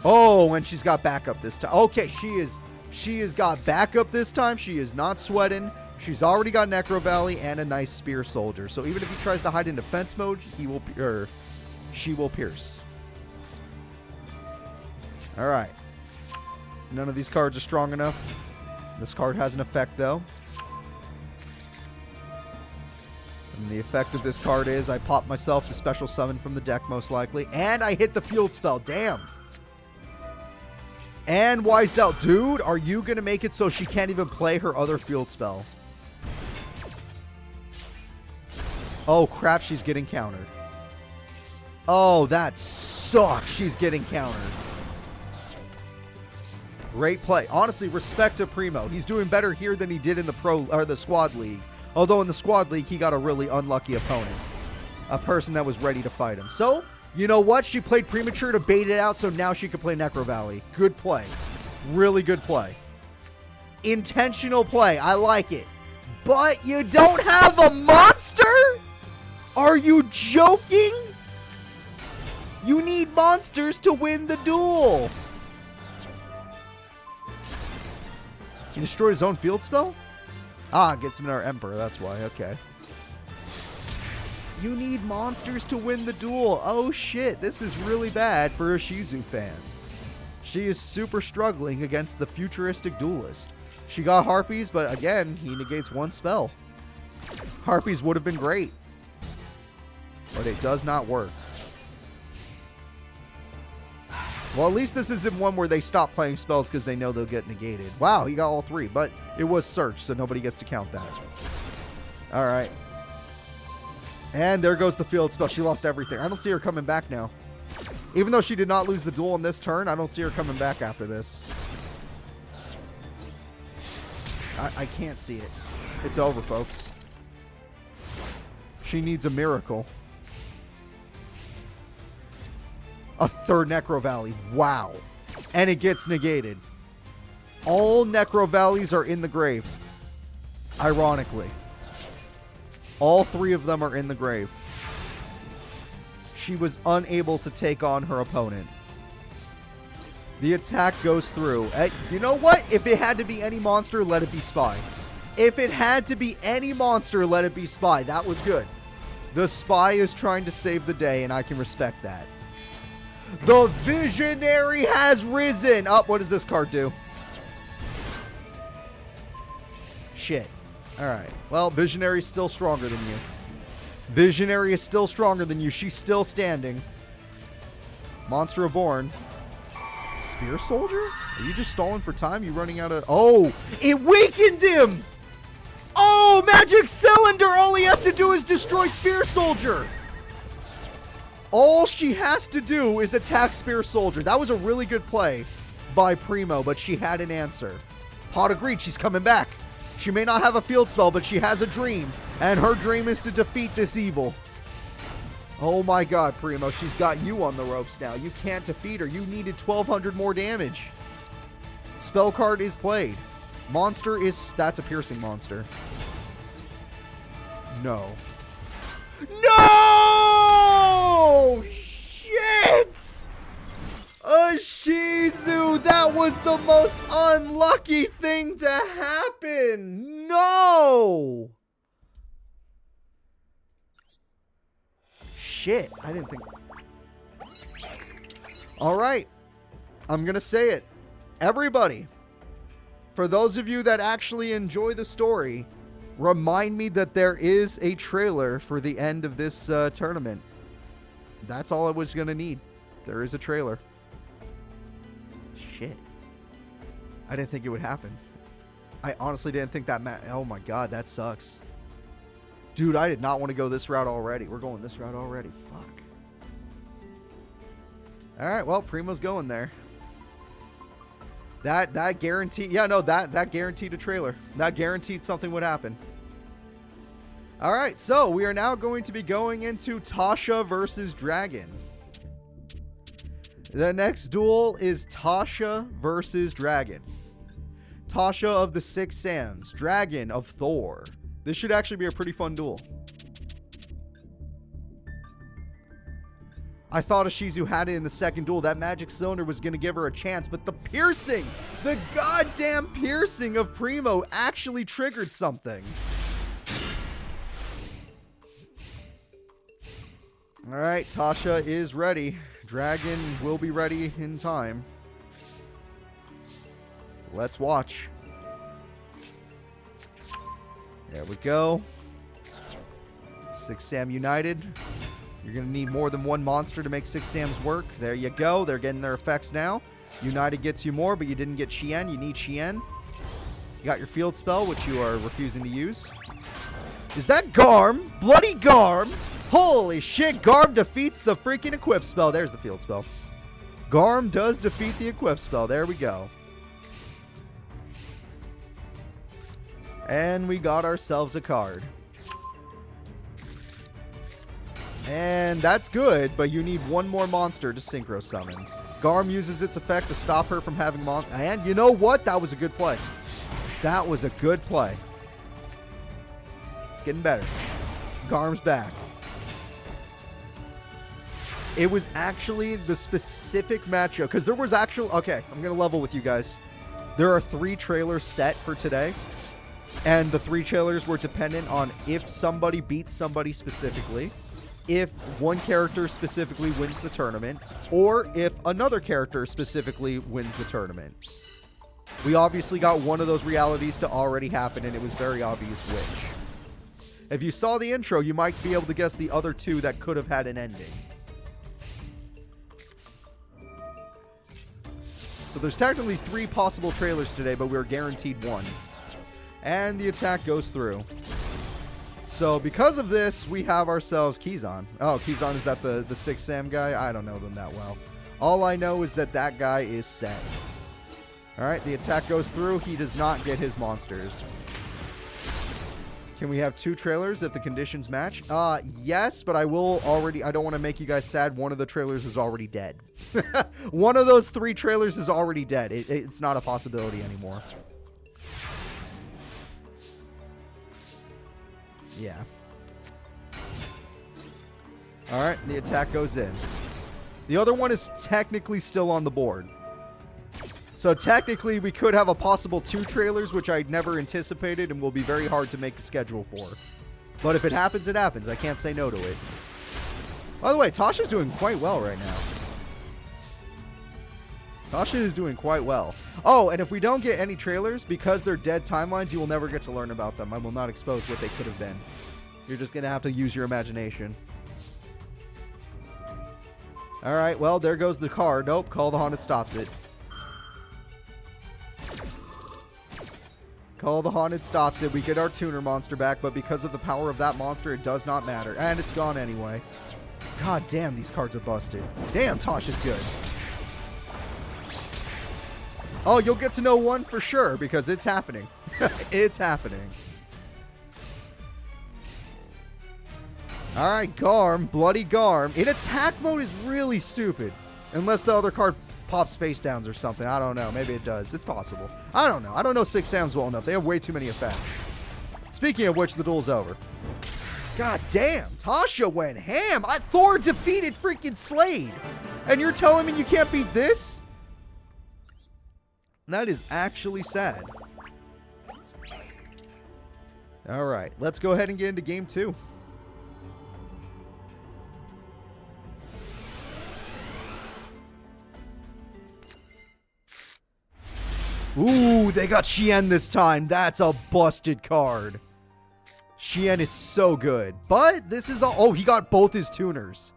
Oh, and she's got backup this time. Okay, she has got backup this time. She is not sweating. She's already got Necro Valley and a nice Spear Soldier. So even if he tries to hide in defense mode, she will pierce. All right. None of these cards are strong enough. This card has an effect, though. And the effect of this card is I pop myself to special summon from the deck, most likely. And I hit the field spell. Damn. And Wizel. Dude, are you going to make it so she can't even play her other field spell? Oh, crap. She's getting countered. Oh, that sucks. She's getting countered. Great play. Honestly, respect to Primo. He's doing better here than he did in the squad league. Although in the squad league, he got a really unlucky opponent. A person that was ready to fight him. So, you know what? She played premature to bait it out, so now she can play Necro Valley. Good play. Really good play. Intentional play. I like it. But you don't have a monster? Are you joking? You need monsters to win the duel. He destroyed his own field spell? Ah, gets him our Emperor. That's why. Okay. You need monsters to win the duel. Oh, shit. This is really bad for Shizu fans. She is super struggling against the futuristic duelist. She got Harpies, but again, he negates one spell. Harpies would have been great. But it does not work. Well, at least this isn't one where they stop playing spells because they know they'll get negated. Wow, he got all three, but it was search, so nobody gets to count that. All right. And there goes the field spell. She lost everything. I don't see her coming back now. Even though she did not lose the duel in this turn, I don't see her coming back after this. I can't see it. It's over, folks. She needs a miracle. A third Necro Valley. Wow. And it gets negated. All Necro Valleys are in the grave. Ironically. All three of them are in the grave. She was unable to take on her opponent. The attack goes through. You know what? If it had to be any monster, let it be Spy. If it had to be any monster, let it be Spy. That was good. The Spy is trying to save the day, and I can respect that. The Visionary has risen. Oh, what does this card do? Shit. Alright. Well, Visionary is still stronger than you. Visionary is still stronger than you. She's still standing. Monster Reborn. Spear Soldier? Are you just stalling for time? You running out of... Oh! It weakened him! Oh! Magic Cylinder! All he has to do is destroy Spear Soldier! All she has to do is attack Spear Soldier. That was a really good play by Primo, but she had an answer. Pot agreed. She's coming back. She may not have a field spell, but she has a dream. And her dream is to defeat this evil. Oh my god, Primo. She's got you on the ropes now. You can't defeat her. You needed 1,200 more damage. Spell card is played. Monster is... That's a piercing monster. No. No! Shit! A Shizu! That was the most unlucky thing to happen! No! Shit, I didn't think... Alright. I'm gonna say it. Everybody, for those of you that actually enjoy the story, remind me that there is a trailer for the end of this tournament. That's all I was going to need. There is a trailer. Shit. I didn't think it would happen. I honestly didn't think that... Oh my god, that sucks. Dude, I did not want to go this route already. We're going this route already. Fuck. Alright, well, Primo's going there. That guaranteed... Yeah, no, that guaranteed a trailer. That guaranteed something would happen. Alright, so we are now going to be going into Tasha versus Dragon. The next duel is Tasha versus Dragon. Tasha of the Six Sams, Dragon of Thor. This should actually be a pretty fun duel. I thought Ishizu had it in the second duel. That magic cylinder was going to give her a chance, but the piercing, the goddamn piercing of Primo actually triggered something. All right, Tasha is ready. Dragon will be ready in time. Let's watch. There we go. Six Sam United. You're going to need more than one monster to make Six Sams work. There you go. They're getting their effects now. United gets you more, but you didn't get Shien. You need Shien. You got your field spell, which you are refusing to use. Is that Garm? Bloody Garm! Holy shit, Garm defeats the freaking equip spell. There's the field spell. Garm does defeat the equip spell. There we go. And we got ourselves a card. And that's good, but you need one more monster to synchro summon. Garm uses its effect to stop her from having monster. And you know what? That was a good play. That was a good play. It's getting better. Garm's back. It was actually the specific matchup, because there was actual... Okay, I'm going to level with you guys. There are 3 trailers set for today, and the 3 trailers were dependent on if somebody beats somebody specifically, if one character specifically wins the tournament, or if another character specifically wins the tournament. We obviously got one of those realities to already happen, and it was very obvious which. If you saw the intro, you might be able to guess the other 2 that could have had an ending. So there's technically 3 possible trailers today, but we're guaranteed 1. And the attack goes through. So because of this, we have ourselves Kizan. Oh, Kizan, is that the Six Sam guy? I don't know them that well. All I know is that that guy is set. Alright, the attack goes through. He does not get his monsters. Can we have 2 trailers if the conditions match? Yes, but I don't want to make you guys sad. One of the trailers is already dead. One of those 3 trailers is already dead. It's not a possibility anymore. Yeah. Alright, the attack goes in. The other one is technically still on the board. So technically, we could have a possible 2 trailers, which I never anticipated and will be very hard to make a schedule for. But if it happens, it happens. I can't say no to it. By the way, Tasha's doing quite well right now. Tasha is doing quite well. Oh, and if we don't get any trailers, because they're dead timelines, you will never get to learn about them. I will not expose what they could have been. You're just going to have to use your imagination. Alright, well, there goes the card. Nope, Call the Haunted stops it. Call the Haunted stops it. We get our tuner monster back, but because of the power of that monster, it does not matter. And it's gone anyway. God damn, these cards are busted. Damn, Tasha's good. Oh, you'll get to know one for sure, because it's happening. It's happening. Alright, Garm. Bloody Garm. In attack mode is really stupid. Unless the other card pops face downs or something. I don't know. Maybe it does. It's possible. I don't know. I don't know Six Sams well enough. They have way too many effects. Speaking of which, the duel's over. God damn. Tasha went ham. Thor defeated freaking Slade. And you're telling me you can't beat this? That is actually sad. Alright. Let's go ahead and get into game 2. Ooh, they got Shien this time. That's a busted card. Shien is so good. But this is all... Oh, he got both his tuners.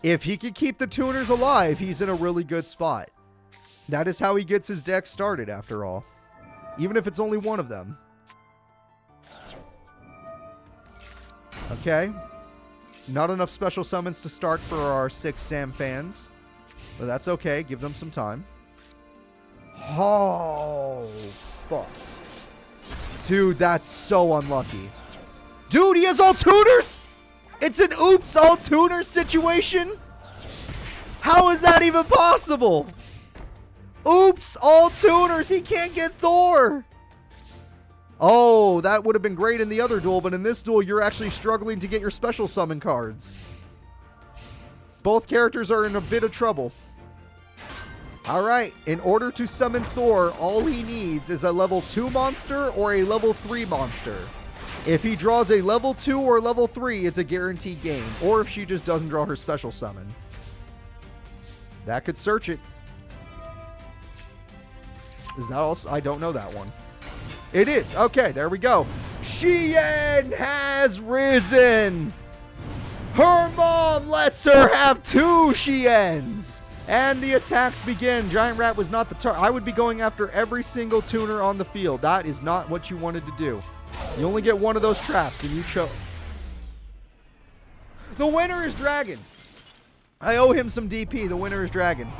If he can keep the tuners alive, he's in a really good spot. That is how he gets his deck started, after all. Even if it's only one of them. Okay. Not enough special summons to start for our Six Sam fans. But that's okay. Give them some time. Oh, fuck. Dude, that's so unlucky. Dude, he has all tuners? It's an oops, all tuners situation? How is that even possible? Oops, all tuners. He can't get Thor. Oh, that would have been great in the other duel, but in this duel, you're actually struggling to get your special summon cards. Both characters are in a bit of trouble. Alright, in order to summon Thor, all he needs is a level 2 monster or a level 3 monster. If he draws a level 2 or level 3, it's a guaranteed game. Or if she just doesn't draw her special summon. That could search it. Is that also? I don't know that one. It is. Okay, there we go. Shien has risen. Her mom lets her have 2 Shiens. And the attacks begin. Giant Rat was not the target. I would be going after every single tuner on the field. That is not what you wanted to do. You only get one of those traps, and you chose. The winner is Dragon. I owe him some DP. The winner is Dragon.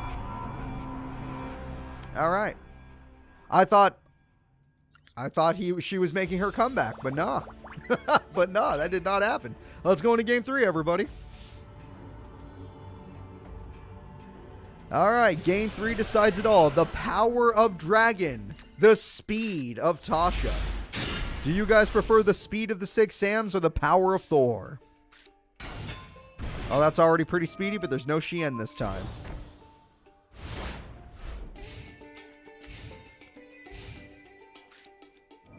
All right. I thought she was making her comeback, but nah. But nah, that did not happen. Let's go into game 3, everybody. All right, game 3 decides it all. The power of Dragon. The speed of Tasha. Do you guys prefer the speed of the 6 Sams or the power of Thor? Oh, that's already pretty speedy, but there's no Shien this time.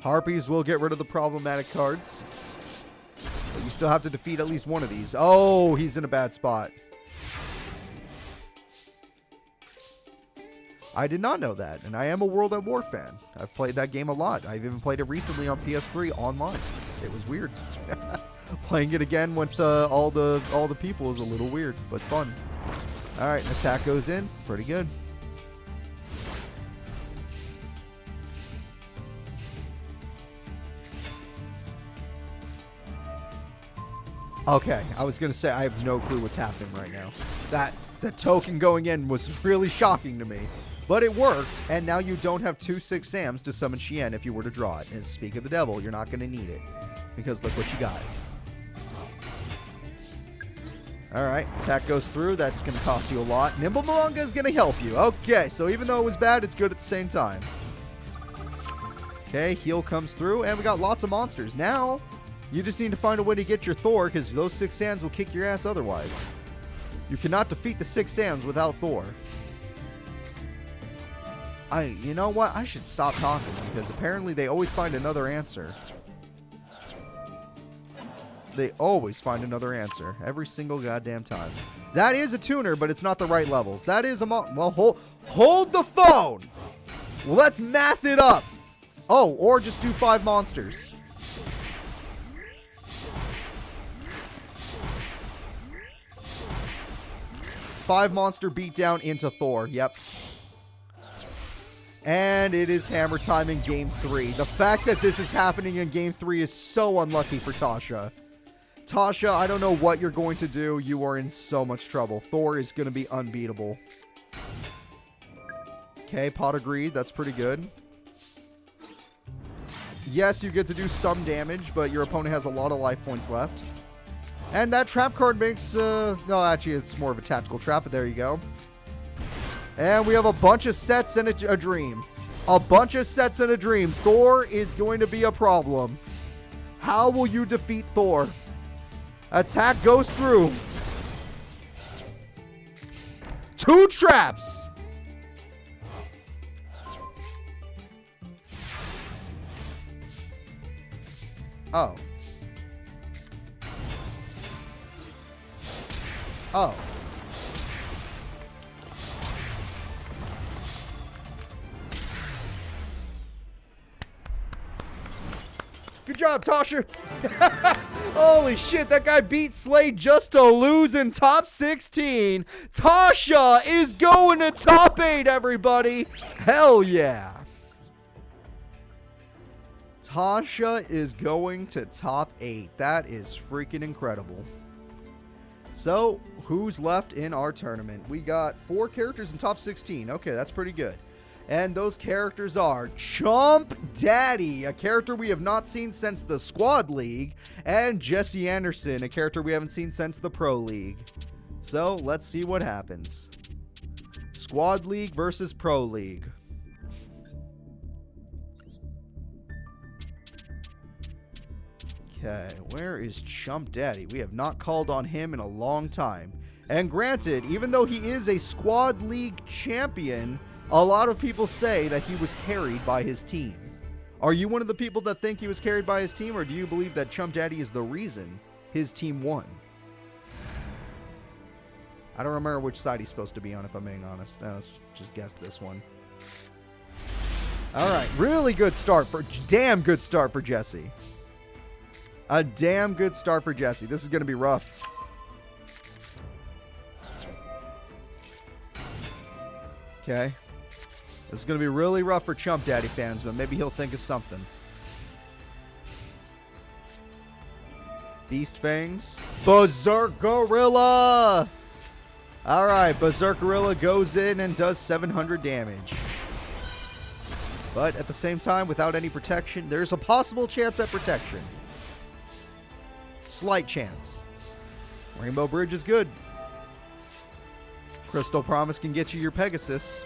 Harpies will get rid of the problematic cards. But you still have to defeat at least one of these. Oh, he's in a bad spot. I did not know that, and I am a World at War fan. I've played that game a lot. I've even played it recently on PS3 online. It was weird. Playing it again with all the people is a little weird, but fun. All right, attack goes in. Pretty good. Okay, I was going to say I have no clue what's happening right now. The token going in was really shocking to me. But it worked, and now you don't have 2 6 Sams to summon Shien if you were to draw it. And speak of the devil, you're not going to need it. Because look what you got. Alright, attack goes through. That's going to cost you a lot. Nimble Malunga is going to help you. Okay, so even though it was bad, it's good at the same time. Okay, heal comes through, and we got lots of monsters. Now, you just need to find a way to get your Thor, because those 6 Sams will kick your ass otherwise. You cannot defeat the 6 Sams without Thor. You know what? I should stop talking, because apparently they always find another answer. They always find another answer. Every single goddamn time. That is a tuner, but it's not the right levels. That is a well, hold the phone! Let's math it up! Oh, or just do 5 monsters. Five monster beatdown into Thor. Yep. And it is hammer time in game 3. The fact that this is happening in game 3 is so unlucky for Tasha. Tasha, I don't know what you're going to do. You are in so much trouble. Thor is going to be unbeatable. Okay, Pot of Greed. That's pretty good. Yes, you get to do some damage, but your opponent has a lot of life points left. And that trap card makes... no, actually, it's more of a tactical trap, but there you go. And we have a bunch of sets and a dream. A bunch of sets and a dream. Thor is going to be a problem. How will you defeat Thor? Attack goes through. 2 traps. Oh. Oh. Good job, Tasha. Holy shit, that guy beat Slade just to lose in top 16. Tasha is going to top 8, everybody. Hell yeah. Tasha is going to top 8. That is freaking incredible. So, who's left in our tournament? We got 4 characters in top 16. Okay, that's pretty good. And those characters are Chomp Daddy, a character we have not seen since the Squad League, and Jesse Anderson, a character we haven't seen since the Pro League. So let's see what happens. Squad League versus Pro League. Okay, where is Chump Daddy? We have not called on him in a long time. And granted, even though he is a Squad League champion, a lot of people say that he was carried by his team. Are you one of the people that think he was carried by his team, or do you believe that Chump Daddy is the reason his team won? I don't remember which side he's supposed to be on, if I'm being honest. Let's just guess this one. All right, really good start for, damn good start for Jesse. A damn good start for Jesse. This is going to be rough. Okay. This is going to be really rough for Chump Daddy fans, but maybe he'll think of something. Beast Fangs. Berserk Gorilla! Alright, Berserk Gorilla goes in and does 700 damage. But at the same time, without any protection, there's a possible chance at protection. Slight chance. Rainbow Bridge is good. Crystal Promise can get you your Pegasus.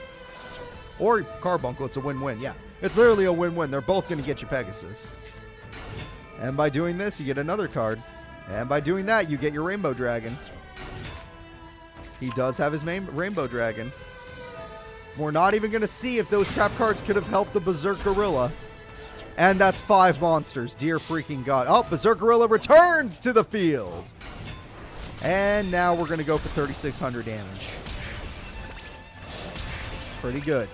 Or Carbuncle, it's a win-win. Yeah, it's literally a win-win. They're both going to get you Pegasus. And by doing this, you get another card. And by doing that, you get your Rainbow Dragon. He does have his main Rainbow Dragon. We're not even going to see if those trap cards could have helped the Berserk Gorilla. And that's 5 monsters. Dear freaking God. Oh, Berserk Gorilla returns to the field. And now we're going to go for 3,600 damage. Pretty good.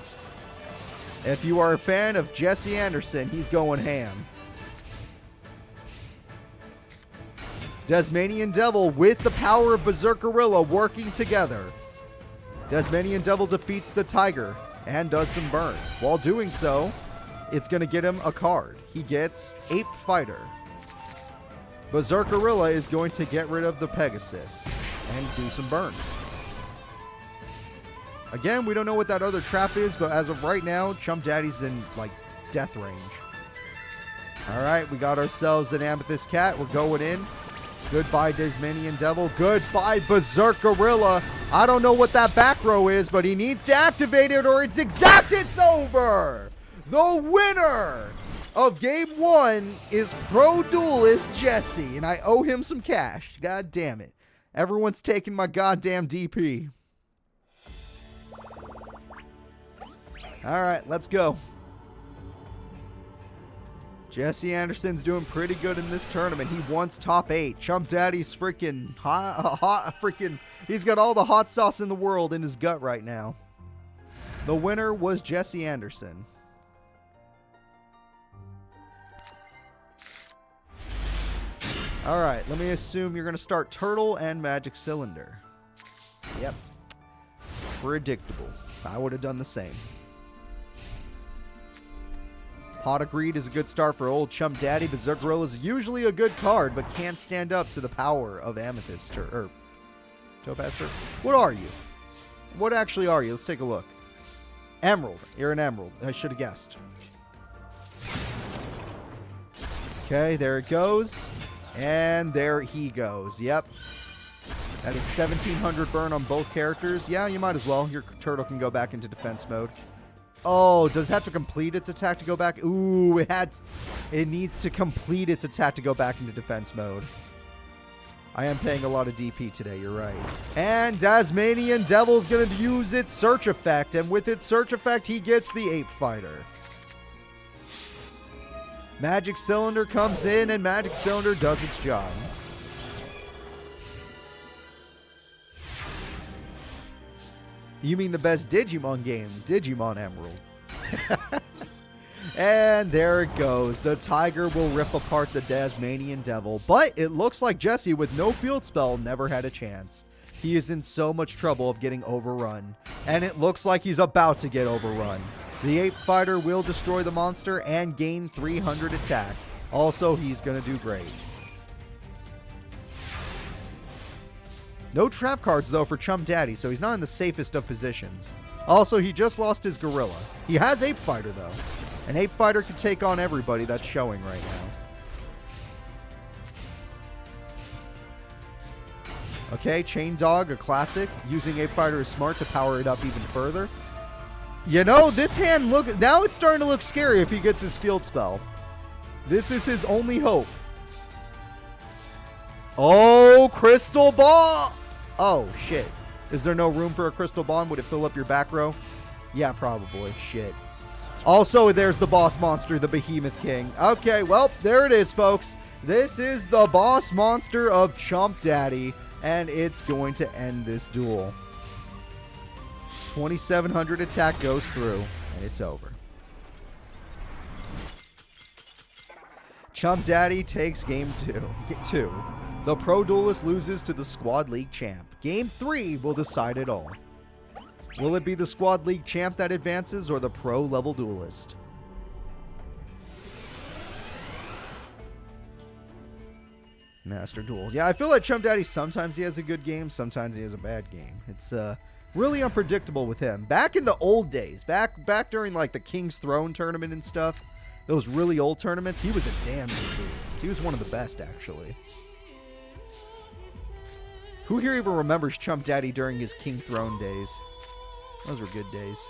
If you are a fan of Jesse Anderson, he's going ham. Desmanian Devil with the power of Berserk Gorilla working together. Desmanian Devil defeats the Tiger and does some burn. While doing so, it's going to get him a card. He gets Ape Fighter. Berserk Gorilla is going to get rid of the Pegasus and do some burn. Again, we don't know what that other trap is, but as of right now, Chump Daddy's in, like, death range. Alright, we got ourselves an Amethyst Cat. We're going in. Goodbye, Desmanian Devil. Goodbye, Berserk Gorilla. I don't know what that back row is, but he needs to activate it or it's over. The winner of Game 1 is Pro Duelist Jesse, and I owe him some cash. God damn it. Everyone's taking my goddamn DP. Alright, let's go. Jesse Anderson's doing pretty good in this tournament. He wants top 8. Chump Daddy's freaking he's got all the hot sauce in the world in his gut right now. The winner was Jesse Anderson. Alright, let me assume you're going to start Turtle and Magic Cylinder. Yep. Predictable. I would have done the same. Pot of Greed is a good start for old Chump Daddy. Berserk Gorilla is usually a good card, but can't stand up to the power of Amethyst or Topaz. What are you? What actually are you? Let's take a look. Emerald. You're an Emerald. I should have guessed. Okay, there it goes. And there he goes. Yep. That is 1,700 burn on both characters. Yeah, you might as well. Your turtle can go back into defense mode. Oh, does it have to complete its attack to go back? Ooh, it needs to complete its attack to go back into defense mode. I am paying a lot of DP today, you're right. And Desmanian Devil's going to use its search effect, and with its search effect, he gets the Ape Fighter. Magic Cylinder comes in, and Magic Cylinder does its job. You mean the best Digimon game, Digimon Emerald. And there it goes. The Tiger will rip apart the Desmanian Devil. But it looks like Jesse, with no field spell, never had a chance. He is in so much trouble of getting overrun. And it looks like he's about to get overrun. The Ape Fighter will destroy the monster and gain 300 attack. Also, he's going to do great. No trap cards, though, for Chump Daddy, so he's not in the safest of positions. Also, he just lost his Gorilla. He has Ape Fighter, though. An Ape Fighter can take on everybody that's showing right now. Okay, Chain Dog, a classic. Using Ape Fighter is smart to power it up even further. You know, this hand, look, now it's starting to look scary if he gets his field spell. This is his only hope. Oh, Crystal Ball! Oh, shit. Is there no room for a Crystal Ball? Would it fill up your back row? Yeah, probably. Shit. Also, there's the boss monster, the Behemoth King. Okay, well, there it is, folks. This is the boss monster of Chump Daddy, and it's going to end this duel. 2700 attack goes through, and it's over. Chump Daddy takes game 2. The Pro Duelist loses to the Squad League champ. Game 3 will decide it all. Will it be the Squad League champ that advances or the Pro level duelist? Master Duel. Yeah, I feel like Chump Daddy, sometimes he has a good game, sometimes he has a bad game. It's really unpredictable with him. Back in the old days, back during like the King's Throne tournament and stuff, those really old tournaments, he was a damn good duelist. He was one of the best, actually. Who here even remembers Chump Daddy during his King Throne days? Those were good days.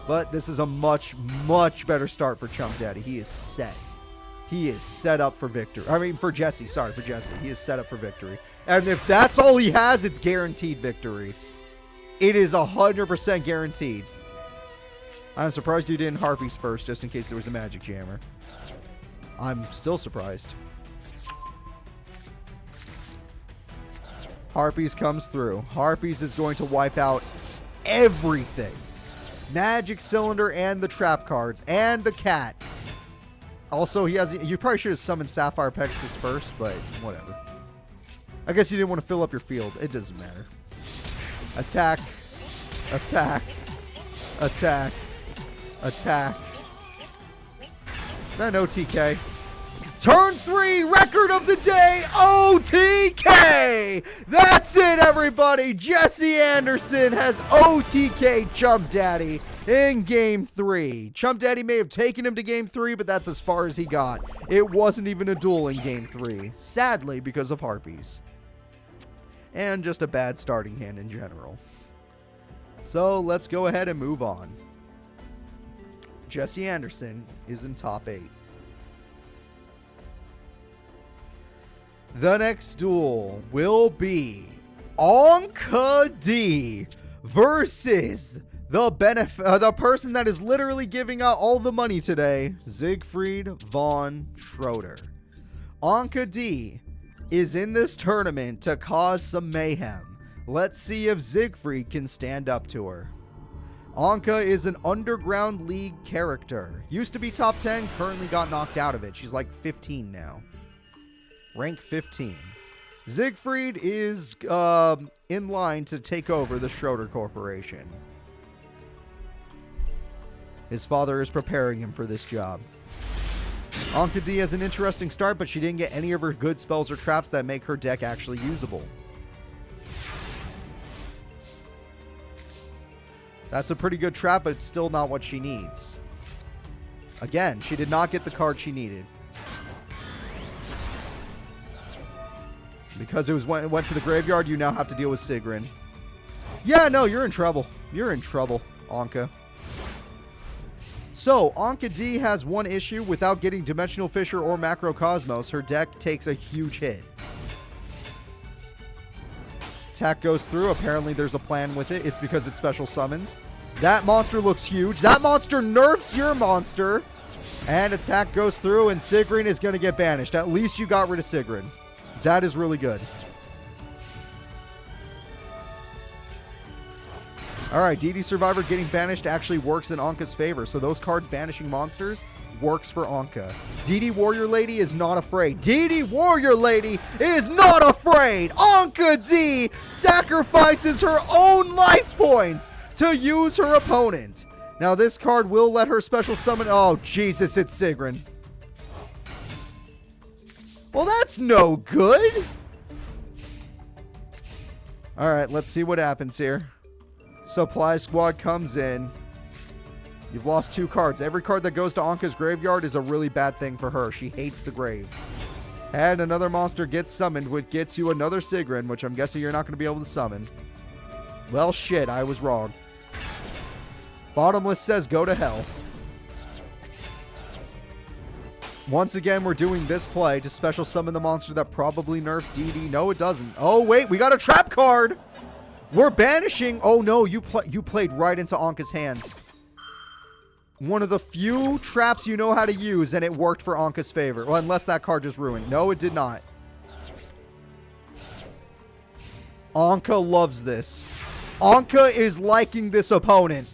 But this is a much, much better start for Chump Daddy. He is set. He is set up for victory. I mean, for Jesse. Sorry, for Jesse. He is set up for victory. And if that's all he has, it's guaranteed victory. It is 100% guaranteed. I'm surprised you didn't Harpies first, just in case there was a Magic Jammer. I'm still surprised. Harpies comes through. Harpies is going to wipe out everything. Magic Cylinder and the trap cards and the cat. Also, you probably should have summoned Sapphire Pegasus first, but whatever. I guess you didn't want to fill up your field. It doesn't matter. Attack. Attack. Attack. Attack. Then OTK. Turn 3, record of the day, OTK! That's it, everybody. Jesse Anderson has OTK Chump Daddy in Game 3. Chump Daddy may have taken him to Game 3, but that's as far as he got. It wasn't even a duel in Game 3, sadly, because of Harpies. And just a bad starting hand in general. So let's go ahead and move on. Jesse Anderson is in top 8. The next duel will be Anka D versus the person that is literally giving out all the money today, Siegfried von Schroeder. Anka D is in this tournament to cause some mayhem. Let's see if Siegfried can stand up to her. Anka is an Underground League character. Used to be top 10, currently got knocked out of it. She's like 15 now. Rank 15. Siegfried is in line to take over the Schroeder Corporation. His father is preparing him for this job. Anka D has an interesting start, but she didn't get any of her good spells or traps that make her deck actually usable. That's a pretty good trap, but it's still not what she needs. Again, she did not get the card she needed. Because it went to the graveyard, you now have to deal with Sigrun. Yeah, no, you're in trouble. You're in trouble, Anka. So, Anka D has one issue. Without getting Dimensional Fissure or Macrocosmos, her deck takes a huge hit. Attack goes through. Apparently, there's a plan with it. It's because it's special summons. That monster looks huge. That monster nerfs your monster. And attack goes through, and Sigrun is going to get banished. At least you got rid of Sigrun. That is really good. Alright, DD Survivor getting banished actually works in Anka's favor. So those cards banishing monsters works for Anka. DD Warrior Lady is not afraid. DD Warrior Lady is not afraid. Anka D sacrifices her own life points to use her opponent. Now this card will let her special summon. Oh, Jesus, it's Sigrun. Well, that's no good. All right, let's see what happens here. Supply Squad comes in. You've lost 2 cards. Every card that goes to Anka's graveyard is a really bad thing for her. She hates the grave. And another monster gets summoned, which gets you another Sigrun, which I'm guessing you're not going to be able to summon. Well, shit, I was wrong. Bottomless says go to hell. Once again, we're doing this play to special summon the monster that probably nerfs DD. No, it doesn't. Oh, wait, we got a trap card. We're banishing. Oh, no, you played right into Anka's hands. One of the few traps you know how to use, and it worked for Anka's favor. Well, unless that card just ruined. No, it did not. Anka loves this. Anka is liking this opponent.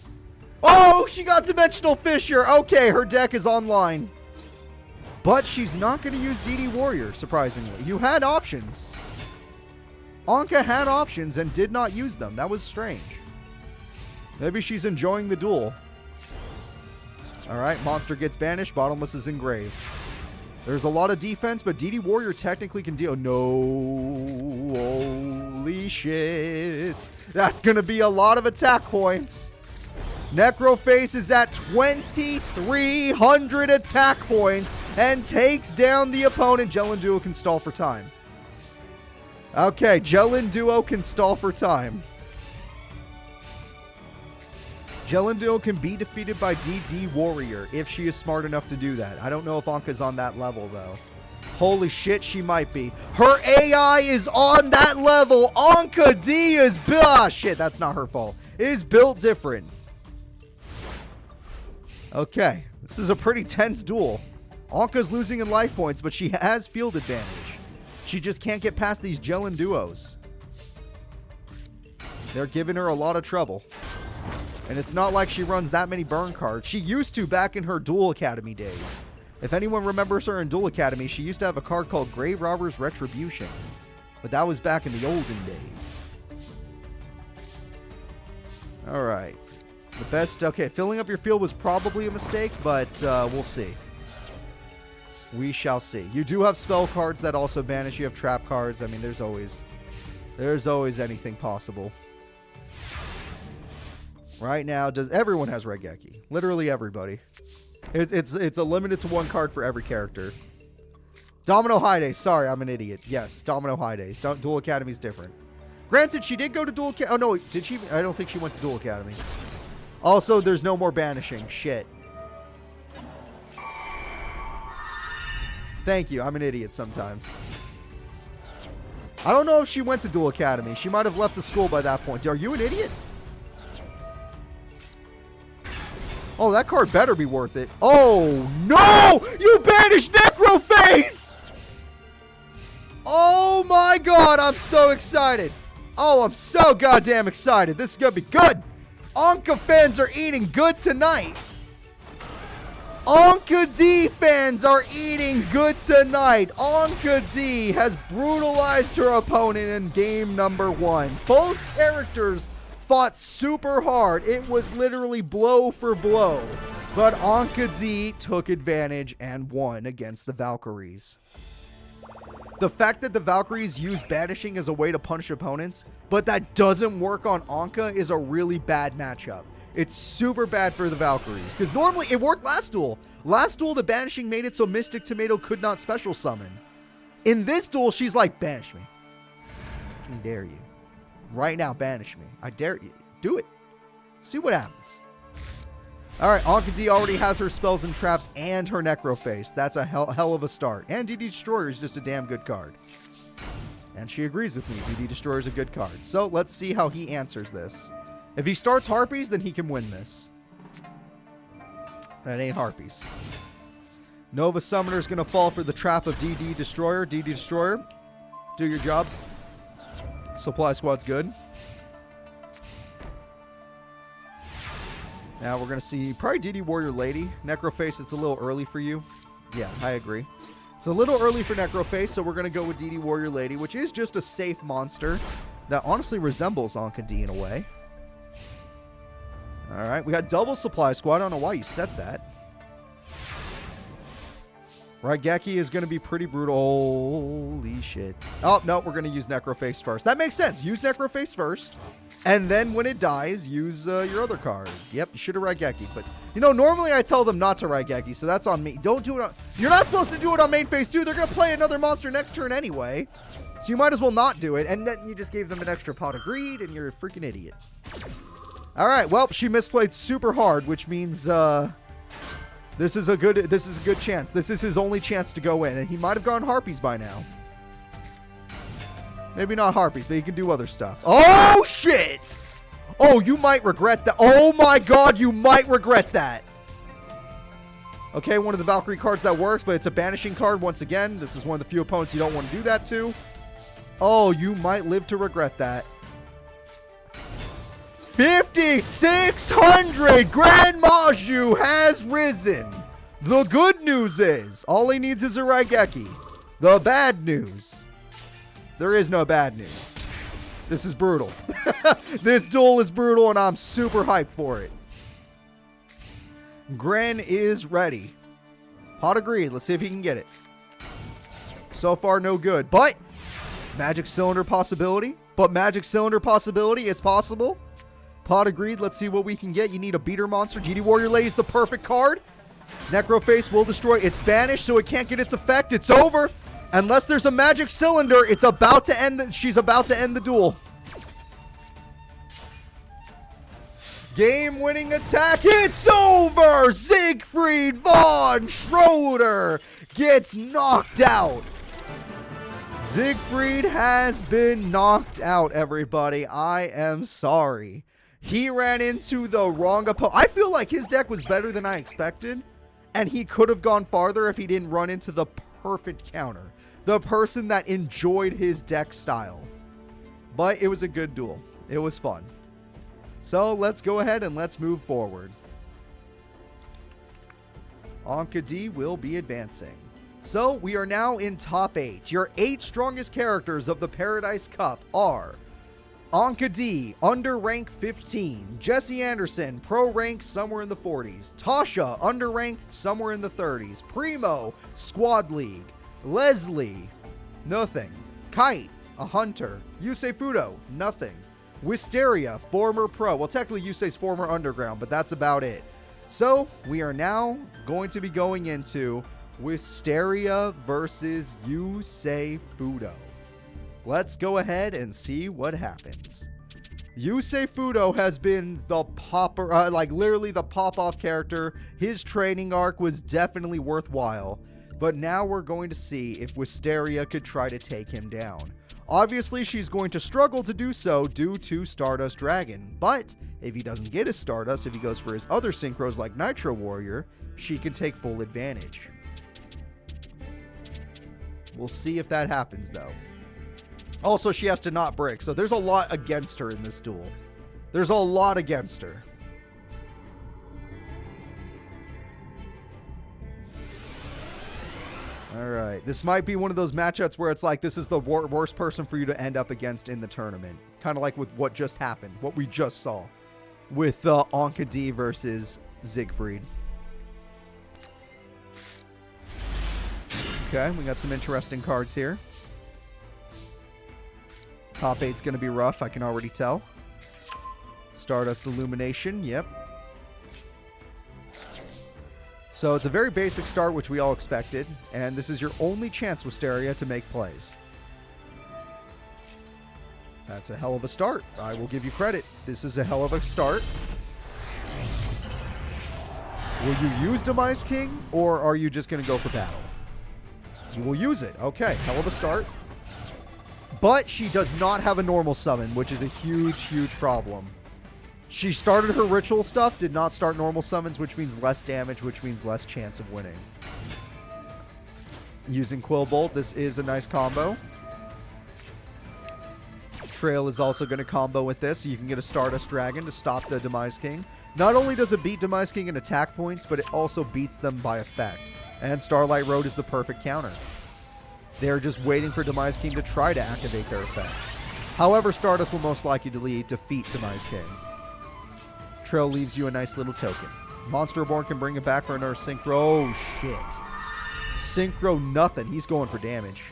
Oh, she got Dimensional Fissure. Okay, her deck is online. But she's not going to use DD Warrior, surprisingly. You had options. Anka had options and did not use them. That was strange. Maybe she's enjoying the duel. Alright, monster gets banished. Bottomless is engraved. There's a lot of defense, but DD Warrior technically can deal. No. Holy shit. That's going to be a lot of attack points. Necroface is at 2,300 attack points and takes down the opponent. Jellin Duo can stall for time. Okay, Jellin Duo can stall for time. Jellin Duo can be defeated by DD Warrior if she is smart enough to do that. I don't know if Anka's on that level, though. Holy shit, she might be. Her AI is on that level. Anka D is... Ah, shit, that's not her fault. It is built different. Okay, this is a pretty tense duel. Anka's losing in life points, but she has field advantage. She just can't get past these Jellin Duos. They're giving her a lot of trouble. And it's not like she runs that many burn cards. She used to back in her Duel Academy days. If anyone remembers her in Duel Academy, she used to have a card called Grave Robber's Retribution. But that was back in the olden days. Alright. The best... Okay, filling up your field was probably a mistake, but we'll see. We shall see. You do have spell cards that also banish. You have trap cards. I mean, there's always anything possible. Right now, everyone has Regeki. Literally everybody. It's a limited to one card for every character. Domino High Days. Sorry, I'm an idiot. Yes, Domino High Days. Duel Academy's different. Granted, she did go to Duel Academy. Oh, no. Did she? I don't think she went to Duel Academy. Also, there's no more banishing. Shit. Thank you. I'm an idiot sometimes. I don't know if she went to Duel Academy. She might have left the school by that point. Are you an idiot? Oh, that card better be worth it. Oh, no! You banished Necroface! Oh, my God. I'm so excited. Oh, I'm so goddamn excited. This is going to be good. Anka fans are eating good tonight. Anka D fans are eating good tonight. Anka D has brutalized her opponent in game number 1. Both characters fought super hard. It was literally blow for blow. But Anka D took advantage and won against the Valkyries. The fact that the Valkyries use banishing as a way to punish opponents, but that doesn't work on Anka, is a really bad matchup. It's super bad for the Valkyries, because normally it worked last duel. Last duel, the banishing made it so Mystic Tomato could not special summon. In this duel, she's like, banish me. I can dare you. Right now, banish me. I dare you. Do it. See what happens. Alright, Anka D already has her spells and traps and her Necroface. That's a hell of a start. And DD Destroyer is just a damn good card. And she agrees with me. DD Destroyer is a good card. So let's see how he answers this. If he starts Harpies, then he can win this. That ain't Harpies. Nova Summoner is going to fall for the trap of DD Destroyer. DD Destroyer, do your job. Supply Squad's good. Now we're going to see probably DD Warrior Lady. Necroface, it's a little early for you. Yeah, I agree. It's a little early for Necroface, so we're going to go with DD Warrior Lady, which is just a safe monster that honestly resembles Anka D in a way. Alright, we got double Supply Squad. I don't know why you set that. Raigeki is going to be pretty brutal. Holy shit. Oh, no, we're going to use Necroface first. That makes sense. Use Necroface first. And then when it dies, use your other card. Yep, you should have Raigeki. But, you know, normally I tell them not to Raigeki, so that's on me. Don't do it on... You're not supposed to do it on main phase 2. They're going to play another monster next turn anyway. So you might as well not do it. And then you just gave them an extra pot of greed, and you're a freaking idiot. All right, well, she misplayed super hard, which means... This is a good chance. This is his only chance to go in. And he might have gone Harpies by now. Maybe not Harpies, but he can do other stuff. Oh, shit! Oh, you might regret that. Oh, my God, you might regret that. Okay, one of the Valkyrie cards that works, but it's a banishing card once again. This is one of the few opponents you don't want to do that to. Oh, you might live to regret that. 5,600! Grand Maju has risen. The good news is, all he needs is a Raigeki. The bad news, there is no bad news. This is brutal. This duel is brutal, and I'm super hyped for it. Gren is ready. Pot of greed. Let's see if he can get it. So far, no good. But, magic cylinder possibility. It's possible. Pot of greed, let's see what we can get. You need a beater monster. GD Warrior Lady is the perfect card. Necroface will destroy. It's banished, so it can't get its effect. It's over. Unless there's a magic cylinder, it's about to end. She's about to end the duel. Game-winning attack. It's over. Siegfried von Schroeder gets knocked out. Siegfried has been knocked out, everybody. I am sorry. He ran into the wrong opponent. I feel like his deck was better than I expected, and he could have gone farther if he didn't run into the perfect counter. The person that enjoyed his deck style. But it was a good duel. It was fun. So let's go ahead and let's move forward. Anka D will be advancing. So we are now in top 8. Your 8 strongest characters of the Paradise Cup are Anka D, under rank 15. Jesse Anderson, pro rank somewhere in the 40s. Tasha, under ranked somewhere in the 30s. Primo, squad league. Leslie, nothing. Kite, a hunter. Yusei Fudo, nothing. Wisteria, former pro. Well, technically Yusei's former underground, but that's about it. So we are now going to be going into Wisteria versus Yusei Fudo. Let's go ahead and see what happens. Yusei Fudo has been the popper, literally the pop-off character. His training arc was definitely worthwhile. But now we're going to see if Wisteria could try to take him down. Obviously, she's going to struggle to do so due to Stardust Dragon. But if he doesn't get his Stardust, if he goes for his other synchros like Nitro Warrior, she can take full advantage. We'll see if that happens, though. Also, she has to not brick, so there's a lot against her in this duel. There's a lot against her. Alright, this might be one of those matchups where it's like this is the worst person for you to end up against in the tournament. Kind of like with what just happened, what we just saw with Anka D versus Siegfried. Okay, we got some interesting cards here. Top 8's going to be rough, I can already tell. Stardust Illumination, yep. So it's a very basic start, which we all expected, and this is your only chance, Wisteria, to make plays. That's a hell of a start. I will give you credit. This is a hell of a start. Will you use Demise King, or are you just going to go for battle? You will use it. Okay, hell of a start. But she does not have a normal summon, which is a huge, huge problem. She started her ritual stuff, did not start normal summons, which means less damage, which means less chance of winning. Using Quill Bolt, this is a nice combo. Trail is also going to combo with this, so you can get a Stardust Dragon to stop the Demise King. Not only does it beat Demise King in attack points, but it also beats them by effect. And Starlight Road is the perfect counter. They're just waiting for Demise King to try to activate their effect. However, Stardust will most likely defeat Demise King. Trail leaves you a nice little token. Monster Reborn can bring it back for another synchro. Oh, shit. Synchro nothing. He's going for damage.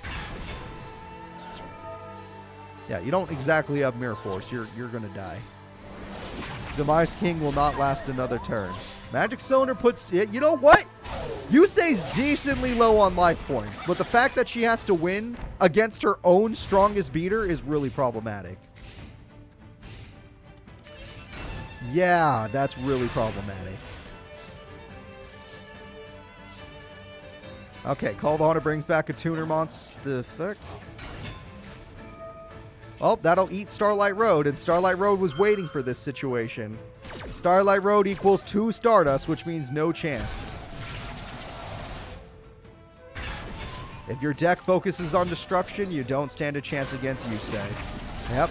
Yeah, you don't exactly have Mirror Force. You're going to die. Demise King will not last another turn. Magic Cylinder puts... You know what? Yusei's decently low on life points, but the fact that she has to win against her own strongest beater is really problematic. Yeah, that's really problematic. Okay, Call the Hunter brings back a tuner monster. Oh, that'll eat Starlight Road, and Starlight Road was waiting for this situation. Starlight Road equals 2 Stardust, which means no chance. If your deck focuses on destruction, you don't stand a chance against Yusei. Yep.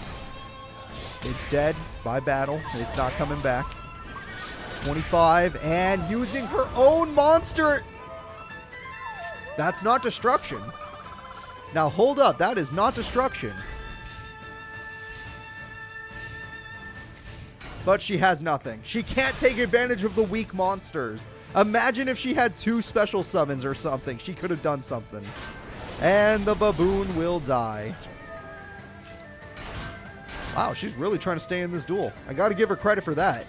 It's dead by battle. It's not coming back. 25, and using her own monster. That's not destruction. Now, hold up. That is not destruction. But she has nothing. She can't take advantage of the weak monsters. Imagine if she had 2 special summons or something. She could have done something. And the baboon will die. Wow, she's really trying to stay in this duel. I gotta give her credit for that.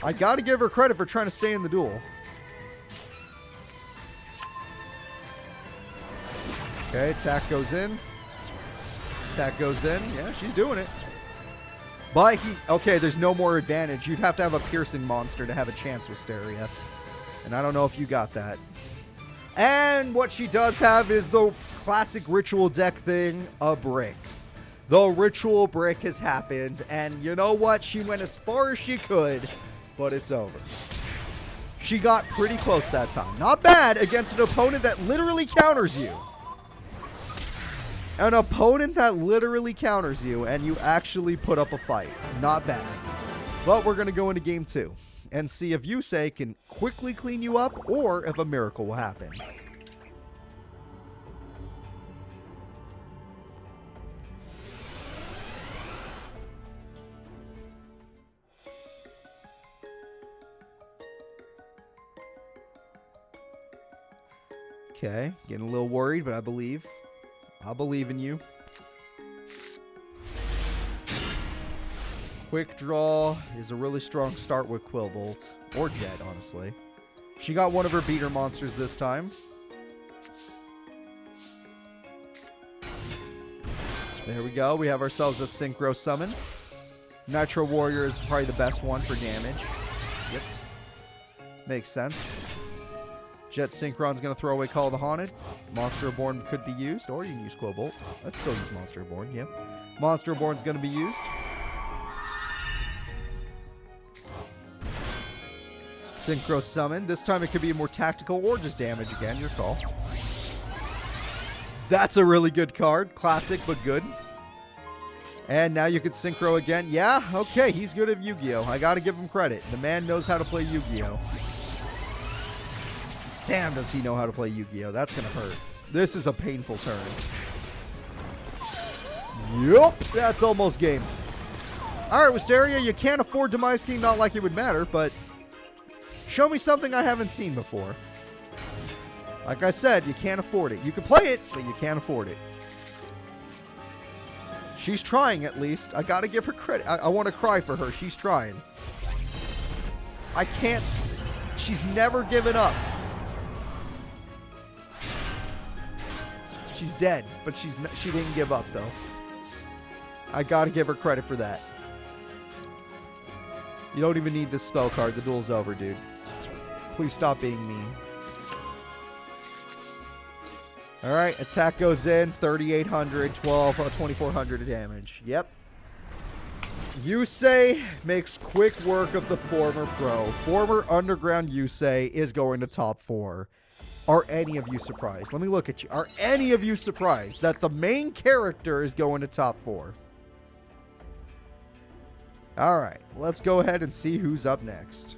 I gotta give her credit for trying to stay in the duel. Okay, attack goes in. Attack goes in. Yeah, she's doing it. But okay, there's no more advantage. You'd have to have a piercing monster to have a chance with Steria. And I don't know if you got that. And what she does have is the classic ritual deck thing, a brick. The ritual brick has happened. And you know what? She went as far as she could, but it's over. She got pretty close that time. Not bad against an opponent that literally counters you. An opponent that literally counters you, and you actually put up a fight. Not bad. But we're going to go into game 2 and see if Yusei can quickly clean you up or if a miracle will happen. Okay, getting a little worried, but I believe in you. Quick Draw is a really strong start with Quillbolt. Or Jet, honestly. She got one of her beater monsters this time. There we go. We have ourselves a Synchro Summon. Nitro Warrior is probably the best one for damage. Yep. Makes sense. Jet Synchron's going to throw away Call of the Haunted. Monster Reborn could be used, or you can use Quillbolt. Let's still use Monster Reborn, yep. Monster Reborn's going to be used. Synchro Summon. This time it could be more tactical or just damage again, your call. That's a really good card. Classic, but good. And now you can Synchro again. Yeah, okay, he's good at Yu-Gi-Oh! I got to give him credit. The man knows how to play Yu-Gi-Oh! Damn, does he know how to play Yu-Gi-Oh! That's going to hurt. This is a painful turn. Yup, that's almost game. Alright, Wisteria, you can't afford Demise King, not like it would matter, but show me something I haven't seen before. Like I said, you can't afford it. You can play it, but you can't afford it. She's trying, at least. I got to give her credit. I want to cry for her. She's trying. I can't... She's never given up. She's dead, but she didn't give up, though. I gotta give her credit for that. You don't even need this spell card. The duel's over, dude. Please stop being mean. Alright, attack goes in. 3,800, 2,400 damage. Yep. Yusei makes quick work of the former pro. Former Underground Yusei is going to top 4. Are any of you surprised? Let me look at you. Are any of you surprised that the main character is going to top 4? Alright, let's go ahead and see who's up next.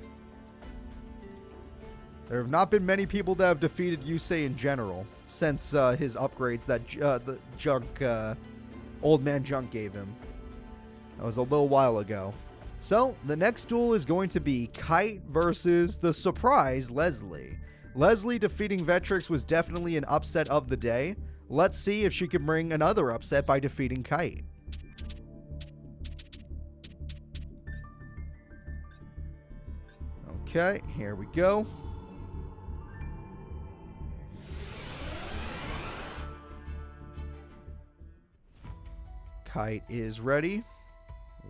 There have not been many people that have defeated Yusei in general since his upgrades that the Junk, Old Man Junk gave him. That was a little while ago. So, the next duel is going to be Kite versus the surprise Leslie. Leslie defeating Vectrix was definitely an upset of the day. Let's see if she can bring another upset by defeating Kite. Okay, here we go. Kite is ready.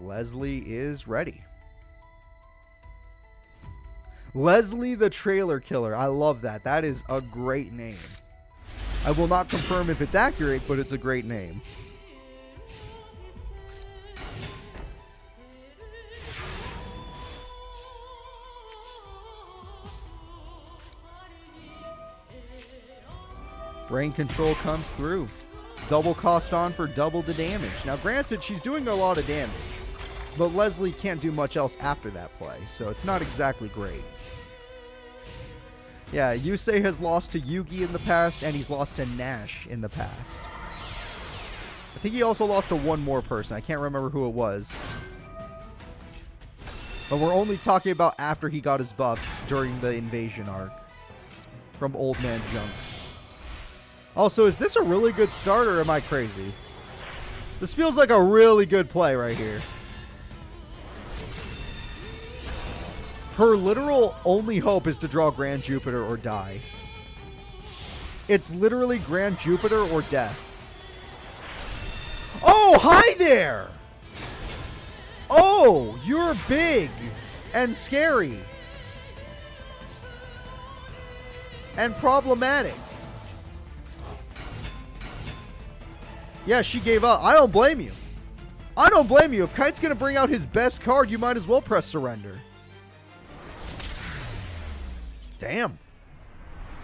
Leslie is ready. Leslie the Trailer Killer. I love that. That is a great name. I will not confirm if it's accurate, but it's a great name. Brain control comes through. Double cost on for double the damage. Now, granted, she's doing a lot of damage, but Leslie can't do much else after that play, so it's not exactly great. Yeah, Yusei has lost to Yugi in the past, and he's lost to Nash in the past. I think he also lost to one more person. I can't remember who it was. But we're only talking about after he got his buffs during the invasion arc from Old Man Junks. Also, is this a really good start, or am I crazy? This feels like a really good play right here. Her literal only hope is to draw Grand Jupiter or die. It's literally Grand Jupiter or death. Oh, hi there! Oh, you're big and scary. And problematic. Yeah, she gave up. I don't blame you. I don't blame you. If Kite's going to bring out his best card, you might as well press surrender. Damn.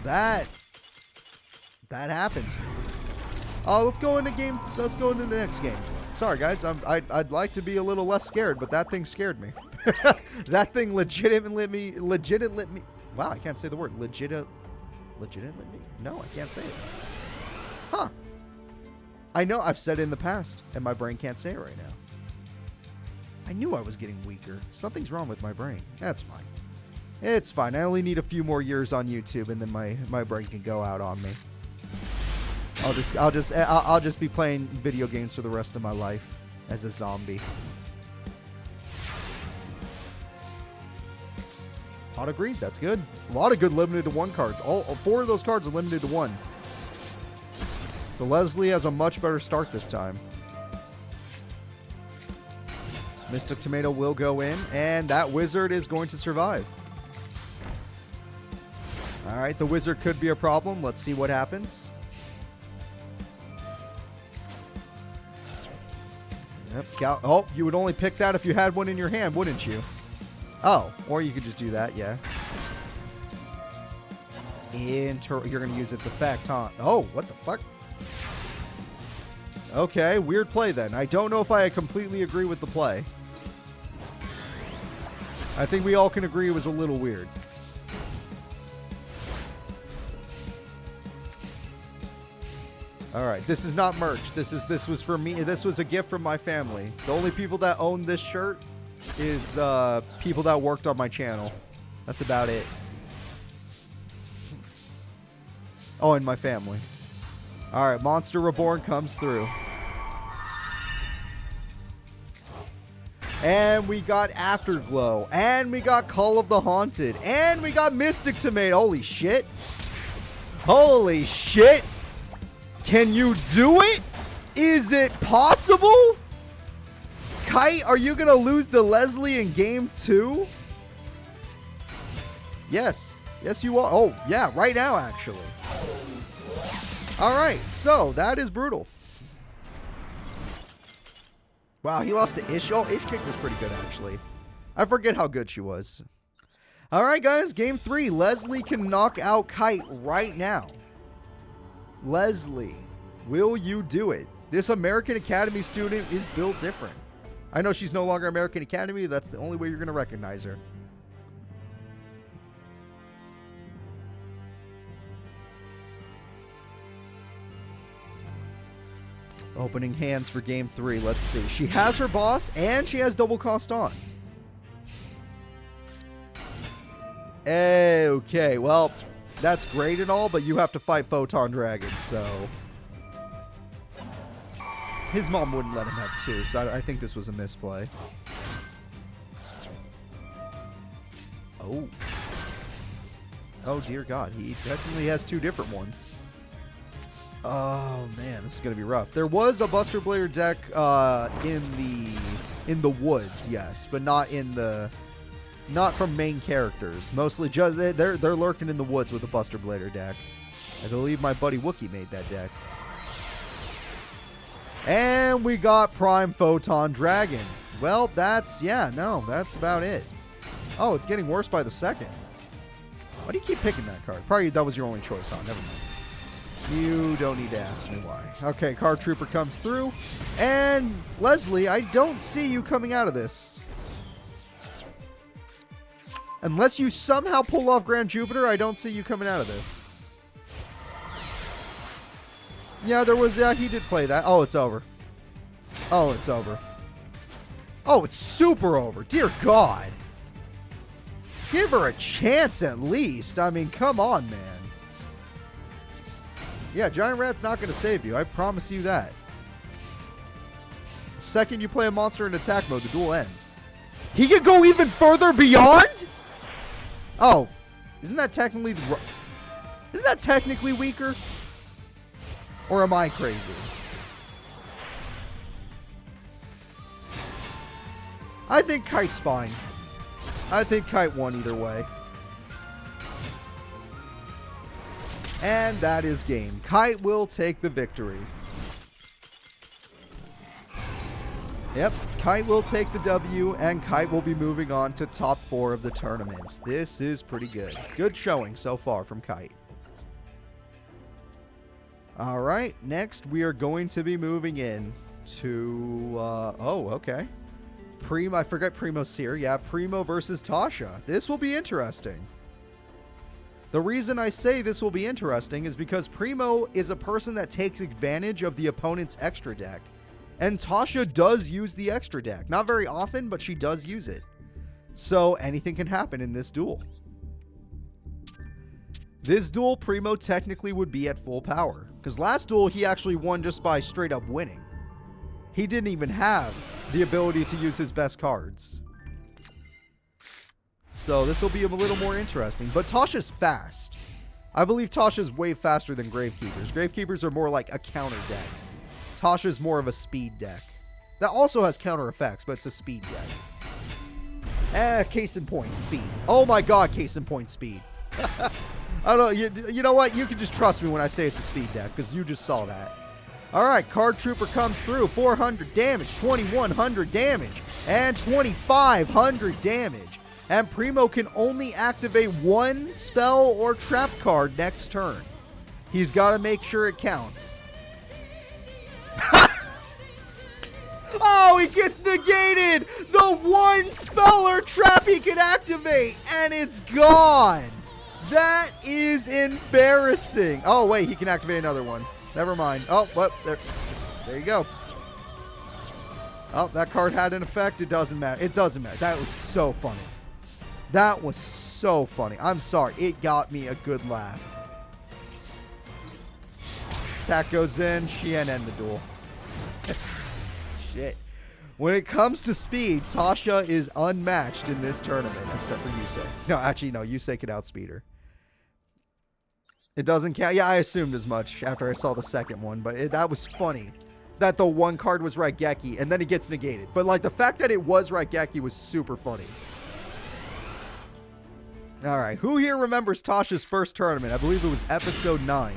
That happened. Let's go into the next game. Sorry, guys. I'd like to be a little less scared, but that thing scared me. That thing legitimately. Wow, I can't say the word. Legitimately? No, I can't say it. Huh. I know I've said it in the past, and my brain can't say it right now. I knew I was getting weaker. Something's wrong with my brain. That's fine. It's fine. I only need a few more years on YouTube, and then my brain can go out on me. I'll just be playing video games for the rest of my life as a zombie. Hot agreed. That's good. A lot of good limited to one cards. All 4 of those cards are limited to 1. So Leslie has a much better start this time. Mystic Tomato will go in, and that wizard is going to survive. Alright, the wizard could be a problem. Let's see what happens. Yep. Oh, you would only pick that if you had one in your hand, wouldn't you? Oh, or you could just do that, yeah. You're going to use its effect, huh? Oh, what the fuck? Okay, weird play then. I don't know if I completely agree with the play. I think we all can agree it was a little weird. Alright, this is not merch. This was for me. This was a gift from my family. The only people that own this shirt is people that worked on my channel. That's about it. Oh, and my family. Alright, Monster Reborn comes through. And we got Afterglow. And we got Call of the Haunted. And we got Mystic Tomato. Holy shit. Holy shit. Can you do it? Is it possible? Kite, are you going to lose to Leslie in game 2? Yes. Yes, you are. Oh, yeah, right now, actually. Alright, so that is brutal. Wow, he lost to Ish. Oh, Ish Kick was pretty good, actually. I forget how good she was. Alright, guys, game 3. Leslie can knock out Kite right now. Leslie, will you do it? This American Academy student is built different. I know she's no longer American Academy. That's the only way you're going to recognize her. Opening hands for game 3. Let's see. She has her boss, and she has double cost on. Okay, well, that's great and all, but you have to fight Photon Dragons, so... His mom wouldn't let him have 2, so I think this was a misplay. Oh. Oh, dear God. He definitely has 2 different ones. Oh, man. This is going to be rough. There was a Buster Blader deck in the woods, yes, but not from main characters. Mostly just they're lurking in the woods with the Buster Blader deck. I believe my buddy Wookie made that deck. And we got Prime Photon Dragon. Well, that's about it. Oh, it's getting worse by the second. Why do you keep picking that card? Probably that was your only choice, huh? Never mind. You don't need to ask me why. Okay, Card Trooper comes through. And Leslie, I don't see you coming out of this. Unless you somehow pull off Grand Jupiter, I don't see you coming out of this. Yeah, he did play that. Oh, it's over. Oh, it's over. Oh, it's super over. Dear God. Give her a chance at least. I mean, come on, man. Yeah, Giant Rat's not going to save you. I promise you that. The second you play a monster in attack mode, the duel ends. He can go even further beyond? Oh, isn't that technically weaker? Or am I crazy? I think Kite's fine. I think Kite won either way. And that is game. Kite will take the victory. Yep, Kite will take the W, and Kite will be moving on to top 4 of the tournament. This is pretty good. Good showing so far from Kite. All right, next we are going to be moving in to, okay. I forgot Primo's here. Yeah, Primo versus Tasha. This will be interesting. The reason I say this will be interesting is because Primo is a person that takes advantage of the opponent's extra deck. And Tasha does use the extra deck. Not very often, but she does use it. So anything can happen in this duel. This duel, Primo technically would be at full power. Because last duel, he actually won just by straight up winning. He didn't even have the ability to use his best cards. So this will be a little more interesting. But Tasha's fast. I believe Tasha's way faster than Gravekeepers. Gravekeepers are more like a counter deck. Tasha's more of a speed deck. That also has counter effects, but it's a speed deck. Case in point, speed. Oh my God, case in point, speed. I don't know. You know what? You can just trust me when I say it's a speed deck, because you just saw that. All right, Card Trooper comes through. 400 damage, 2100 damage, and 2500 damage. And Primo can only activate 1 spell or trap card next turn. He's got to make sure it counts. Oh, he gets negated! The 1 spell or trap he can activate, and it's gone! That is embarrassing. Oh, wait, he can activate another one. Never mind. Oh, well, there you go. Oh, that card had an effect. It doesn't matter. It doesn't matter. That was so funny. That was so funny. I'm sorry. It got me a good laugh. Attack goes in. She can't end the duel. Shit. When it comes to speed, Tasha is unmatched in this tournament, except for Yusei. No, actually, no. Yusei could outspeed her. It doesn't count. Yeah, I assumed as much after I saw the second one, but that was funny. That the 1 card was Raigeki, and then it gets negated. But, like, the fact that it was Raigeki was super funny. All right. Who here remembers Tasha's first tournament? I believe it was episode 9.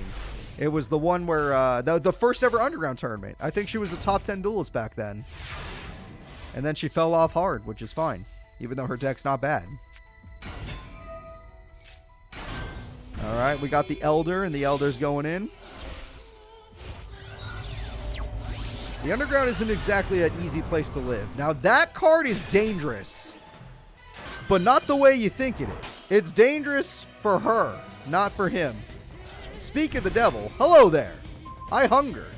It was the one where, the first ever Underground tournament. I think she was a top 10 duelist back then. And then she fell off hard, which is fine. Even though her deck's not bad. All right, we got the Elder, and the Elder's going in. The Underground isn't exactly an easy place to live. Now, that card is dangerous. But not the way you think it is. It's dangerous for her, not for him. Speak of the devil. Hello there. I hunger.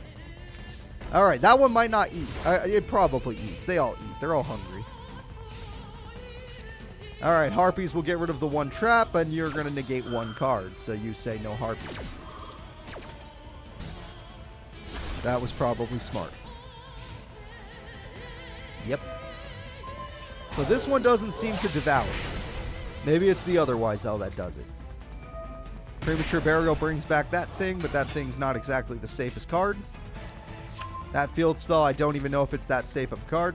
All right, that one might not eat. It probably eats. They all eat. They're all hungry. All right, Harpies will get rid of the one trap, and you're going to negate one card. So you say no Harpies. That was probably smart. Yep. So this one doesn't seem to devour. Maybe it's the other Wizel that does it. Premature Burial brings back that thing, but that thing's not exactly the safest card. That field spell, I don't even know if it's that safe of a card.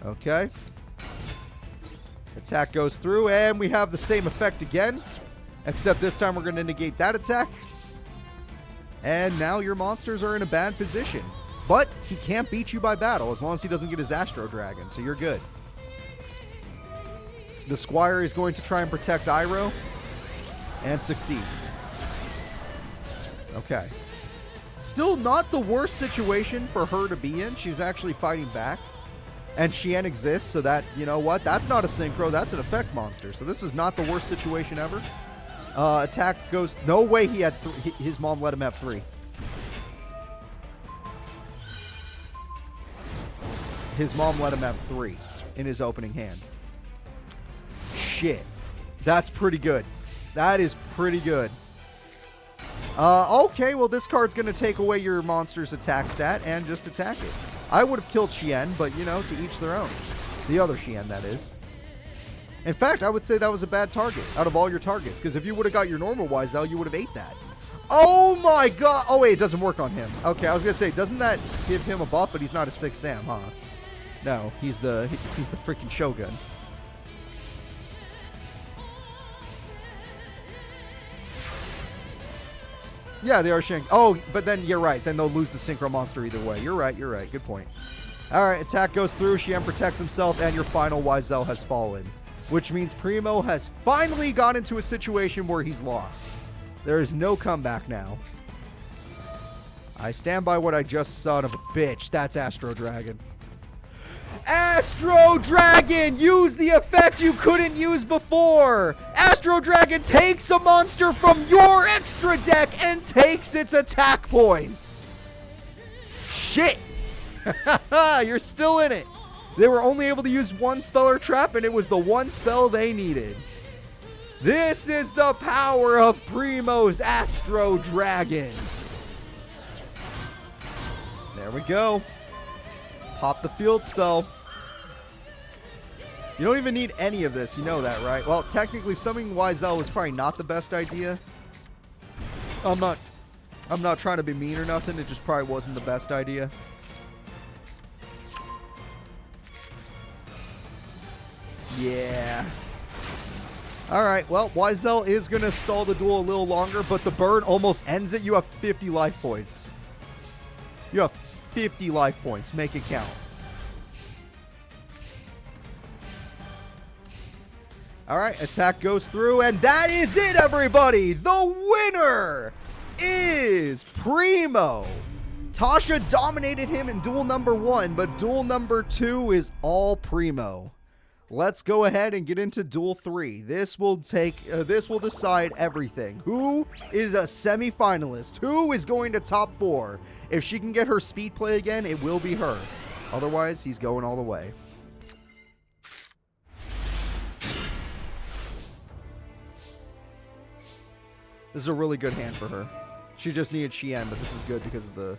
Okay. Attack goes through, and we have the same effect again. Except this time we're going to negate that attack. And now your monsters are in a bad position. But he can't beat you by battle as long as he doesn't get his Astro Dragon, so you're good. The Squire is going to try and protect Iroh, and succeeds. Okay. Still not the worst situation for her to be in. She's actually fighting back. And Xian exists, so that, you know what? That's not a synchro, that's an effect monster. So this is not the worst situation ever. Attack goes... No way he had... His mom let him have 3. His mom let him have 3 in his opening hand. Shit. That's pretty good. That is pretty good. Okay, well, this card's going to take away your monster's attack stat and just attack it. I would have killed Xian, but, you know, to each their own. The other Xian, that is. In fact, I would say that was a bad target out of all your targets, because if you would have got your normal Wizel, you would have ate that. Oh, my God. Oh, wait, it doesn't work on him. Okay, I was going to say, doesn't that give him a buff, but he's not a 6 Sam, huh? No, he's the freaking Shogun. Yeah, they are Shank. Oh, but then you're right. Then they'll lose the Synchro Monster either way. You're right. You're right. Good point. All right, attack goes through. Xian protects himself, and your final Wizel has fallen, which means Primo has finally got into a situation where he's lost. There is no comeback now. I stand by what I just son of a bitch. That's Astro Dragon. Astro Dragon! Use the effect you couldn't use before! Astro Dragon takes a monster from your extra deck and takes its attack points! Shit! You're still in it! They were only able to use one spell or trap, and it was the one spell they needed. This is the power of Primo's Astro Dragon! There we go. Pop the field spell. You don't even need any of this. You know that, right? Well, technically, summoning Wizel was probably not the best idea. I'm not trying to be mean or nothing. It just probably wasn't the best idea. Yeah. All right. Well, Wizel is going to stall the duel a little longer, but the burn almost ends it. You have 50 life points. You have 50 life points. Make it count. All right, attack goes through, and that is it, everybody. The winner is Primo. Tasha dominated him in duel number 1, but duel number 2 is all Primo. Let's go ahead and get into duel 3. This will decide everything. Who is a semi-finalist? Who is going to top 4? If she can get her speed play again, it will be her. Otherwise, he's going all the way. This is a really good hand for her. She just needed Xian, but this is good because of the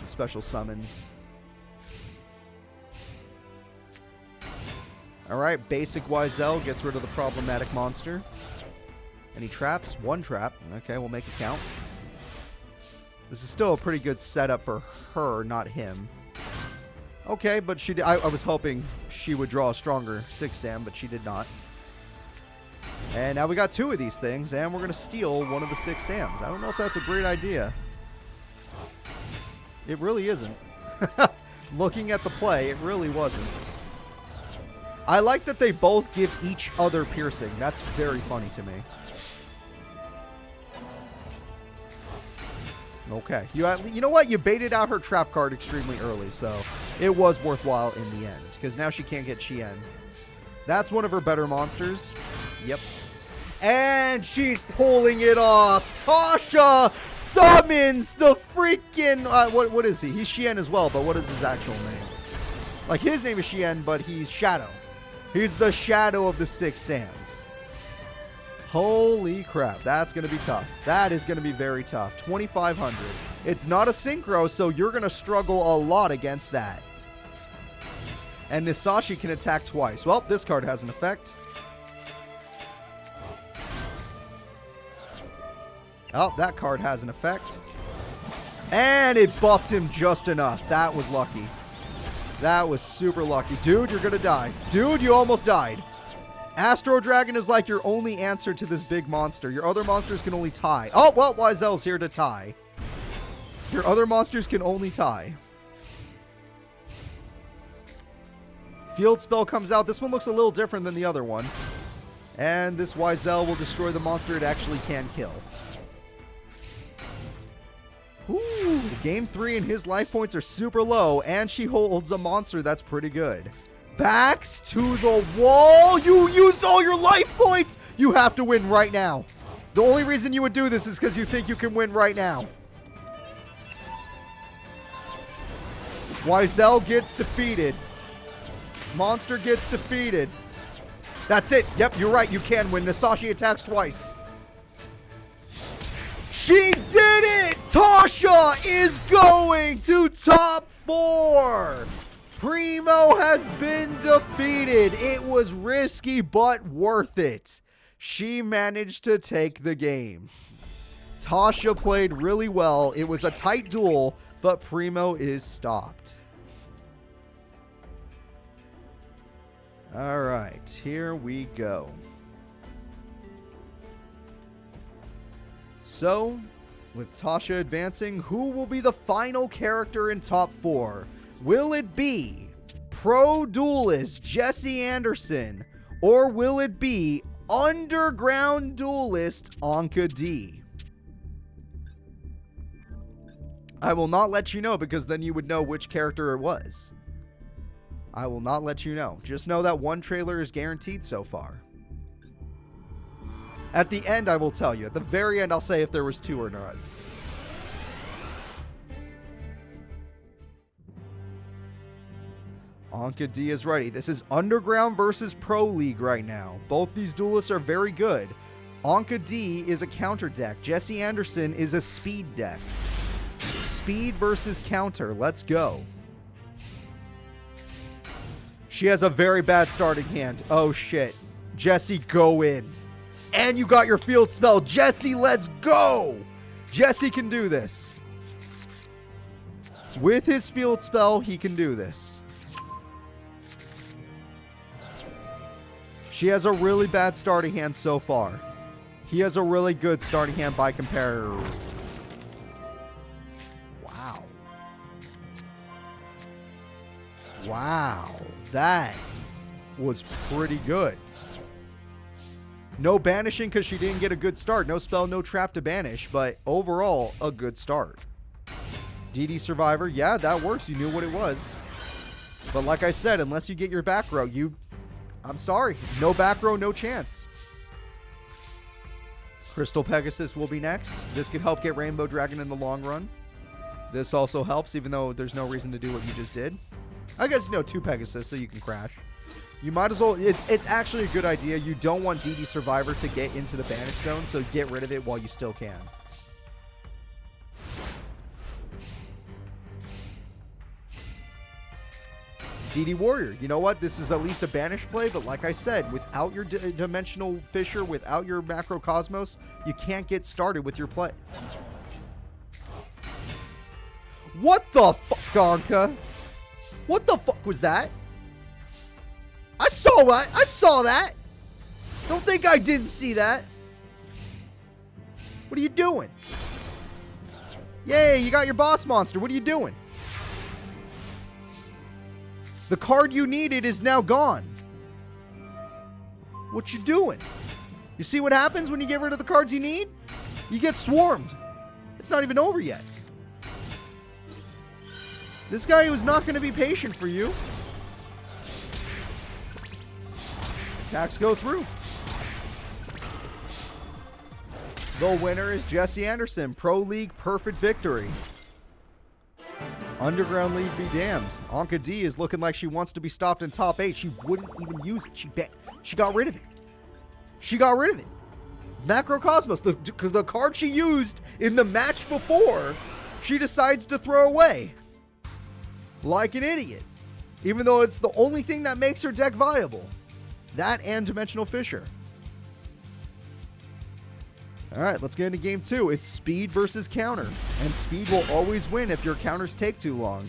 special summons. Alright, basic Wizel gets rid of the problematic monster. Any traps? 1 trap. Okay, we'll make it count. This is still a pretty good setup for her, not him. Okay, but she did, I was hoping she would draw a stronger 6 Sam, but she did not. And now we got 2 of these things, and we're going to steal one of the 6 Sams. I don't know if that's a great idea. It really isn't. Looking at the play, it really wasn't. I like that they both give each other piercing. That's very funny to me. Okay. You know what? You baited out her trap card extremely early, so it was worthwhile in the end, because now she can't get Xian. That's one of her better monsters. Yep. And she's pulling it off. Tasha summons the freaking... what is he? He's Shien as well, but what is his actual name? Like, his name is Shien, but he's Shadow. He's the Shadow of the Six Sams. Holy crap. That's going to be tough. That is going to be very tough. 2,500. It's not a synchro, so you're going to struggle a lot against that. And Nisashi can attack twice. Well, this card has an effect. Oh, that card has an effect. And it buffed him just enough. That was lucky. That was super lucky. Dude, you're going to die. Dude, you almost died. Astro Dragon is like your only answer to this big monster. Your other monsters can only tie. Oh, well, Wizel's here to tie. Your other monsters can only tie. Field Spell comes out. This one looks a little different than the other one. And this Wizel will destroy the monster it actually can kill. Ooh, game 3 and his life points are super low. And she holds a monster that's pretty good. Backs to the wall. You used all your life points. You have to win right now. The only reason you would do this is because you think you can win right now. Wizel gets defeated. Monster gets defeated. That's it. Yep, you're right. You can win. Nisashi attacks twice. She did it! Tasha is going to top 4. Primo has been defeated. It was risky, but worth it. She managed to take the game. Tasha played really well. It was a tight duel, but Primo is stopped. All right, here we go. So, with Tasha advancing, who will be the final character in top 4? Will it be Pro Duelist Jesse Anderson, or will it be Underground Duelist Anka D? I will not let you know because then you would know which character it was. I will not let you know. Just know that one trailer is guaranteed so far. At the end, I will tell you. At the very end, I'll say if there was 2 or not. Anka D is ready. This is Underground versus Pro League right now. Both these duelists are very good. Anka D is a counter deck. Jesse Anderson is a speed deck. Speed versus counter. Let's go. She has a very bad starting hand. Oh, shit. Jesse, go in. And you got your field spell. Jesse, let's go. Jesse can do this. With his field spell, he can do this. She has a really bad starting hand so far. He has a really good starting hand by comparison. Wow. Wow. That was pretty good. No banishing because she didn't get a good start. No spell, no trap to banish. But overall, a good start. DD Survivor. Yeah, that works. You knew what it was. But like I said, unless you get your back row, I'm sorry. No back row, no chance. Crystal Pegasus will be next. This could help get Rainbow Dragon in the long run. This also helps, even though there's no reason to do what you just did. I guess, 2 Pegasus, so you can crash. You might as well... It's actually a good idea. You don't want DD Survivor to get into the banish zone, so get rid of it while you still can. DD Warrior. You know what? This is at least a banish play, but like I said, without your Dimensional Fissure, without your Macro Cosmos, you can't get started with your play. What the fuck, Anka? What the fuck was that? I saw that. I saw that. Don't think I didn't see that. What are you doing? Yay, you got your boss monster. What are you doing? The card you needed is now gone. What you doing? You see what happens when you get rid of the cards you need? You get swarmed. It's not even over yet. This guy was not going to be patient for you. Attacks go through. The winner is Jesse Anderson. Pro League perfect victory. Underground League be damned. Anka D is looking like she wants to be stopped in top 8. She wouldn't even use it. She got rid of it. She got rid of it. Macrocosmos, the card she used in the match before, she decides to throw away. Like an idiot. Even though it's the only thing that makes her deck viable. That and Dimensional Fissure. Alright, let's get into game 2. It's speed versus counter. And speed will always win if your counters take too long.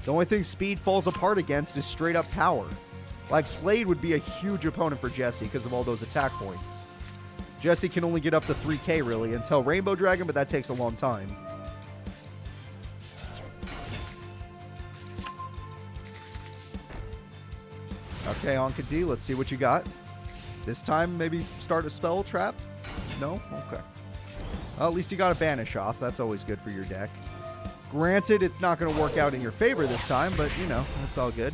The only thing speed falls apart against is straight up power. Like Slade would be a huge opponent for Jesse because of all those attack points. Jesse can only get up to 3k really until Rainbow Dragon, but that takes a long time. Okay, Anka D, let's see what you got. This time, maybe start a spell trap? No? Okay. Well, at least you got a banish off. That's always good for your deck. Granted, it's not going to work out in your favor this time, but, you know, that's all good.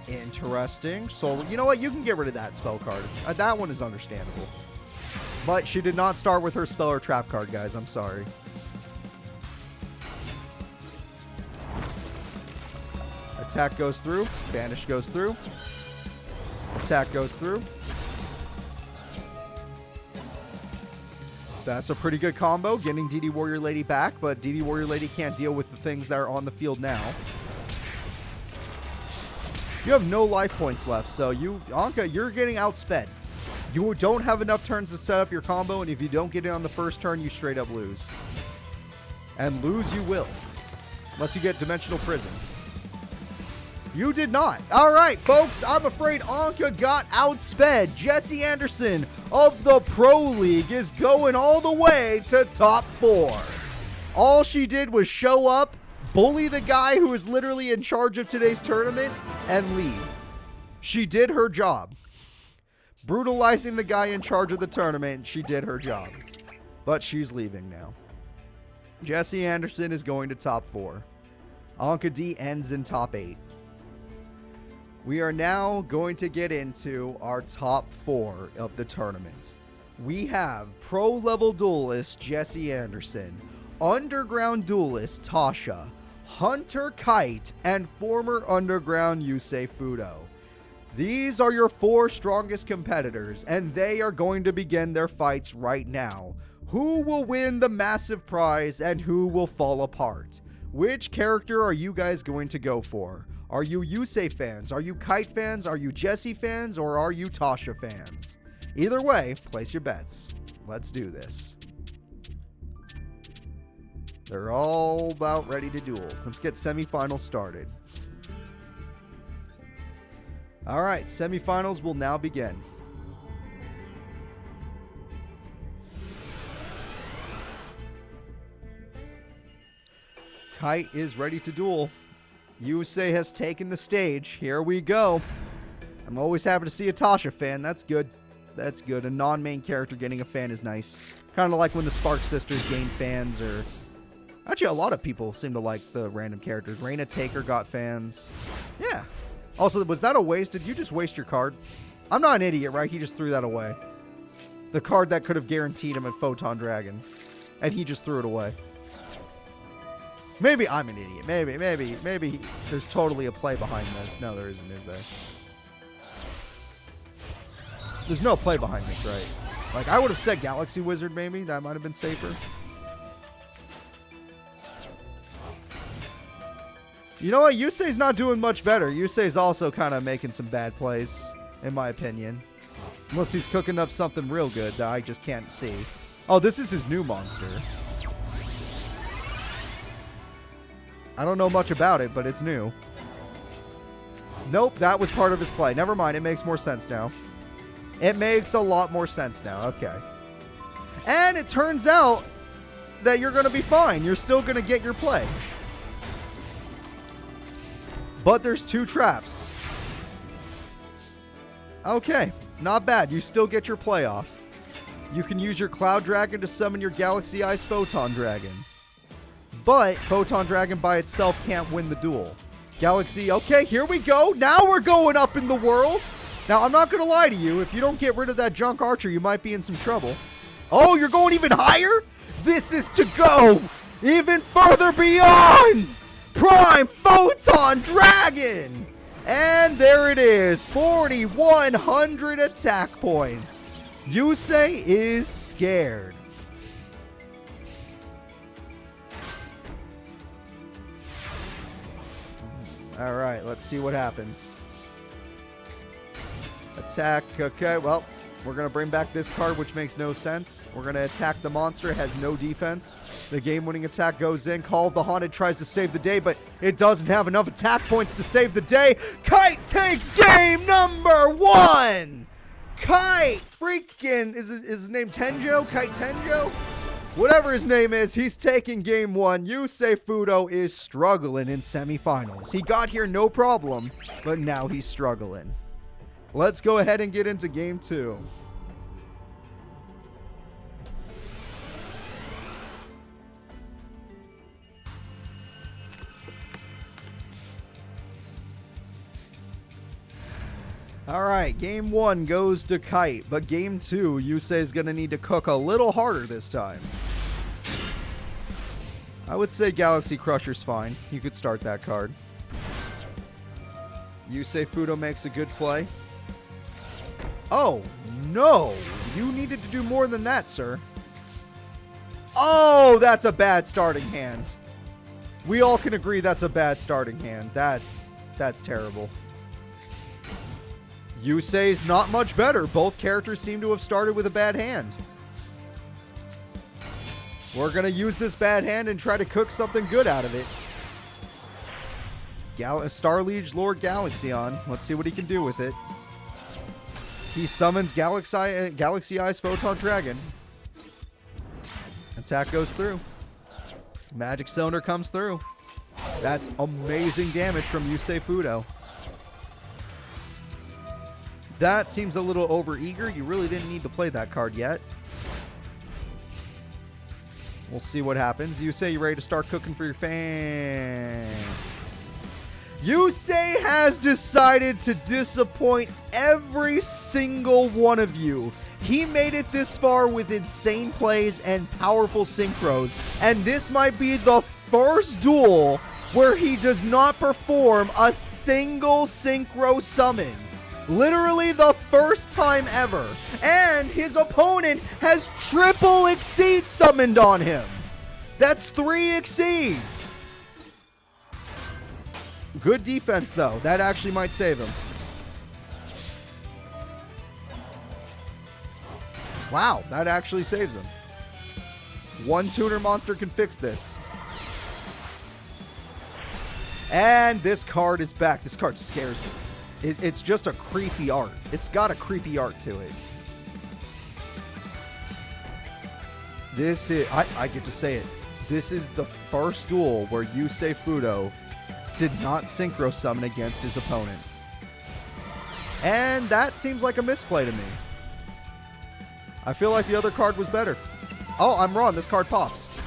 Interesting. So, you know what? You can get rid of that spell card. That one is understandable. But she did not start with her spell or trap card, guys. I'm sorry. Attack goes through. Banish goes through. Attack goes through. That's a pretty good combo, getting DD Warrior Lady back, but DD Warrior Lady can't deal with the things that are on the field now. You have no life points left, so Anka, you're getting outsped. You don't have enough turns to set up your combo, and if you don't get it on the first turn, you straight up lose. And lose you will. Unless you get Dimensional Prison. You did not. All right, folks, I'm afraid Anka got outsped. Jesse Anderson of the Pro League is going all the way to top 4. All she did was show up, bully the guy who is literally in charge of today's tournament, and leave. She did her job. Brutalizing the guy in charge of the tournament, she did her job. But she's leaving now. Jesse Anderson is going to top 4. Anka D ends in top 8. We are now going to get into our top 4 of the tournament. We have Pro Level Duelist Jesse Anderson, Underground Duelist Tasha, Hunter Kite, and former Underground Yusei Fudo. These are your 4 strongest competitors, and they are going to begin their fights right now. Who will win the massive prize and who will fall apart? Which character are you guys going to go for? Are you Yusei fans? Are you Kite fans? Are you Jesse fans? Or are you Tasha fans? Either way, place your bets. Let's do this. They're all about ready to duel. Let's get semifinals started. All right, semifinals will now begin. Kite is ready to duel. Yusei has taken the stage. Here we go. I'm always happy to see a Tasha fan. That's good. That's good. A non-main character getting a fan is nice. Kind of like when the Spark Sisters gained fans, or... Actually, a lot of people seem to like the random characters. Reina Taker got fans. Yeah. Also, was that a waste? Did you just waste your card? I'm not an idiot, right? He just threw that away. The card that could have guaranteed him a Photon Dragon. And he just threw it away. Maybe I'm an idiot. Maybe there's totally a play behind this. No, there isn't, is there? There's no play behind this, right? Like, I would have said Galaxy Wizard, maybe. That might have been safer. You know what? Yusei's not doing much better. Yusei's also kind of making some bad plays, in my opinion. Unless he's cooking up something real good that I just can't see. Oh, this is his new monster. I don't know much about it, but it's new. Nope, that was part of his play. Never mind, it makes more sense now. It makes a lot more sense now. Okay. And it turns out that you're going to be fine. You're still going to get your play. But there's 2 traps. Okay, not bad. You still get your play off. You can use your Cloud Dragon to summon your Galaxy Ice Photon Dragon. But Photon Dragon by itself can't win the duel. Galaxy, okay, here we go. Now we're going up in the world. Now, I'm not going to lie to you. If you don't get rid of that junk archer, you might be in some trouble. Oh, you're going even higher? This is to go even further beyond Prime Photon Dragon. And there it is, 4,100 attack points. Yusei is scared. All right, let's see what happens. Attack. Okay, well, we're going to bring back this card, which makes no sense. We're going to attack the monster. It has no defense. The game-winning attack goes in. Call of the Haunted tries to save the day, but it doesn't have enough attack points to save the day. Kite takes game number 1. Kite freaking, is his name Tenjo? Kite Tenjo? Whatever his name is, he's taking game 1. Yusei Fudo is struggling in semifinals. He got here no problem, but now he's struggling. Let's go ahead and get into game 2. All right, game 1 goes to Kite, but game 2, Yusei is going to need to cook a little harder this time. I would say Galaxy Crusher's fine. You could start that card. Yusei Fudo makes a good play. Oh, no. You needed to do more than that, sir. Oh, that's a bad starting hand. We all can agree that's a bad starting hand. That's terrible. Yusei's not much better. Both characters seem to have started with a bad hand. We're going to use this bad hand and try to cook something good out of it. Star Liege Lord Galaxion. Let's see what he can do with it. He summons Galaxy Eyes Photon Dragon. Attack goes through. Magic Cylinder comes through. That's amazing damage from Yusei Fudo. That seems a little overeager. You really didn't need to play that card yet. We'll see what happens. Yusei, you ready to start cooking for your fan? Yusei has decided to disappoint every single one of you. He made it this far with insane plays and powerful synchros, and this might be the first duel where he does not perform a single synchro summon. Literally the first time ever. And his opponent has triple Exceed summoned on him. That's 3 Exceeds. Good defense, though. That actually might save him. Wow, that actually saves him. One tuner monster can fix this. And this card is back. This card scares me. It's just a creepy art. It's got a creepy art to it. This is, I get to say it. This is the first duel where Yusei Fudo did not synchro summon against his opponent. And that seems like a misplay to me. I feel like the other card was better. Oh, I'm wrong. This card pops.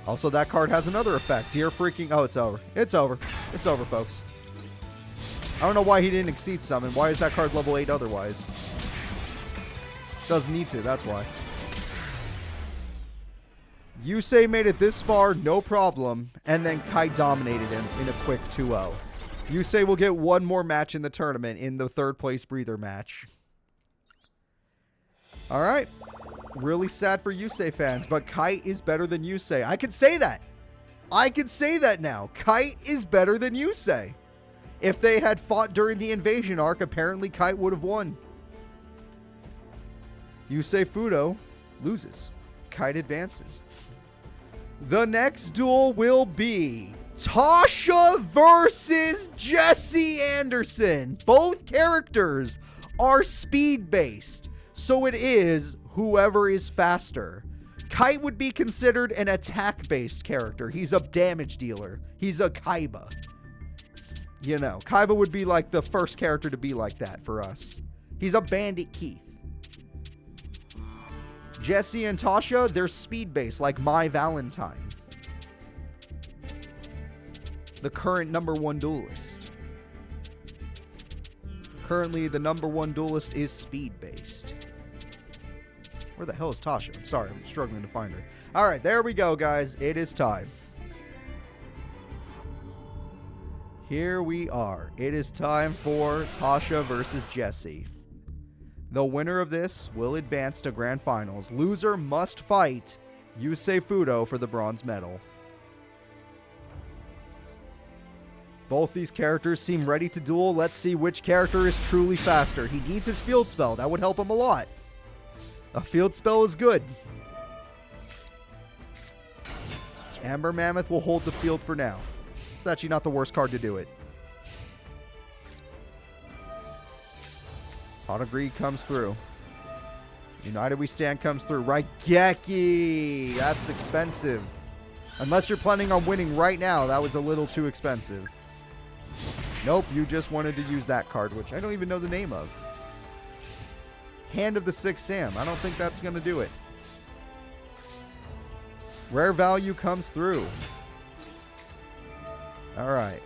Also, that card has another effect. Dear freaking... Oh, it's over. It's over. It's over, folks. I don't know why he didn't Exceed summon. Why is that card level 8 otherwise? Doesn't need to, that's why. Yusei made it this far, no problem, and then Kai dominated him in a quick 2-0. Yusei will get one more match in the tournament in the third place breather match. Alright. Really sad for Yusei fans, but Kite is better than Yusei. I can say that. I can say that now. Kite is better than Yusei. If they had fought during the invasion arc, apparently Kite would have won. Yusei Fudo loses. Kite advances. The next duel will be Tasha versus Jesse Anderson. Both characters are speed-based, so it is whoever is faster. Kite would be considered an attack-based character. He's a damage dealer. He's a Kaiba. You know, Kaiba would be like the first character to be like that for us. He's a Bandit Keith. Jesse and Tasha, they're speed-based, like My Valentine. The current #1 duelist. Currently, the #1 duelist is speed-based. Where the hell is Tasha? I'm sorry, I'm struggling to find her. Alright, there we go, guys. It is time. Here we are. It is time for Tasha versus Jessie. The winner of this will advance to Grand Finals. Loser must fight Yusei Fudo for the bronze medal. Both these characters seem ready to duel. Let's see which character is truly faster. He needs his field spell. That would help him a lot. A field spell is good. Amber Mammoth will hold the field for now. It's actually not the worst card to do it. Pot of Greed comes through. United We Stand comes through. Raigeki! That's expensive. Unless you're planning on winning right now, that was a little too expensive. Nope, you just wanted to use that card, which I don't even know the name of. Hand of the Sixth Sam. I don't think that's going to do it. Rare value comes through. Alright.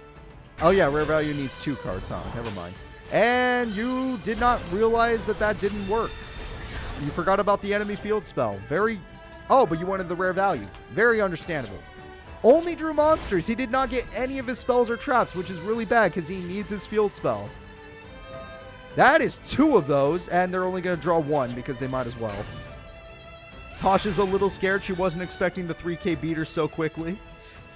Oh yeah, rare value needs 2 cards, huh? Never mind. And you did not realize that that didn't work. You forgot about the enemy field spell. Oh, but you wanted the rare value. Very understandable. Only drew monsters. He did not get any of his spells or traps, which is really bad because he needs his field spell. That is 2 of those, and they're only going to draw 1 because they might as well. Tasha's a little scared. She wasn't expecting the 3K beater so quickly.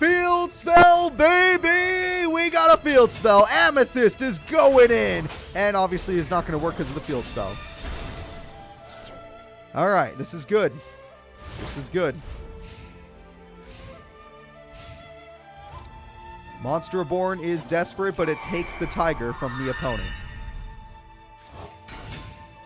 Field spell, baby! We got a field spell. Amethyst is going in. And obviously is not going to work because of the field spell. Alright, this is good. This is good. Monster Reborn is desperate, but it takes the Tiger from the opponent.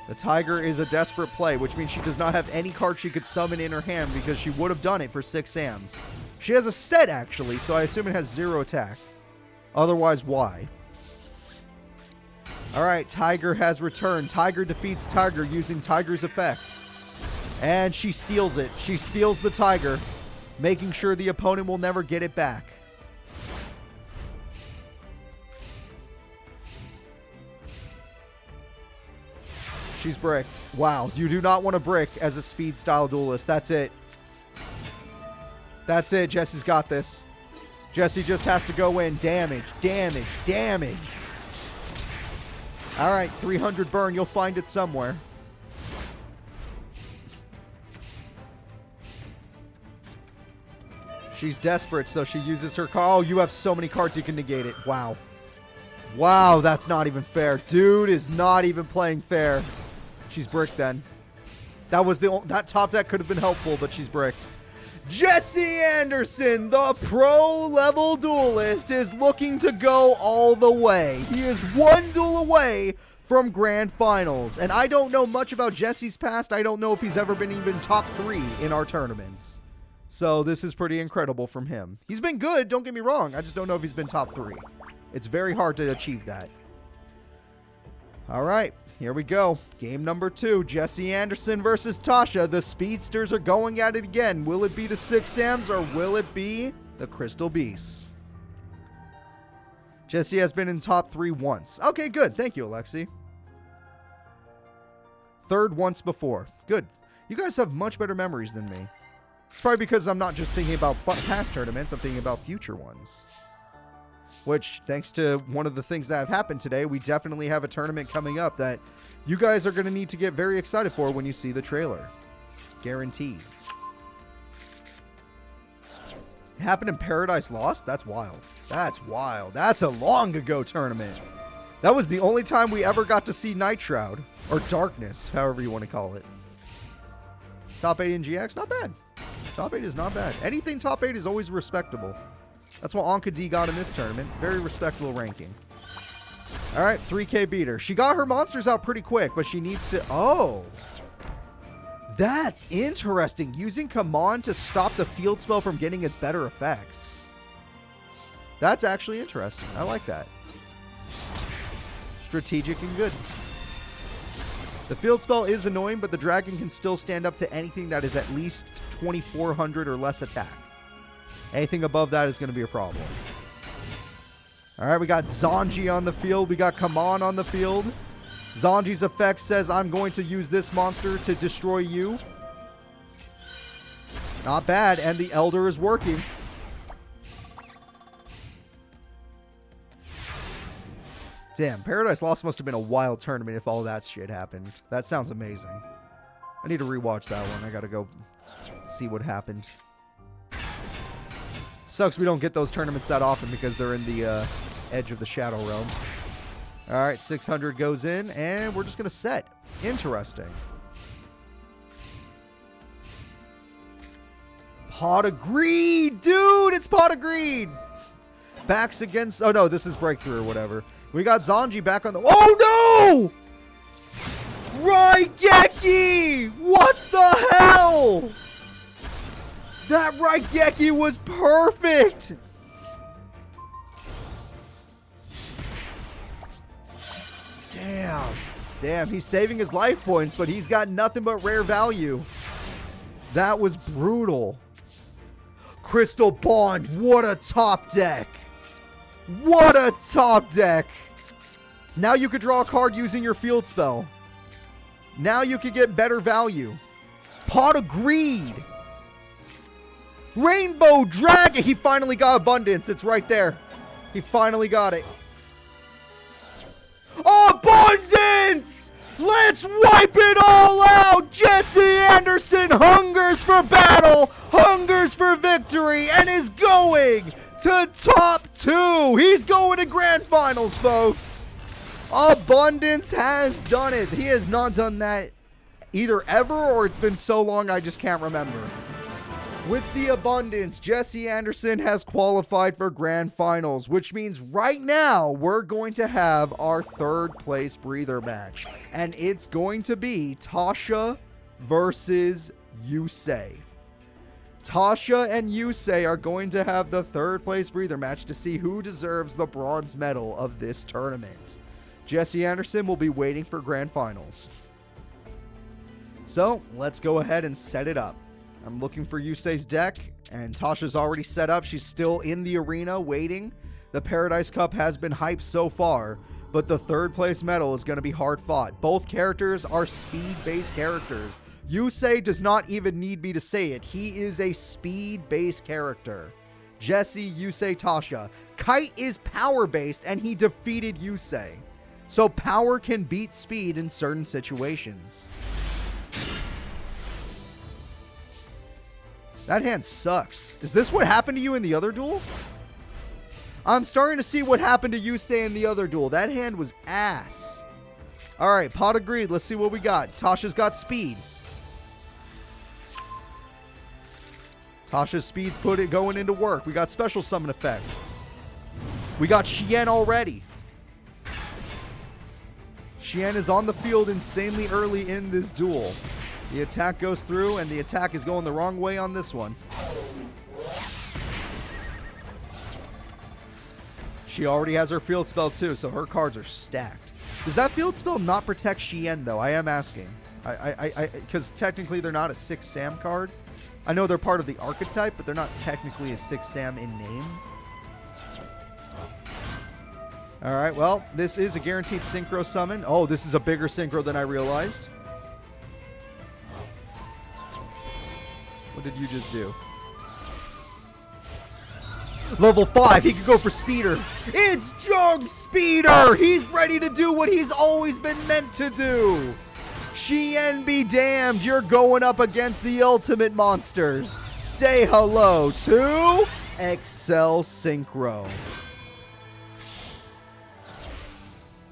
The Tiger is a desperate play, which means she does not have any card she could summon in her hand because she would have done it for 6 Sams. She has a set, actually, so I assume it has 0 attack. Otherwise, why? Alright, Tiger has returned. Tiger defeats Tiger using Tiger's effect. And she steals it. She steals the Tiger, making sure the opponent will never get it back. She's bricked. Wow, you do not want to brick as a speed-style duelist. That's it. That's it. Jessie's got this. Jessie just has to go in. Damage, damage, damage. All right, 300 burn. You'll find it somewhere. She's desperate, so she uses her card. Oh, you have so many cards you can negate it. Wow. Wow, that's not even fair. Dude is not even playing fair. She's bricked then. That top deck could have been helpful, but she's bricked. Jesse Anderson, the pro-level duelist, is looking to go all the way. He is 1 duel away from Grand Finals. And I don't know much about Jesse's past. I don't know if he's ever been even top 3 in our tournaments. So this is pretty incredible from him. He's been good, don't get me wrong. I just don't know if he's been top 3. It's very hard to achieve that. All right. Here we go. Game number 2. Jesse Anderson versus Tasha. The speedsters are going at it again. Will it be the 6 Sams or will it be the Crystal Beasts? Jesse has been in top 3 once. Okay, good. Thank you, Alexi. 3rd once before. Good. You guys have much better memories than me. It's probably because I'm not just thinking about past tournaments. I'm thinking about future ones. Which, thanks to one of the things that have happened today, we definitely have a tournament coming up that you guys are going to need to get very excited for when you see the trailer. Guaranteed. It happened in Paradise Lost? That's wild. That's wild. That's a long ago tournament. That was the only time we ever got to see Night Shroud. Or Darkness, however you want to call it. Top 8 in GX? Not bad. Top 8 is not bad. Anything top 8 is always respectable. That's what Anka D got in this tournament. Very respectable ranking. All right, 3K beater. She got her monsters out pretty quick, but she needs to... Oh. That's interesting. Using Command to stop the field spell from getting its better effects. That's actually interesting. I like that. Strategic and good. The field spell is annoying, but the dragon can still stand up to anything that is at least 2,400 or less attack. Anything above that is going to be a problem. All right, we got Zanji on the field. We got Kaman on the field. Zanji's effect says I'm going to use this monster to destroy you. Not bad, and the Elder is working. Damn, Paradise Lost must have been a wild tournament if all that shit happened. That sounds amazing. I need to rewatch that one. I gotta go see what happened. Sucks we don't get those tournaments that often because they're in the edge of the Shadow Realm. Alright, 600 goes in, and we're just gonna set. Interesting. Pot of Greed! Dude, it's Pot of Greed! Backs against... Oh, no, this is Breakthrough or whatever. We got Zanji back on the... Oh, no! Raigeki! What the hell? That Raigeki was perfect! Damn. Damn, he's saving his life points, but he's got nothing but rare value. That was brutal. Crystal Bond, what a top deck. What a top deck. Now you could draw a card using your field spell. Now you could get better value. Pot of Greed. Rainbow Dragon. He finally got Abundance. It's right there. He finally got it. Abundance! Let's wipe it all out! Jesse Anderson hungers for battle, hungers for victory, and is going to top 2. He's going to grand finals, folks. Abundance has done it. He has not done that either ever, or it's been so long I just can't remember. With the Abundance, Jesse Anderson has qualified for grand finals, which means right now we're going to have our 3rd place breather match. And it's going to be Tasha versus Yusei. Tasha and Yusei are going to have the 3rd place breather match to see who deserves the bronze medal of this tournament. Jesse Anderson will be waiting for grand finals. So let's go ahead and set it up. I'm looking for Yusei's deck, and Tasha's already set up. She's still in the arena waiting. The Paradise Cup has been hyped so far, but the 3rd place medal is going to be hard fought. Both characters are speed-based characters. Yusei does not even need me to say it. He is a speed-based character. Jesse, Yusei, Tasha. Kite is power-based, and he defeated Yusei. So power can beat speed in certain situations. That hand sucks. Is this what happened to you in the other duel? I'm starting to see what happened to Yusei in the other duel. That hand was ass. Alright, Pot of Greed. Let's see what we got. Tasha's got speed. Tasha's speed's going into work. We got special summon effect. We got Shien already. Shien is on the field insanely early in this duel. The attack goes through, and the attack is going the wrong way on this one. She already has her field spell too, so her cards are stacked. Does that field spell not protect Shien, though? I am asking. Because technically they're not a 6 Sam card. I know they're part of the archetype, but they're not technically a 6 Sam in name. Alright, well, this is a guaranteed synchro summon. Oh, this is a bigger synchro than I realized. What did you just do? Level 5, he could go for Speeder. It's Jung Speeder! He's ready to do what he's always been meant to do. Shien be damned, you're going up against the ultimate monsters. Say hello to Excel Synchro.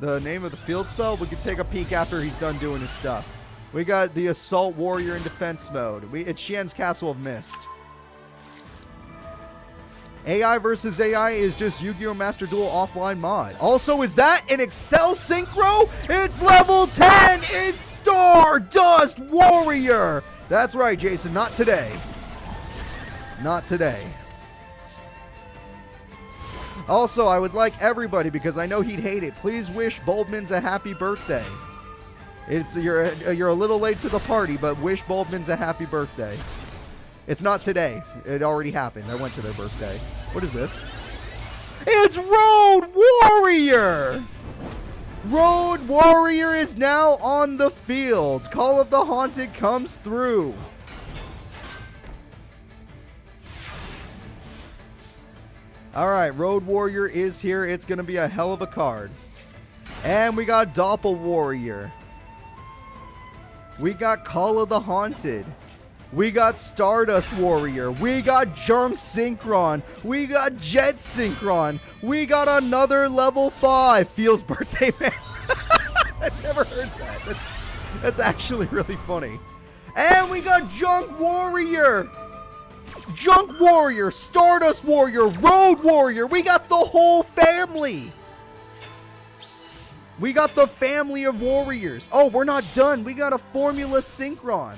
The name of the field spell, we can take a peek after he's done doing his stuff. We got the Assault Warrior in defense mode. It's Shien's Castle of Mist. AI versus AI is just Yu-Gi-Oh! Master Duel offline mod. Also, is that an Excel Synchro? It's level 10! It's Stardust Warrior! That's right, Jason. Not today. Not today. Also, I would like everybody, because I know he'd hate it, please wish Bulbmans a happy birthday. You're a little late to the party, but wish Bulbmans a happy birthday. It's not today. It already happened. I went to their birthday. What is this? It's Road Warrior! Road Warrior is now on the field. Call of the Haunted comes through. All right, Road Warrior is here. It's going to be a hell of a card. And we got Doppel Warrior. We got Call of the Haunted. We got Stardust Warrior. We got Junk Synchron. We got Jet Synchron. We got another level 5. Feels Birthday Man. I've never heard that. That's actually really funny. And we got Junk Warrior. Junk Warrior. Stardust Warrior. Road Warrior. We got the whole family. We got the family of warriors. Oh, we're not done. We got a Formula Synchron.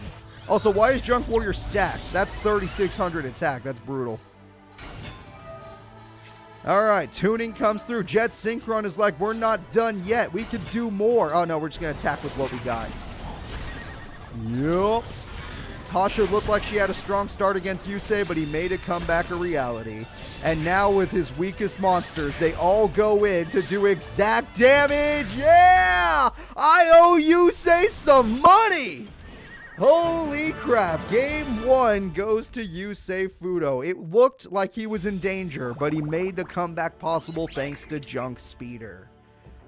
Also, why is Junk Warrior stacked? That's 3,600 attack. That's brutal. All right, tuning comes through. Jet Synchron is like, we're not done yet. We could do more. Oh, no, we're just going to attack with what we got. Yup. Tasha looked like she had a strong start against Yusei, but he made it come back a reality. And now with his weakest monsters, they all go in to do exact damage. Yeah! I owe Yusei some money! Holy crap. Game 1 goes to Yusei Fudo. It looked like he was in danger, but he made the comeback possible thanks to Junk Speeder.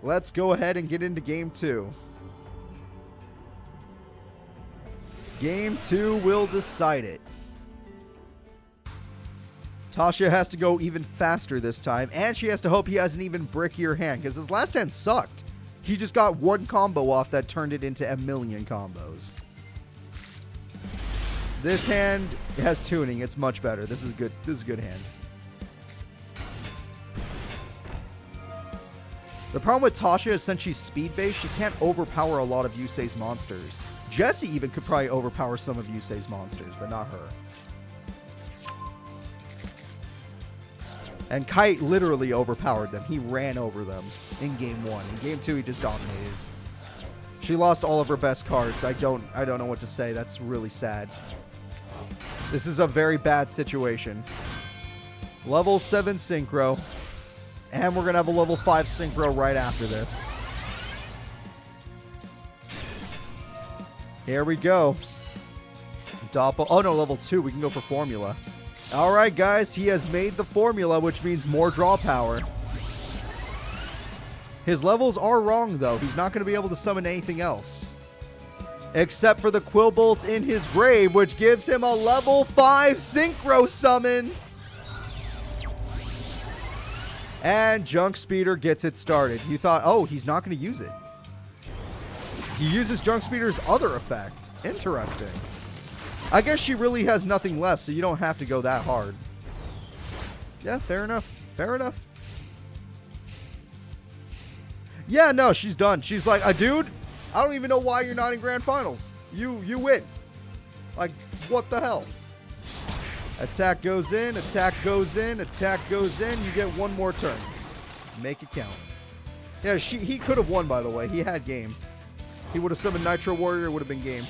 Let's go ahead and get into Game 2. Game 2 will decide it. Tasha has to go even faster this time, and she has to hope he has an even brickier hand, because his last hand sucked. He just got one combo off that turned it into a million combos. This hand has tuning. It's much better. This is good. This is a good hand. The problem with Tasha is since she's speed-based, she can't overpower a lot of Yusei's monsters. Jessie even could probably overpower some of Yusei's monsters, but not her. And Kite literally overpowered them. He ran over them in Game 1. In Game 2, he just dominated. She lost all of her best cards. I don't know what to say. That's really sad. This is a very bad situation. Level 7 Synchro. And we're going to have a level 5 Synchro right after this. Here we go. Doppel. Oh, no, level 2. We can go for Formula. All right, guys. He has made the Formula, which means more draw power. His levels are wrong, though. He's not going to be able to summon anything else. Except for the Quillbolts in his grave, which gives him a level 5 Synchro summon. And Junk Speeder gets it started. You thought, oh, he's not going to use it. He uses Junk Speeder's other effect. Interesting. I guess she really has nothing left, so you don't have to go that hard. Yeah, fair enough. Fair enough. Yeah, no, she's done. She's like, dude, I don't even know why you're not in Grand Finals. You win. Like, what the hell? Attack goes in, attack goes in, attack goes in. You get one more turn. Make it count. Yeah, he could have won, by the way. He had game. He would have summoned Nitro Warrior, would have been game.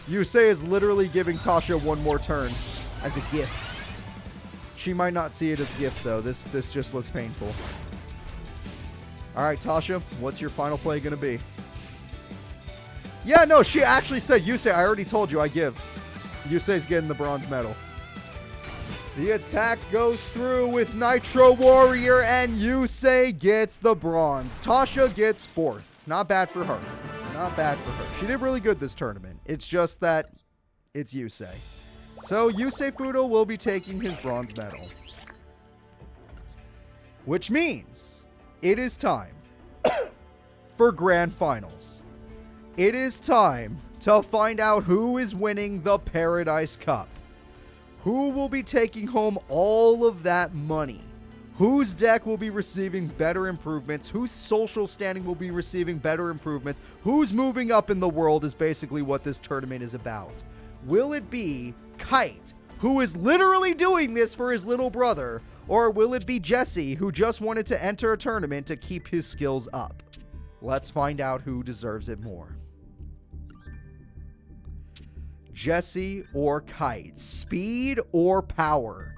Yusei is literally giving Tasha one more turn as a gift. She might not see it as a gift, though. This just looks painful. All right, Tasha, what's your final play going to be? Yeah, no, she actually said, Yusei, I already told you I give. Yusei's getting the bronze medal. The attack goes through with Nitro Warrior, and Yusei gets the bronze. Tasha gets 4th. Not bad for her. Not bad for her. She did really good this tournament. It's just that it's Yusei. So Yusei Fudo will be taking his bronze medal. Which means it is time for Grand Finals. It is time to find out who is winning the Paradise Cup. Who will be taking home all of that money? Whose deck will be receiving better improvements? Whose social standing will be receiving better improvements? Who's moving up in the world is basically what this tournament is about. Will it be Kite, who is literally doing this for his little brother? Or will it be Jesse, who just wanted to enter a tournament to keep his skills up? Let's find out who deserves it more. Jesse or Kite? Speed or power?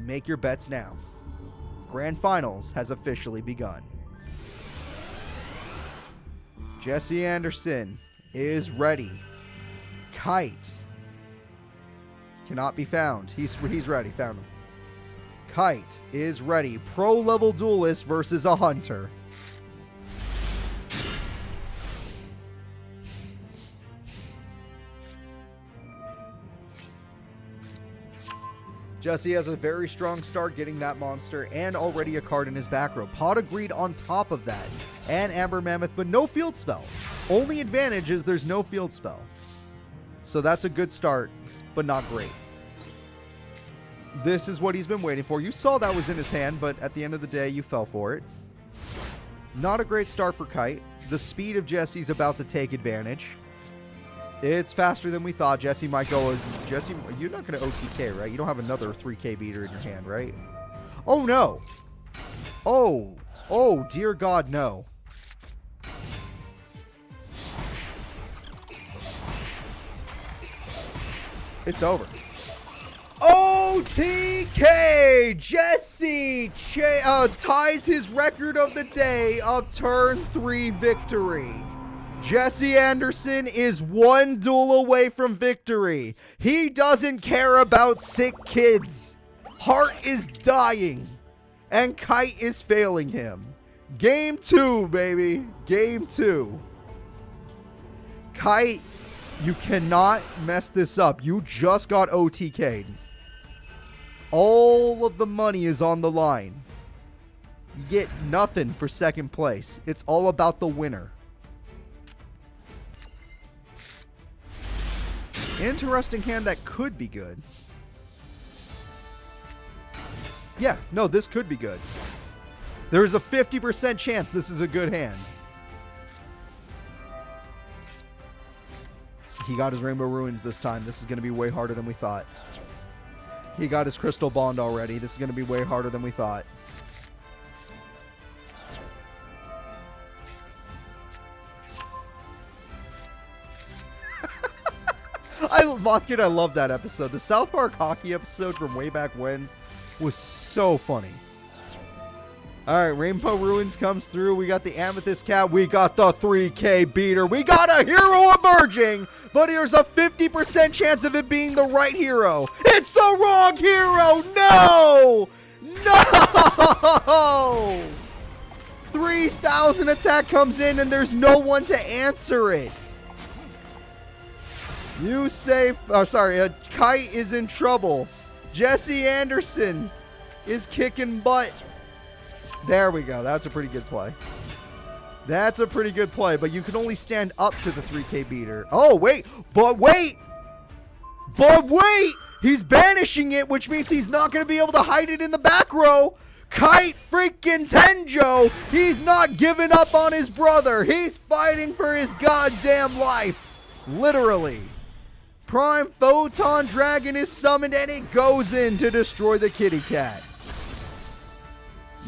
Make your bets now. Grand Finals has officially begun. Jesse Anderson is ready. Kite cannot be found. He's ready. Found him. Kite is ready. Pro level duelist versus a hunter. Jesse has a very strong start getting that monster and already a card in his back row. Pot of Greed on top of that. And Amber Mammoth, but no field spell. Only advantage is there's no field spell. So that's a good start, but not great. This is what he's been waiting for. You saw that was in his hand, but at the end of the day, you fell for it. Not a great start for Kite. The speed of Jesse's about to take advantage. It's faster than we thought. Jesse might go. Jesse, you're not going to OTK, right? You don't have another 3K beater in your hand, right? Oh, no. Oh, dear God, no. It's over. OTK! Jesse ties his record of the day of turn 3 victory. Jesse Anderson is one duel away from victory. He doesn't care about sick kids. Heart is dying. And Kite is failing him. Game 2, baby. Game 2. Kite, you cannot mess this up. You just got OTK'd. All of the money is on the line. You get nothing for second place. It's all about the winner. Interesting hand that could be good. Yeah, no, this could be good. There's a 50% chance this is a good hand. He got his Rainbow Ruins this time. This is going to be way harder than we thought. He got his Crystal Bond already. This is going to be way harder than we thought. Mothkid, I love that episode. The South Park hockey episode from way back when was so funny. Alright, Rainbow Ruins comes through. We got the Amethyst Cat. We got the 3K beater. We got a hero emerging, but here's a 50% chance of it being the right hero. It's the wrong hero! No! No! 3,000 attack comes in and there's no one to answer it. You say, Kite is in trouble. Jesse Anderson is kicking butt. There we go. That's a pretty good play. That's a pretty good play, but you can only stand up to the 3K beater. Oh, wait. But wait. He's banishing it, which means he's not going to be able to hide it in the back row. Kite freaking Tenjo. He's not giving up on his brother. He's fighting for his goddamn life. Literally. Prime Photon Dragon is summoned and it goes in to destroy the kitty cat.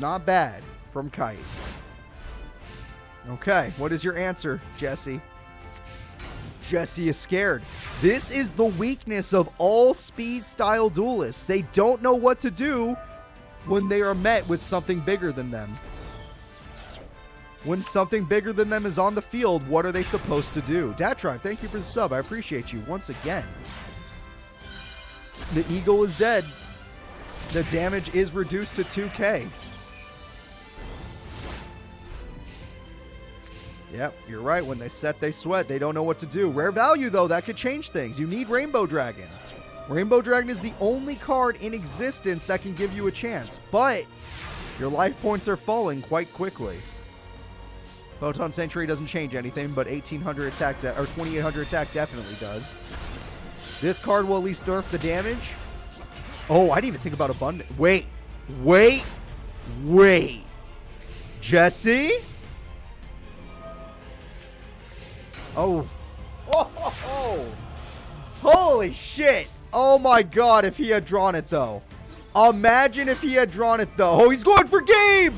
Not bad from Kite. Okay, what is your answer, Jesse? Jesse is scared. This is the weakness of all speed-style duelists. They don't know what to do when they are met with something bigger than them. When something bigger than them is on the field, what are they supposed to do? Datrive, thank you for the sub. I appreciate you once again. The eagle is dead. The damage is reduced to 2K. Yep, you're right. When they set, they sweat. They don't know what to do. Rare value, though. That could change things. You need Rainbow Dragon. Rainbow Dragon is the only card in existence that can give you a chance. But your life points are falling quite quickly. Photon Sentry doesn't change anything, but 1800 attack or 2800 attack definitely does. This card will at least nerf the damage. Oh, I didn't even think about abundance. Wait. Jesse? Oh. Holy shit. Oh my god, if he had drawn it though. Imagine if he had drawn it though. Oh, he's going for game!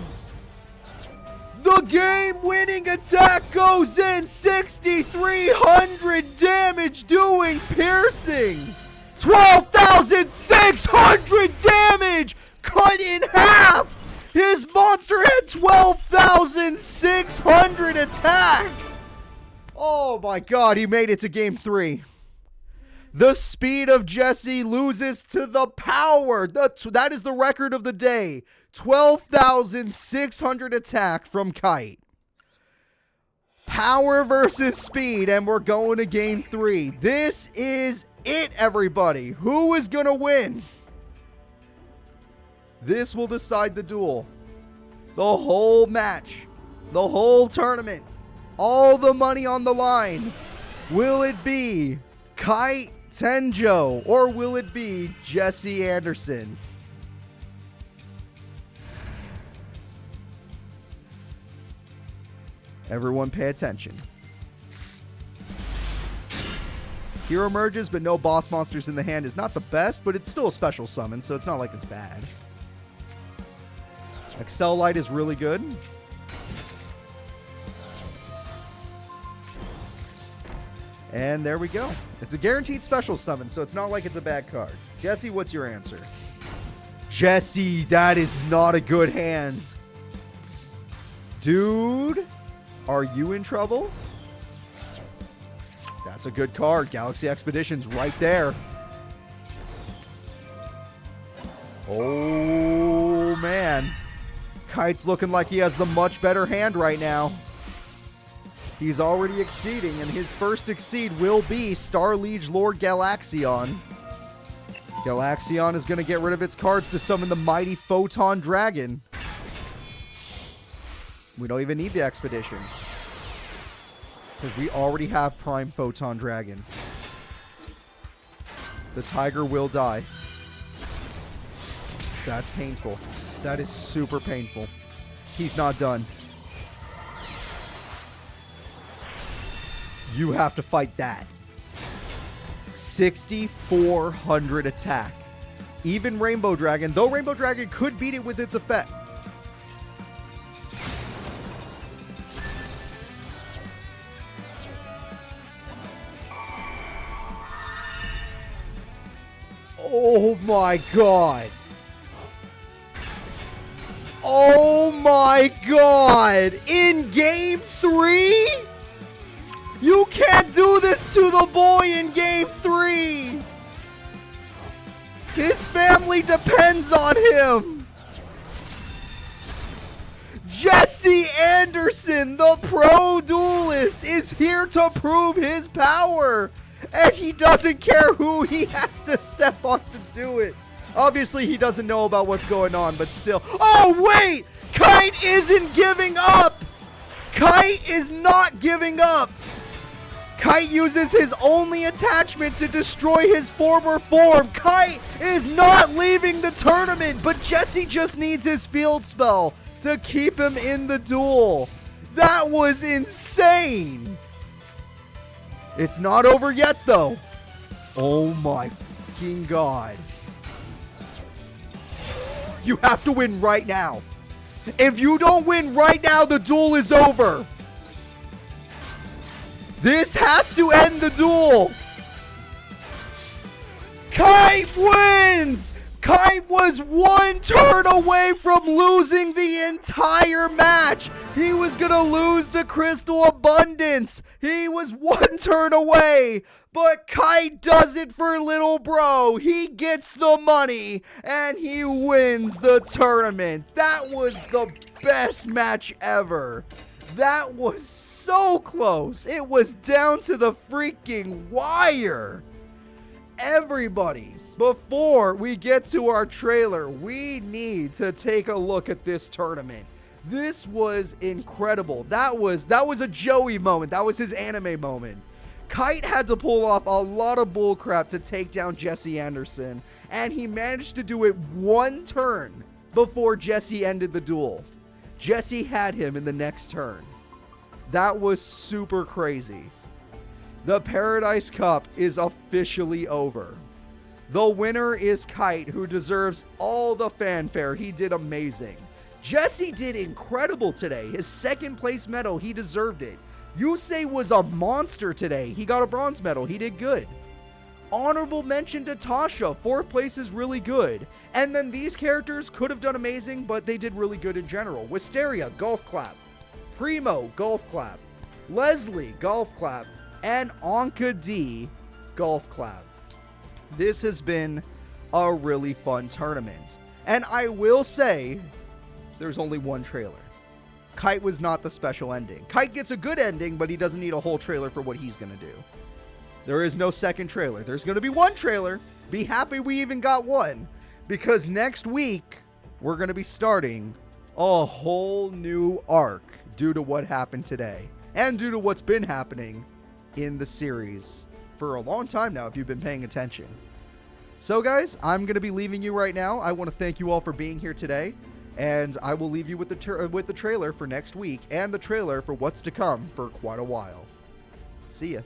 The game-winning attack goes in. 6,300 damage doing piercing. 12,600 damage cut in half. His monster had 12,600 attack. Oh my god, he made it to game 3. The speed of Jesse loses to the power. That is the record of the day. 12,600 attack from Kite. Power versus speed, and we're going to game 3. This is it, everybody. Who is going to win? This will decide the duel. The whole match. The whole tournament. All the money on the line. Will it be Kite Tenjo, or will it be Jesse Anderson? Everyone pay attention. Hero emerges, but no boss monsters in the hand is not the best, but it's still a special summon, so it's not like it's bad. Excel Light is really good. And there we go. It's a guaranteed special summon, so it's not like it's a bad card. Jesse, what's your answer? Jesse, that is not a good hand. Dude, are you in trouble? That's a good card. Galaxy Expedition's right there. Oh, man. Kite's looking like he has the much better hand right now. He's already exceeding, and his first exceed will be Star Liege Lord Galaxion. Galaxion is going to get rid of its cards to summon the mighty Photon Dragon. We don't even need the Expedition, because we already have Prime Photon Dragon. The Tiger will die. That's painful. That is super painful. He's not done. You have to fight that. 6,400 attack. Even Rainbow Dragon, though Rainbow Dragon could beat it with its effect. Oh my god. Oh my god. In game 3? You can't do this to the boy in game 3. His family depends on him. Jesse Anderson, the pro duelist, is here to prove his power. And he doesn't care who he has to step on to do it. Obviously, he doesn't know about what's going on, but still. Oh, wait! Kite isn't giving up! Kite is not giving up! Kite uses his only attachment to destroy his former form. Kite is not leaving the tournament, but Jesse just needs his field spell to keep him in the duel. That was insane! It's not over yet, though. Oh my fucking god. You have to win right now. If you don't win right now, the duel is over. This has to end the duel. Kite wins! Kite was one turn away from losing the entire match. He was going to lose to Crystal Abundance. He was one turn away. But Kite does it for little bro. He gets the money and he wins the tournament. That was the best match ever. That was so close. It was down to the freaking wire. Everybody, before we get to our trailer, we need to take a look at this tournament. This was incredible. That was a Joey moment. That was his anime moment. Kite had to pull off a lot of bullcrap to take down Jesse Anderson, and he managed to do it one turn before Jesse ended the duel. Jesse had him in the next turn. That was super crazy. The Paradise Cup is officially over. The winner is Kite, who deserves all the fanfare. He did amazing. Jesse did incredible today. His second place medal, he deserved it. Yusei was a monster today. He got a bronze medal. He did good. Honorable mention to Tasha. 4th place is really good. And then these characters could have done amazing, but they did really good in general. Wisteria, golf clap. Primo, golf clap. Leslie, golf clap, and Anka D, golf clap. This has been a really fun tournament. And I will say, there's only one trailer. Kite was not the special ending. Kite gets a good ending, but he doesn't need a whole trailer for what he's going to do. There is no second trailer. There's going to be one trailer. Be happy we even got one. Because next week, we're going to be starting a whole new arc due to what happened today. And due to what's been happening in the series for a long time now, if you've been paying attention. So guys, I'm going to be leaving you right now. I want to thank you all for being here today. And I will leave you with the trailer for next week and the trailer for what's to come for quite a while. See ya.